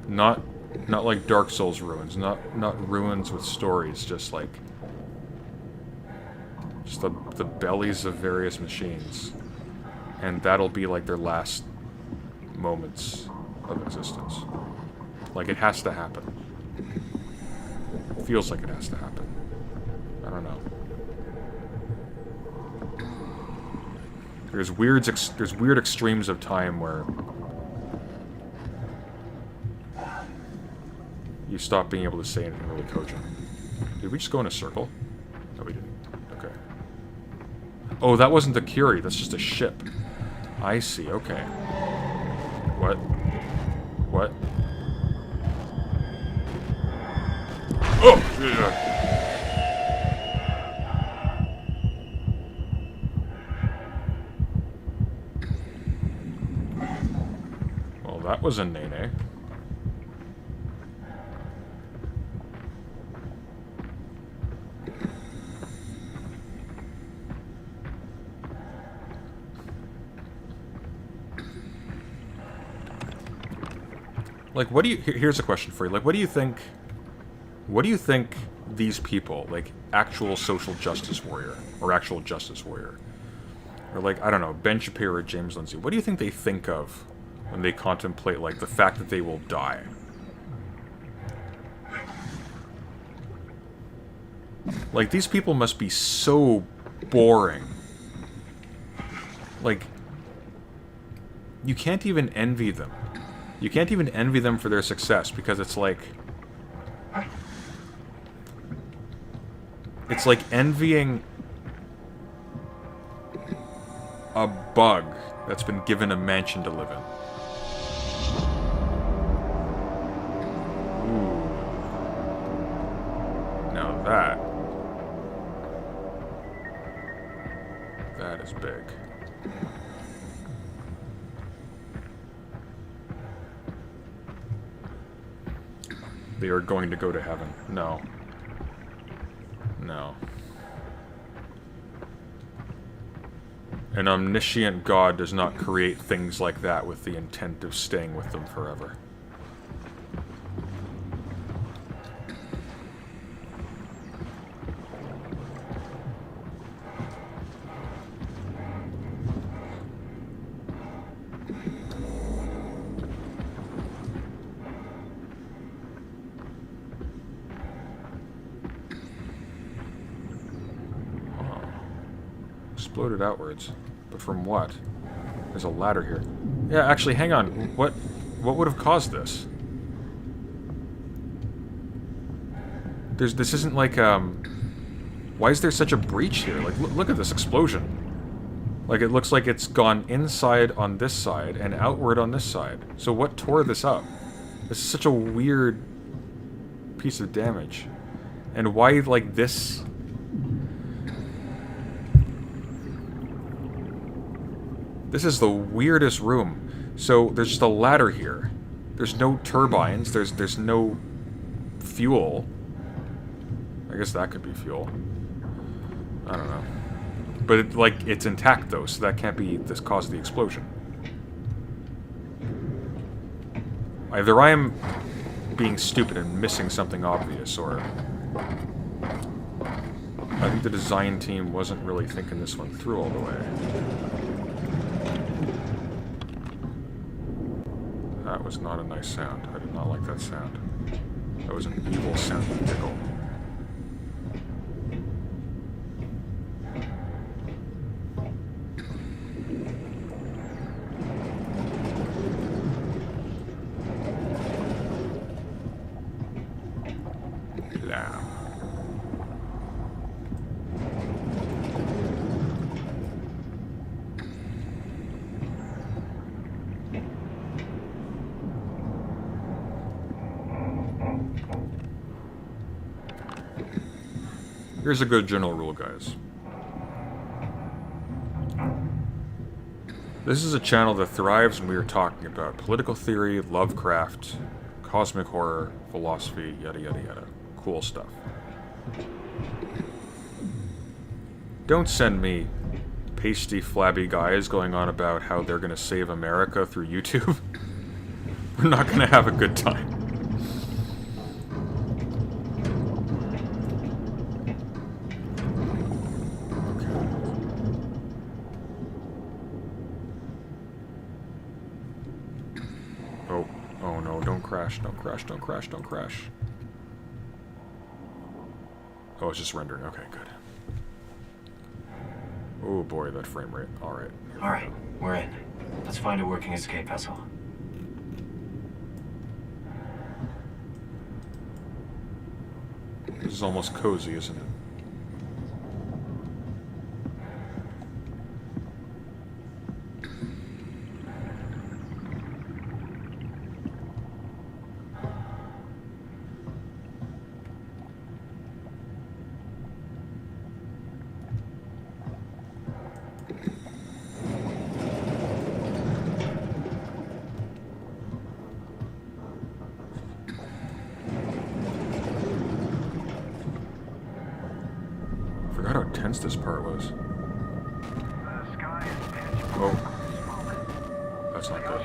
Not like Dark Souls ruins, not ruins with stories, just like the bellies of various machines, and that'll be like their last moments of existence. Like, it has to happen. It feels like it has to happen. I don't know. There's weird extremes of time where you stop being able to say anything really cogent. Did we just go in a circle? No, we didn't. Okay. Oh, that wasn't the Curie. That's just a ship. I see. Okay. What? What? Oh! Yeah. Well, that was a nay-nay. Like, what do you... Here's a question for you. Like, what do you think these people, like, actual social justice warrior, or actual justice warrior, or, like, I don't know, Ben Shapiro or James Lindsay, what do you think they think of when they contemplate, like, the fact that they will die? Like, these people must be so boring. Like, you can't even envy them. You can't even envy them for their success, because it's like envying a bug that's been given a mansion to live in. Ooh. Now that is big. They are going to go to heaven. No. No. An omniscient God does not create things like that with the intent of staying with them forever. exploded outwards. But from what? There's a ladder here. Yeah, actually, hang on. What would have caused this? This isn't like, why is there such a breach here? Like, look at this explosion. Like, it looks like it's gone inside on this side and outward on this side. So what tore this up? This is such a weird piece of damage. And why, like, this... This is the weirdest room. So, there's just a ladder here. There's no turbines. There's no fuel. I guess that could be fuel. I don't know. But, it's intact, though, so that can't be this cause of the explosion. Either I am being stupid and missing something obvious, or... I think the design team wasn't really thinking this one through all the way. That was not a nice sound. I did not like that sound. That was an evil sounding tickle. Here's a good general rule, guys. This is a channel that thrives when we are talking about political theory, Lovecraft, cosmic horror, philosophy, yada yada yada. Cool stuff. Don't send me pasty, flabby guys going on about how they're gonna save America through YouTube. We're not gonna have a good time. Oh no, don't crash, don't crash, don't crash, don't crash. Oh, it's just rendering. Okay, good. Oh boy, that frame rate. Alright. Alright, we're in. Let's find a working escape vessel. This is almost cozy, isn't it? Forgot how tense this part was. Oh. That's not good.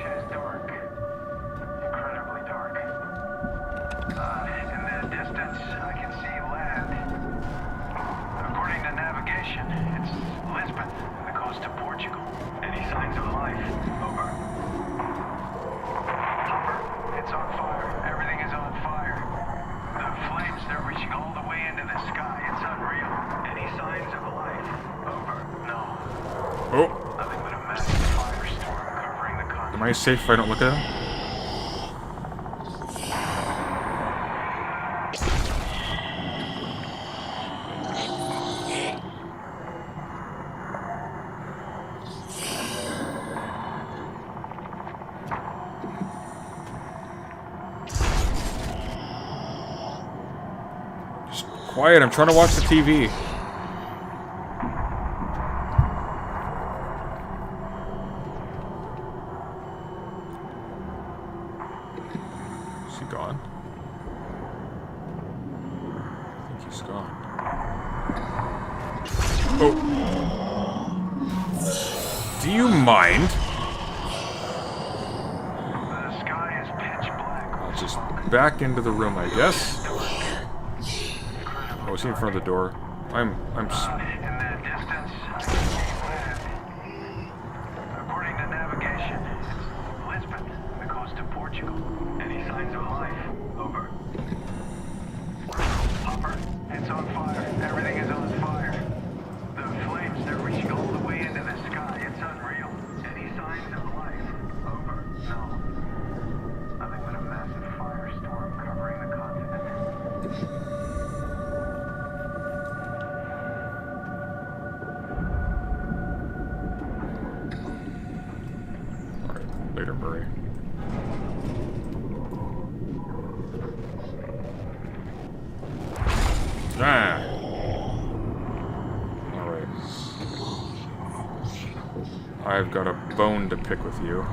Incredibly dark. In the distance, I can see land. According to navigation, it's Lisbon, the coast of Portugal. Any signs of life? Over. Hopper, it's on fire. Everything is on fire. The flames, they're reaching all the way into the sky. It's unreal. Any signs of life? Over. No. Oh. Nothing but a massive firestorm covering the continent. Am I safe if I don't look at him? Just quiet, I'm trying to watch the TV. Is he gone? I think he's gone. Oh. Do you mind? The sky is pitch black. I'll just back into the room, I guess. Oh, is he in front of the door? I'm In the distance, I can see land. According to navigation, it's Lisbon, the coast of Portugal. Any signs of life? Over. Hopper, it's on fire. Everything is on fire. The flames, they're reaching all the Later, Murray. Ah! Alright. I've got a bone to pick with you.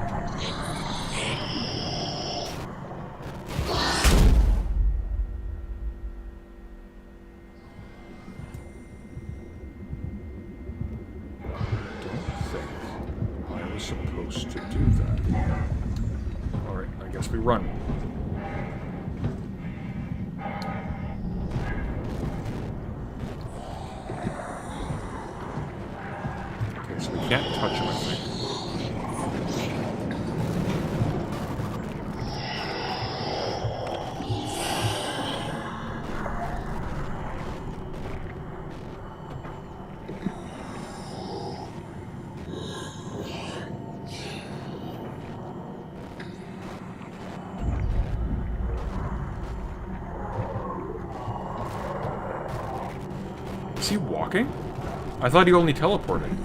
Supposed to do that. Alright, I guess we run. Okay, so we can't touch him, I think. Is he walking? I thought he only teleported.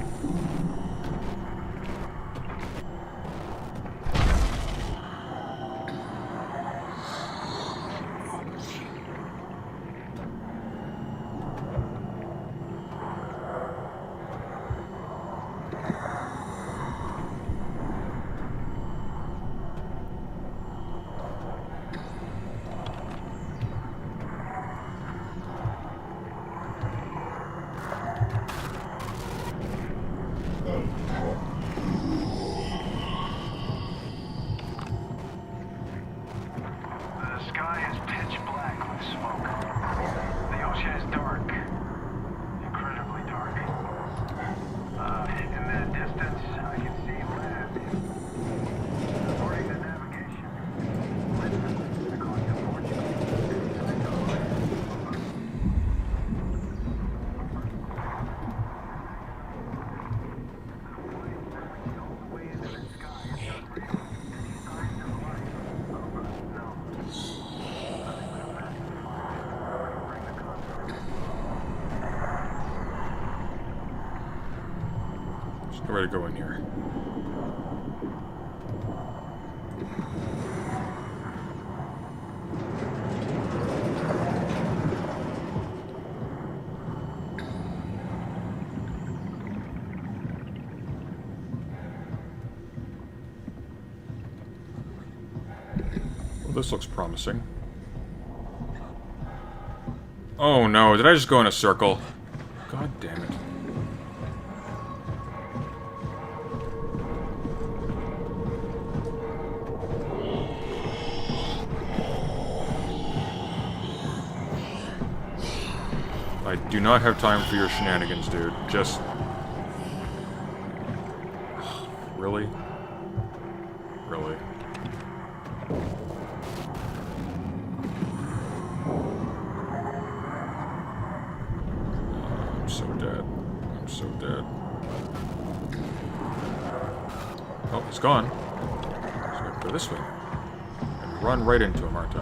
Where to go in here? Well, this looks promising. Oh no, did I just go in a circle? God damn it. I do not have time for your shenanigans, dude. Just... Really? Really? I'm so dead. I'm so dead. Oh, he's gone. So I go this way. And run right into him, aren't I?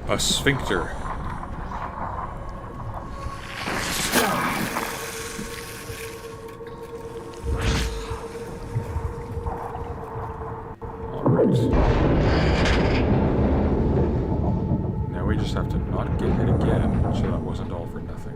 A sphincter. Now we just have to not get hit again, so that wasn't all for nothing.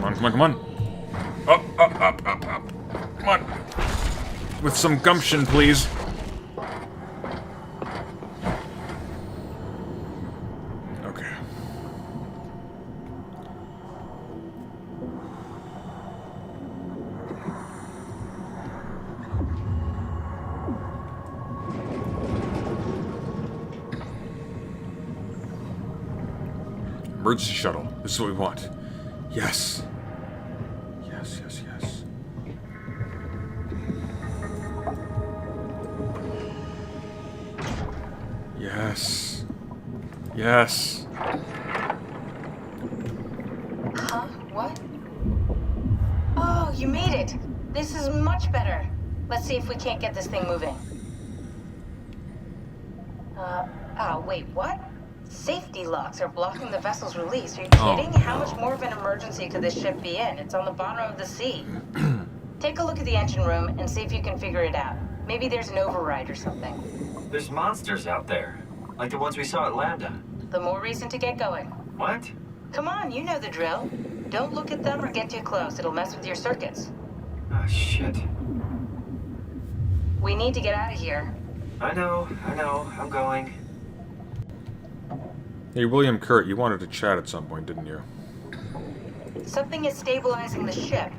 12. Come on, come on. Up. Come on. With some gumption, please. Okay. Emergency shuttle. This is what we want. Yes. Yes. Yes. Yes. Huh? What? Oh, you made it. This is much better. Let's see if we can't get this thing moving. Oh, wait, what? Safety locks are blocking the vessel's release. Are you kidding? Oh, How no. much more of an emergency could this ship be in? It's on the bottom of the sea. Take a look at the engine room and see if you can figure it out. Maybe there's an override or something. There's monsters out there, like the ones we saw at Lambda. The more reason to get going. What? Come on, you know the drill. Don't look at them or get too close. It'll mess with your circuits. Oh, shit. We need to get out of here. I know. I'm going. Hey, William Kurt, you wanted to chat at some point, didn't you? Something is stabilizing the ship.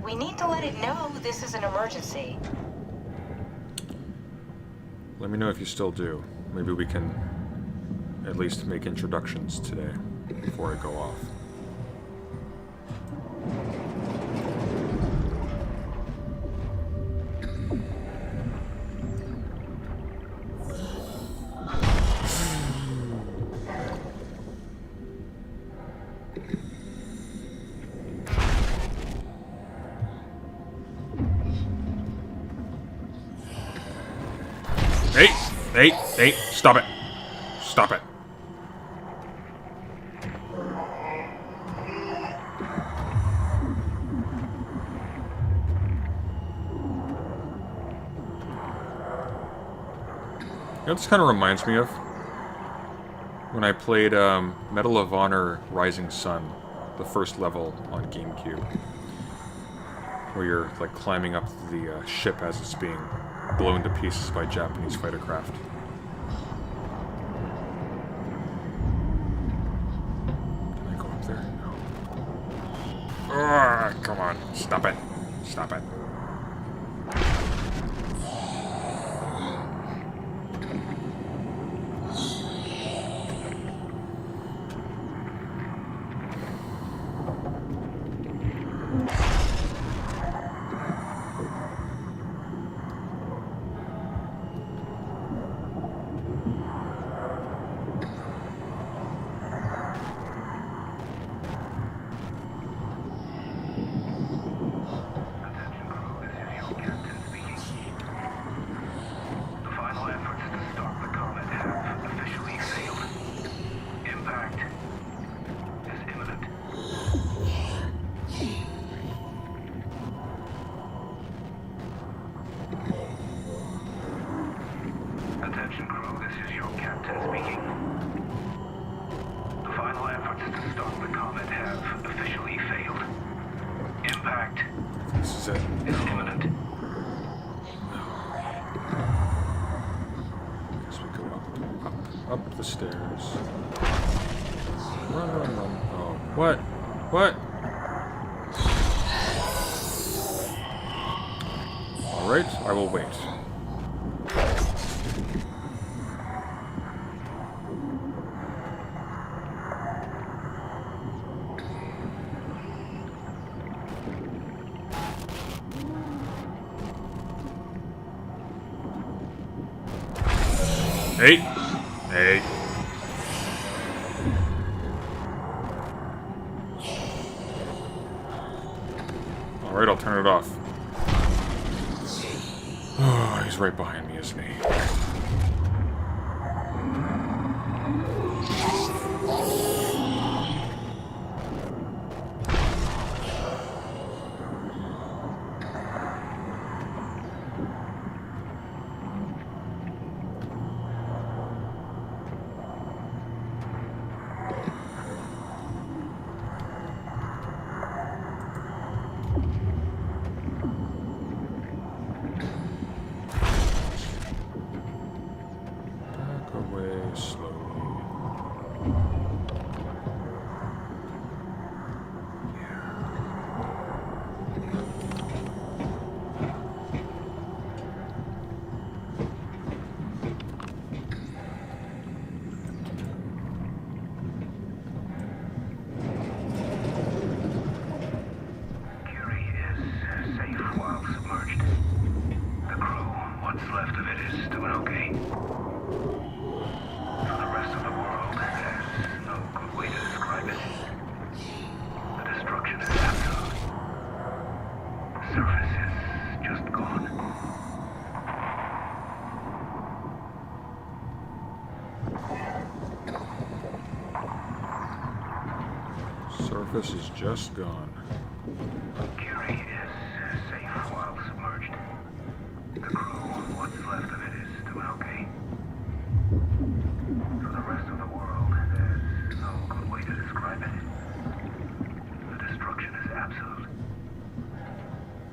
We need to let it know this is an emergency. Let me know if you still do. Maybe we can at least make introductions today before I go off. Hey, stop it. Stop it. You know what this kind of reminds me of? When I played Medal of Honor Rising Sun, the first level on GameCube. Where you're like climbing up the ship as it's being blown to pieces by Japanese fighter craft. Can I go up there? No. Ugh, come on. Stop it. Stop it. Up the stairs. Run. Oh, what? What? Alright, I will wait. Hey! Alright, I'll turn it off. Oh, he's right behind me, isn't he? surface is just gone. Surface is just gone. Curie is safe while submerged. The crew, what's left of it, is still okay. For the rest of the world, there's no good way to describe it. The destruction is absolute.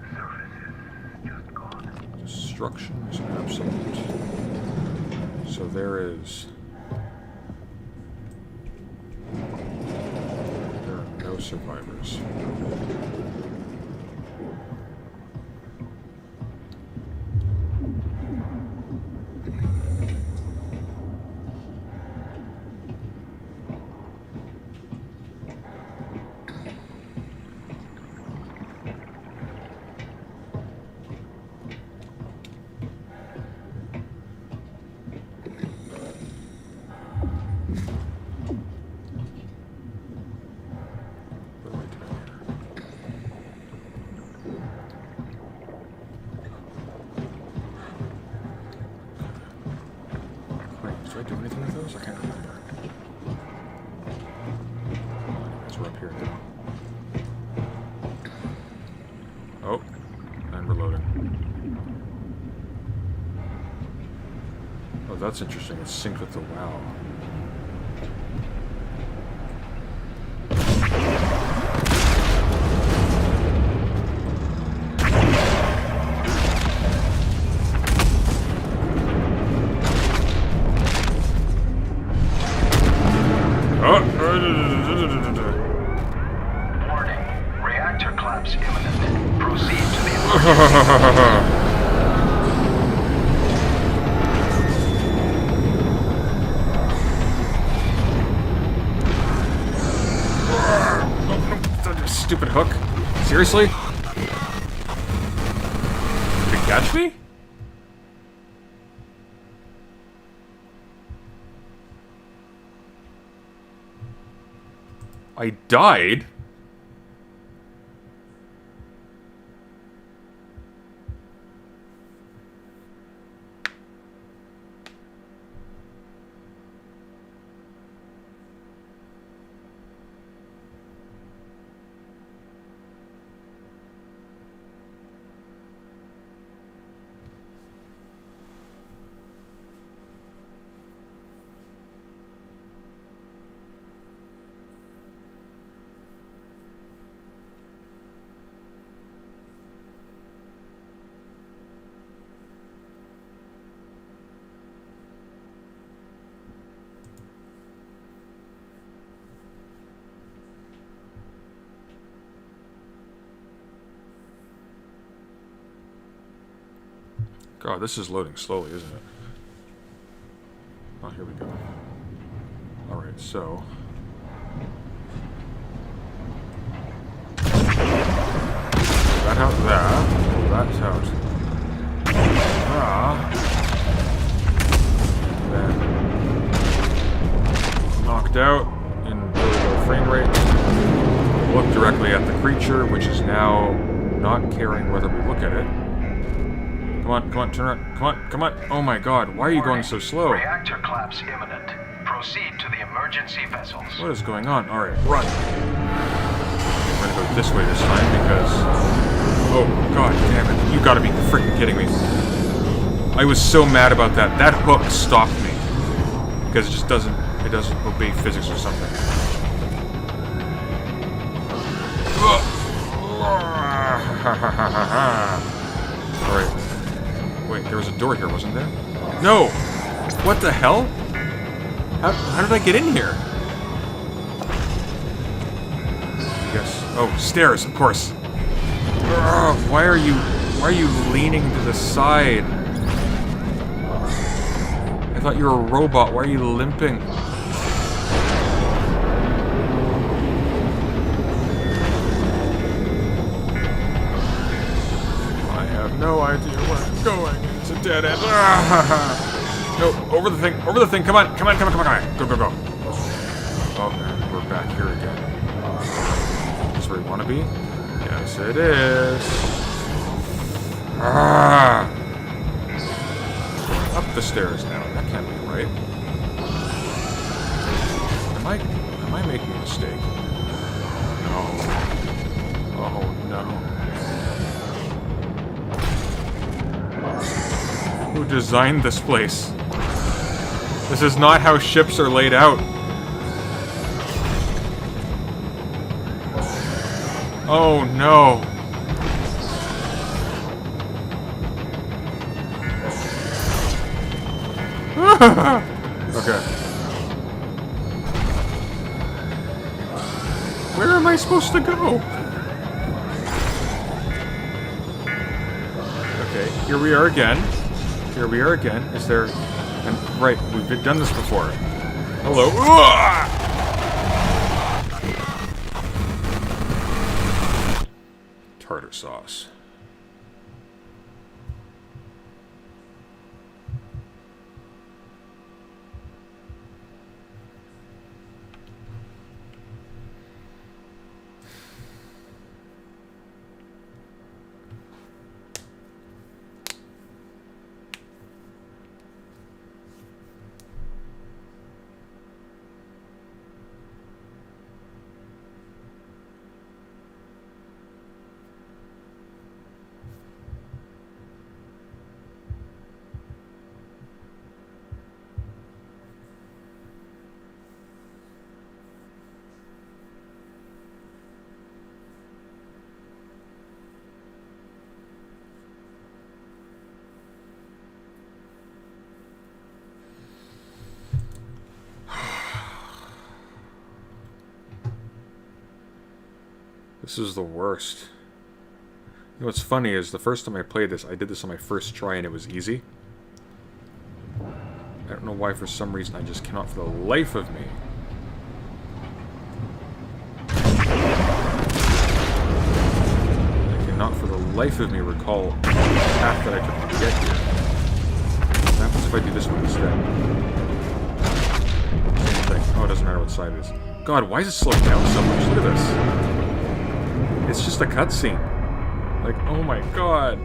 The surface is just gone. Destruction is absolute. So there are no survivors. Did I do anything with those? I can't remember. Anyways, we're up here now. Oh, and reloading. Oh, that's interesting. It's synced with the WoW. Warning. Reactor collapse imminent. Proceed to the Stupid hook. Seriously? Did it catch me? I died? God, this is loading slowly, isn't it? Oh, here we go. Alright, so... that out there. That's out. Then... knocked out in really low frame rate. Look directly at the creature, which is now not caring whether we look at it. Come on, turn around. Come on. Oh my god, why are you going so slow? reactor collapse imminent. Proceed to the emergency vessels. What is going on? Alright, run. I'm gonna go this way this time because... oh, god damn it. You gotta be freaking kidding me. I was so mad about that. That hook stopped me. Because it just doesn't... it doesn't obey physics or something. Alright. Wait, there was a door here, wasn't there? No! What the hell? How did I get in here? Yes. Oh, stairs, of course. Why are you leaning to the side? I thought you were a robot. Why are you limping? I have no idea where I'm going. It's a dead end. No, over the thing. Come on. Go. Oh, man, we're back here again. Is this where we want to be? Yes, it is. Ah! Up the stairs now. That can't be right. Am I making a mistake? No. Oh no. Who designed this place? This is not how ships are laid out. Oh no. Okay. Where am I supposed to go? Okay, here we are again. Here we are again. Is there... right, we've done this before. Hello. Tartar sauce. This is the worst. You know what's funny is the first time I played this, I did this on my first try and it was easy. I don't know why for some reason I just cannot for the life of me. I cannot for the life of me recall the path that I took to get here. What happens if I do this one instead? Same thing. Oh, it doesn't matter what side it is. God, why is it slowing down so much? Look at this. It's just a cutscene. Like, oh my god.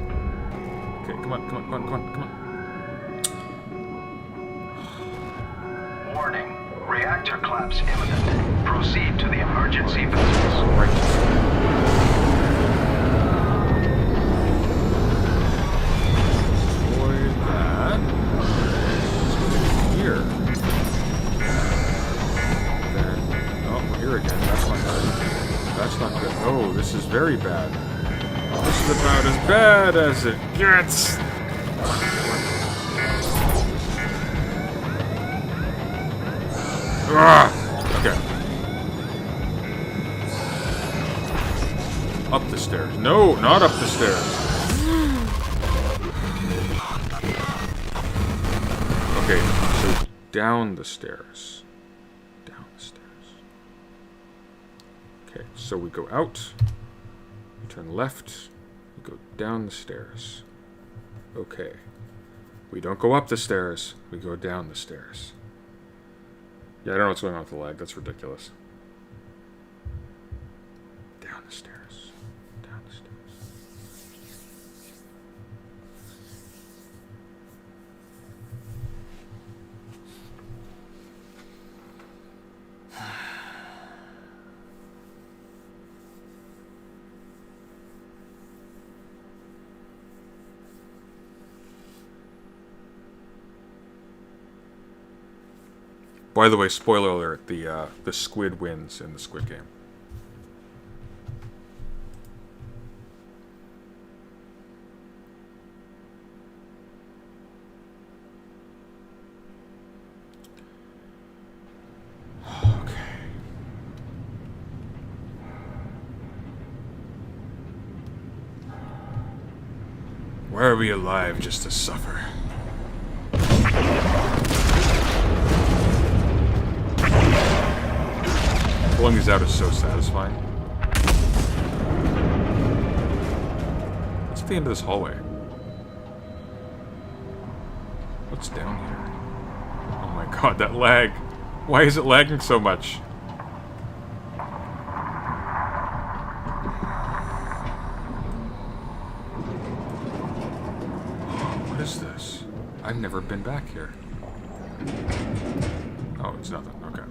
Okay, come on, come on, come on, come on, come on. Warning. Reactor collapse imminent. Proceed to the emergency vessels. Right. Avoid that. Here. Then, oh, we're here again. That's not good. That's not good. Oh, this is very bad. This is about as bad as it gets. Ah! Okay. Up the stairs. No, not up the stairs. Okay, so down the stairs. Down the stairs. Okay, so we go out. We turn left. We go down the stairs. Okay. We don't go up the stairs. We go down the stairs. Yeah, I don't know what's going on with the lag. That's ridiculous. Down the stairs. Down the stairs. By the way, spoiler alert, the squid wins in the Squid Game. Okay. Why are we alive just to suffer? Pulling these out is so satisfying. What's at the end of this hallway? What's down here? Oh my god, that lag. Why is it lagging so much? What is this? I've never been back here. Oh, it's nothing. Okay.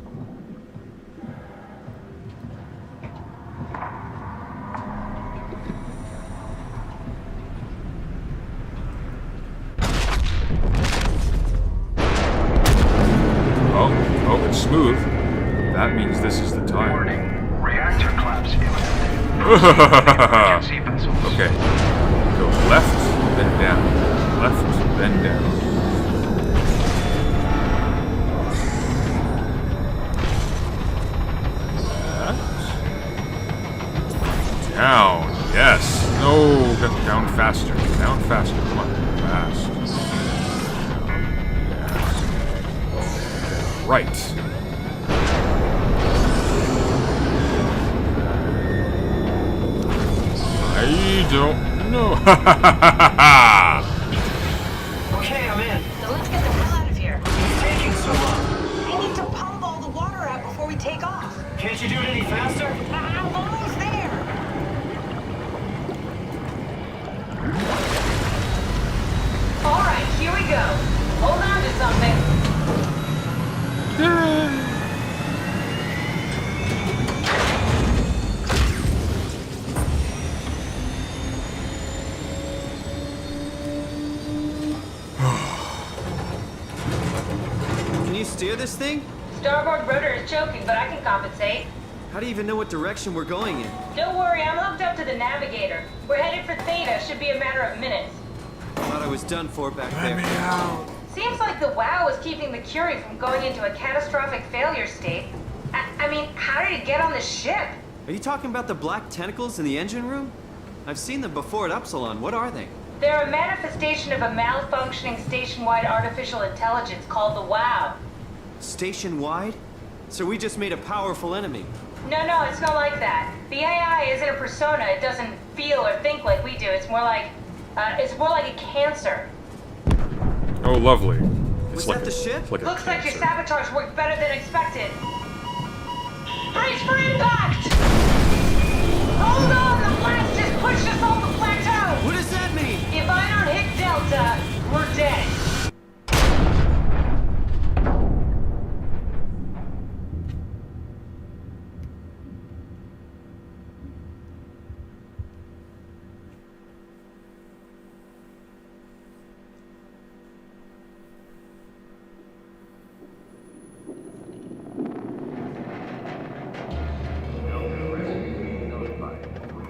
Oh, it's smooth. That means this is the time. Warning. Reactor collapse imminent. Emergency vessels. Okay. Go left, then down. Left, then down. Left. Down. Yes. No. Down faster. Down faster. Come on. Fast. Yes. Right. I don't know. Okay, I'm in. So let's get the hell out of here. It's taking so long. I need to pump all the water out before we take off. Can't you do it any faster? I'm almost there. All right, here we go. Hold on to something. Can you steer this thing? Starboard rotor is choking, but I can compensate. How do you even know what direction we're going in? Don't worry, I'm hooked up to the navigator. We're headed for Theta. Should be a matter of minutes. Thought I was done for back there. Seems like the WOW is keeping the Curie from going into a catastrophic failure state. I mean, how did it get on the ship? Are you talking about the black tentacles in the engine room? I've seen them before at Upsilon. What are they? They're a manifestation of a malfunctioning station-wide artificial intelligence called the WOW. Station-wide? So we just made a powerful enemy. No, it's not like that. The AI isn't a persona. It doesn't feel or think like we do. It's more like a cancer. Oh, lovely. Was that the ship? It's like a Looks like your cancer. sabotage worked better than expected. Brace for impact! Hold on, the blast just pushed us off the plateau! What does that mean? If I don't hit Delta, we're dead.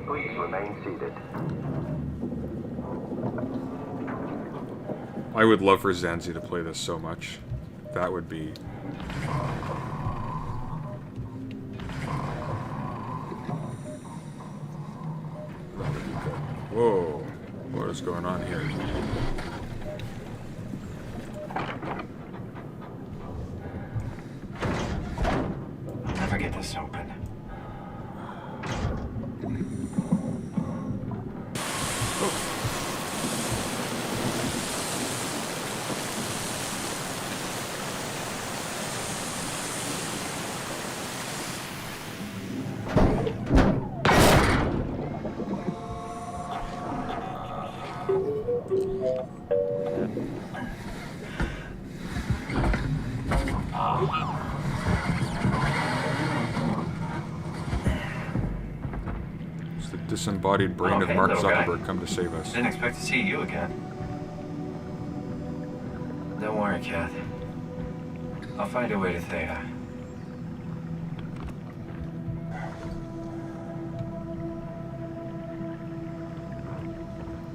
Please remain seated. I would love for Zanzi to play this so much. That would be... That would be good. Whoa. What is going on here? Never get this open. It's the disembodied brain of Okay, Mark little guy. Zuckerberg come to save us. Didn't expect to see you again. Don't worry, Kath. I'll find a way to Theta.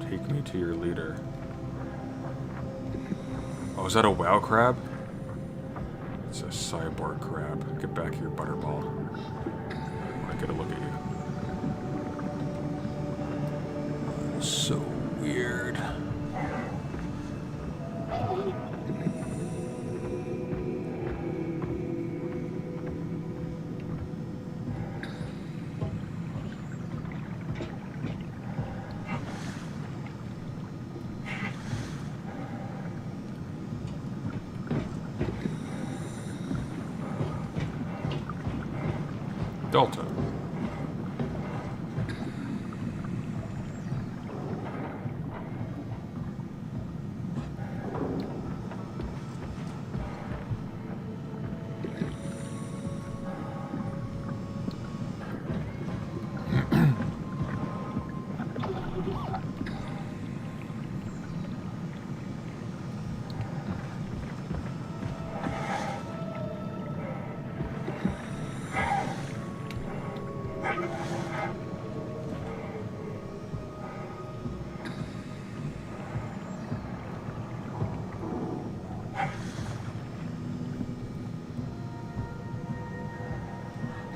Take me to your leader. Oh, is that a WoW crab? It's a cyborg crab. Get back here, Butterball. I want to get a look at you. So weird. Delta.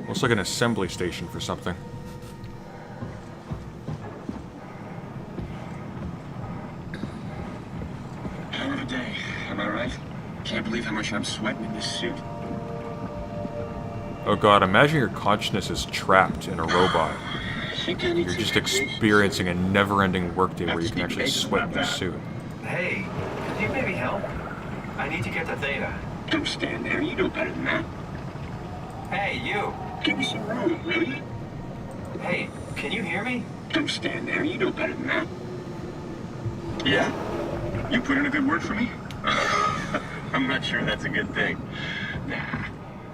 Looks like an assembly station for something. Hell of a day, am I right? Can't believe how much I'm sweating in this suit. Oh god, imagine your consciousness is trapped in a robot. Think I need You're to just fix this? experiencing a never-ending workday where you can actually sweat in your suit. Hey, could you maybe help? I need to get to Theta. Don't stand there, you know better than that. Hey, you! Give me some room, will you? Hey, can you hear me? Don't stand there, you know better than that. Yeah? You put in a good word for me? I'm not sure that's a good thing. Nah,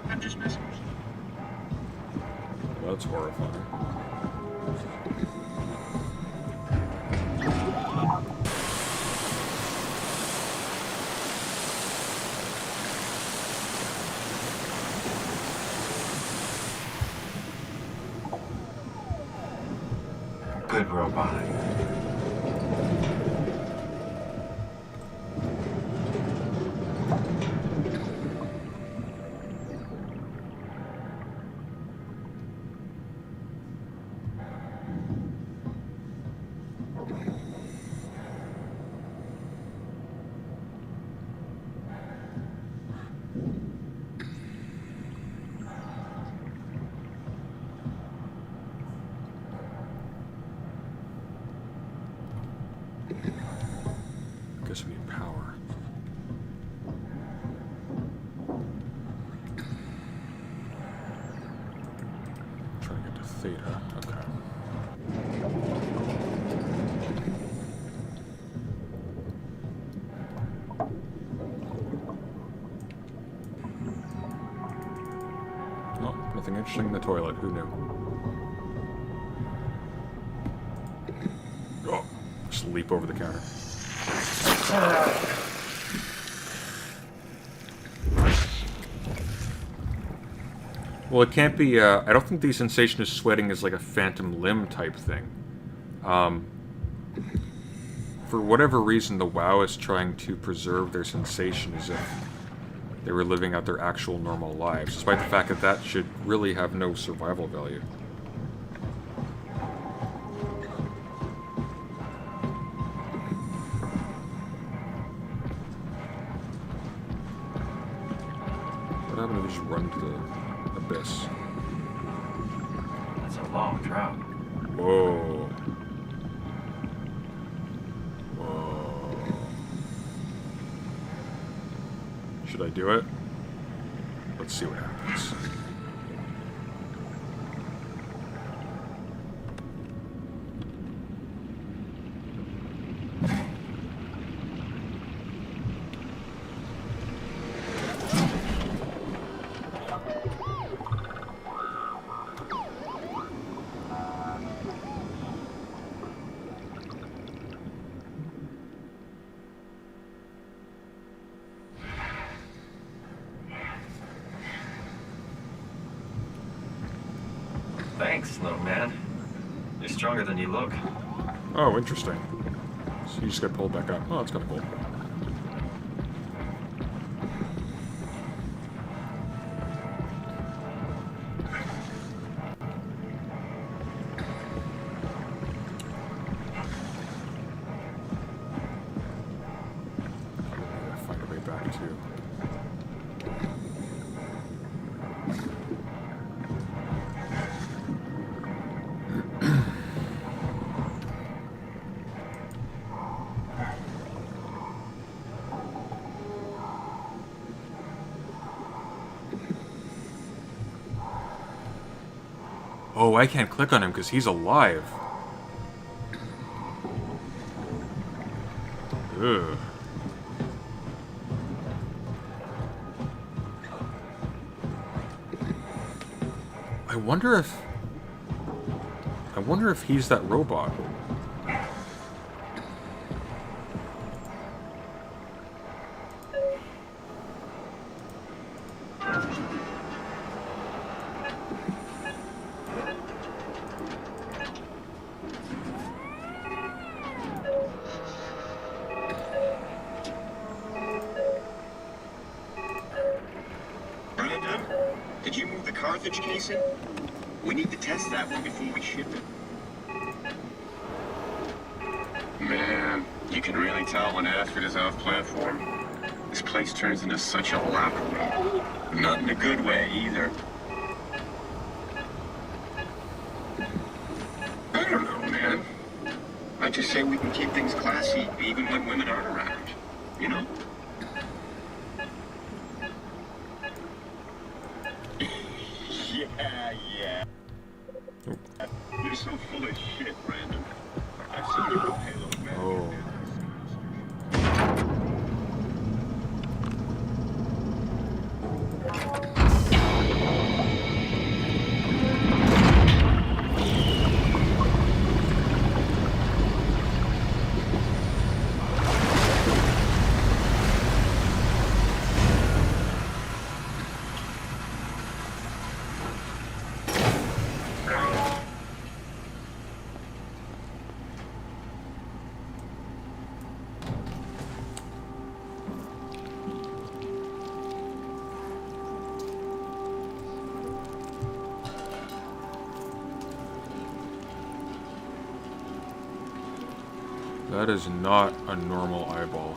I'm just messing with you. That's horrifying. Good robot. Guess we need power. Trying to get to Theta. Okay. Oh, nothing interesting in the toilet. Who knew? Oh, just leap over the counter. Well, it can't be, I don't think the sensation of sweating is like a phantom limb type thing. For whatever reason, the WoW is trying to preserve their sensation as if they were living out their actual normal lives, despite the fact that that should really have no survival value. What happened if we just run to the abyss? That's a long drop. Whoa. Whoa. Should I do it? Let's see what happens. Thanks, little man. You're stronger than you look. Oh, interesting. So you just got pulled back up. Oh, that's kind of cool. Find a way back to. Oh, I can't click on him because he's alive. Ugh. I wonder if he's that robot. Brandon, did you move the Carthage case in? We need to test that one before we ship it. Man, you can really tell when Astrid is off platform. This place turns into such a locker room. Not in a good way, either. I don't know, man. I just say we can keep things classy even when women aren't around. You know? Yeah. You're so full of shit, Brandon. I've seen you on Halo, man. Oh. That is not a normal eyeball.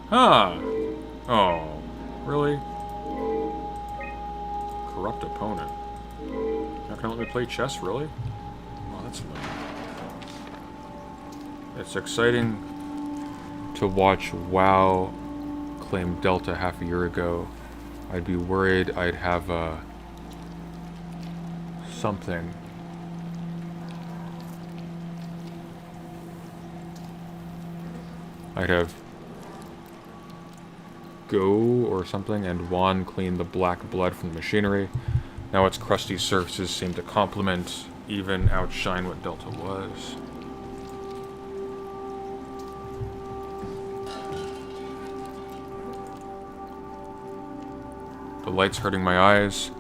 Huh. Oh, really? Corrupt opponent. Not gonna let me play chess, really? Oh, that's annoying. It's exciting to watch WoW claim Delta half a year ago. I'd be worried I'd have something. I'd have Go or something, and Juan cleaned the black blood from the machinery. Now its crusty surfaces seem to complement, even outshine what Delta was. The light's hurting my eyes.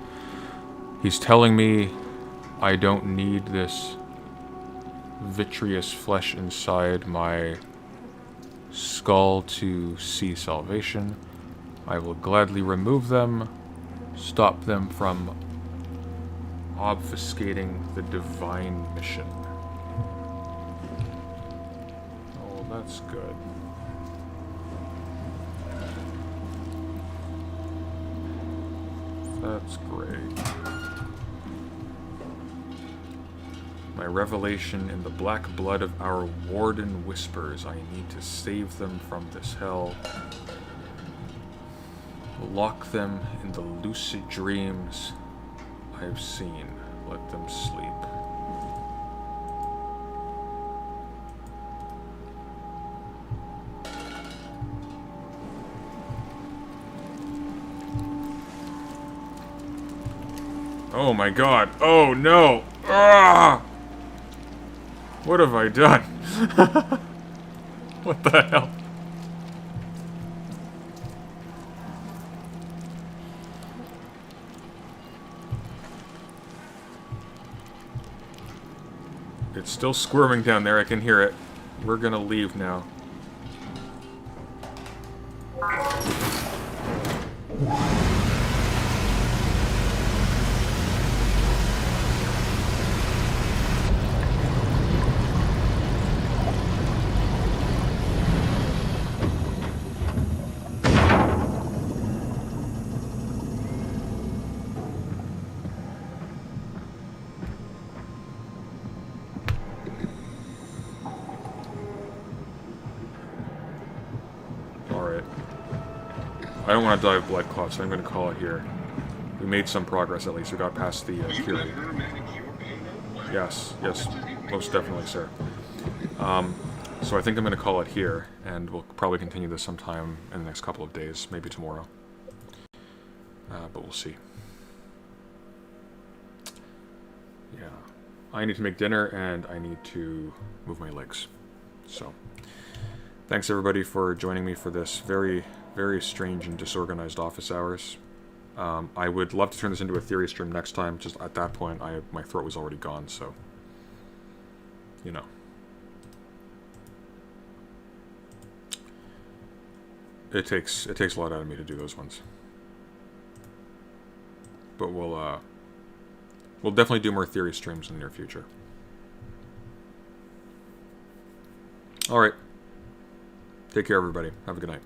He's telling me I don't need this vitreous flesh inside my skull to see salvation. I will gladly remove them, stop them from obfuscating the divine mission. Oh, that's good. That's great. My revelation in the black blood of our warden whispers I need to save them from this hell. Lock them in the lucid dreams I've seen. Let them sleep. Oh my god. Oh no. Ah! What have I done? What the hell? It's still squirming down there, I can hear it. We're gonna leave now. I don't want to die of blood clots, so I'm going to call it here. We made some progress, at least. We got past the Curie. Yes, most definitely, sir. So I think I'm going to call it here, and we'll probably continue this sometime in the next couple of days, maybe tomorrow. But we'll see. Yeah. I need to make dinner, and I need to move my legs. So, thanks everybody for joining me for this very, very strange and disorganized office hours. I would love to turn this into a theory stream next time, just at that point, my throat was already gone, so, you know. It takes a lot out of me to do those ones. But we'll definitely do more theory streams in the near future. Alright. Take care, everybody. Have a good night.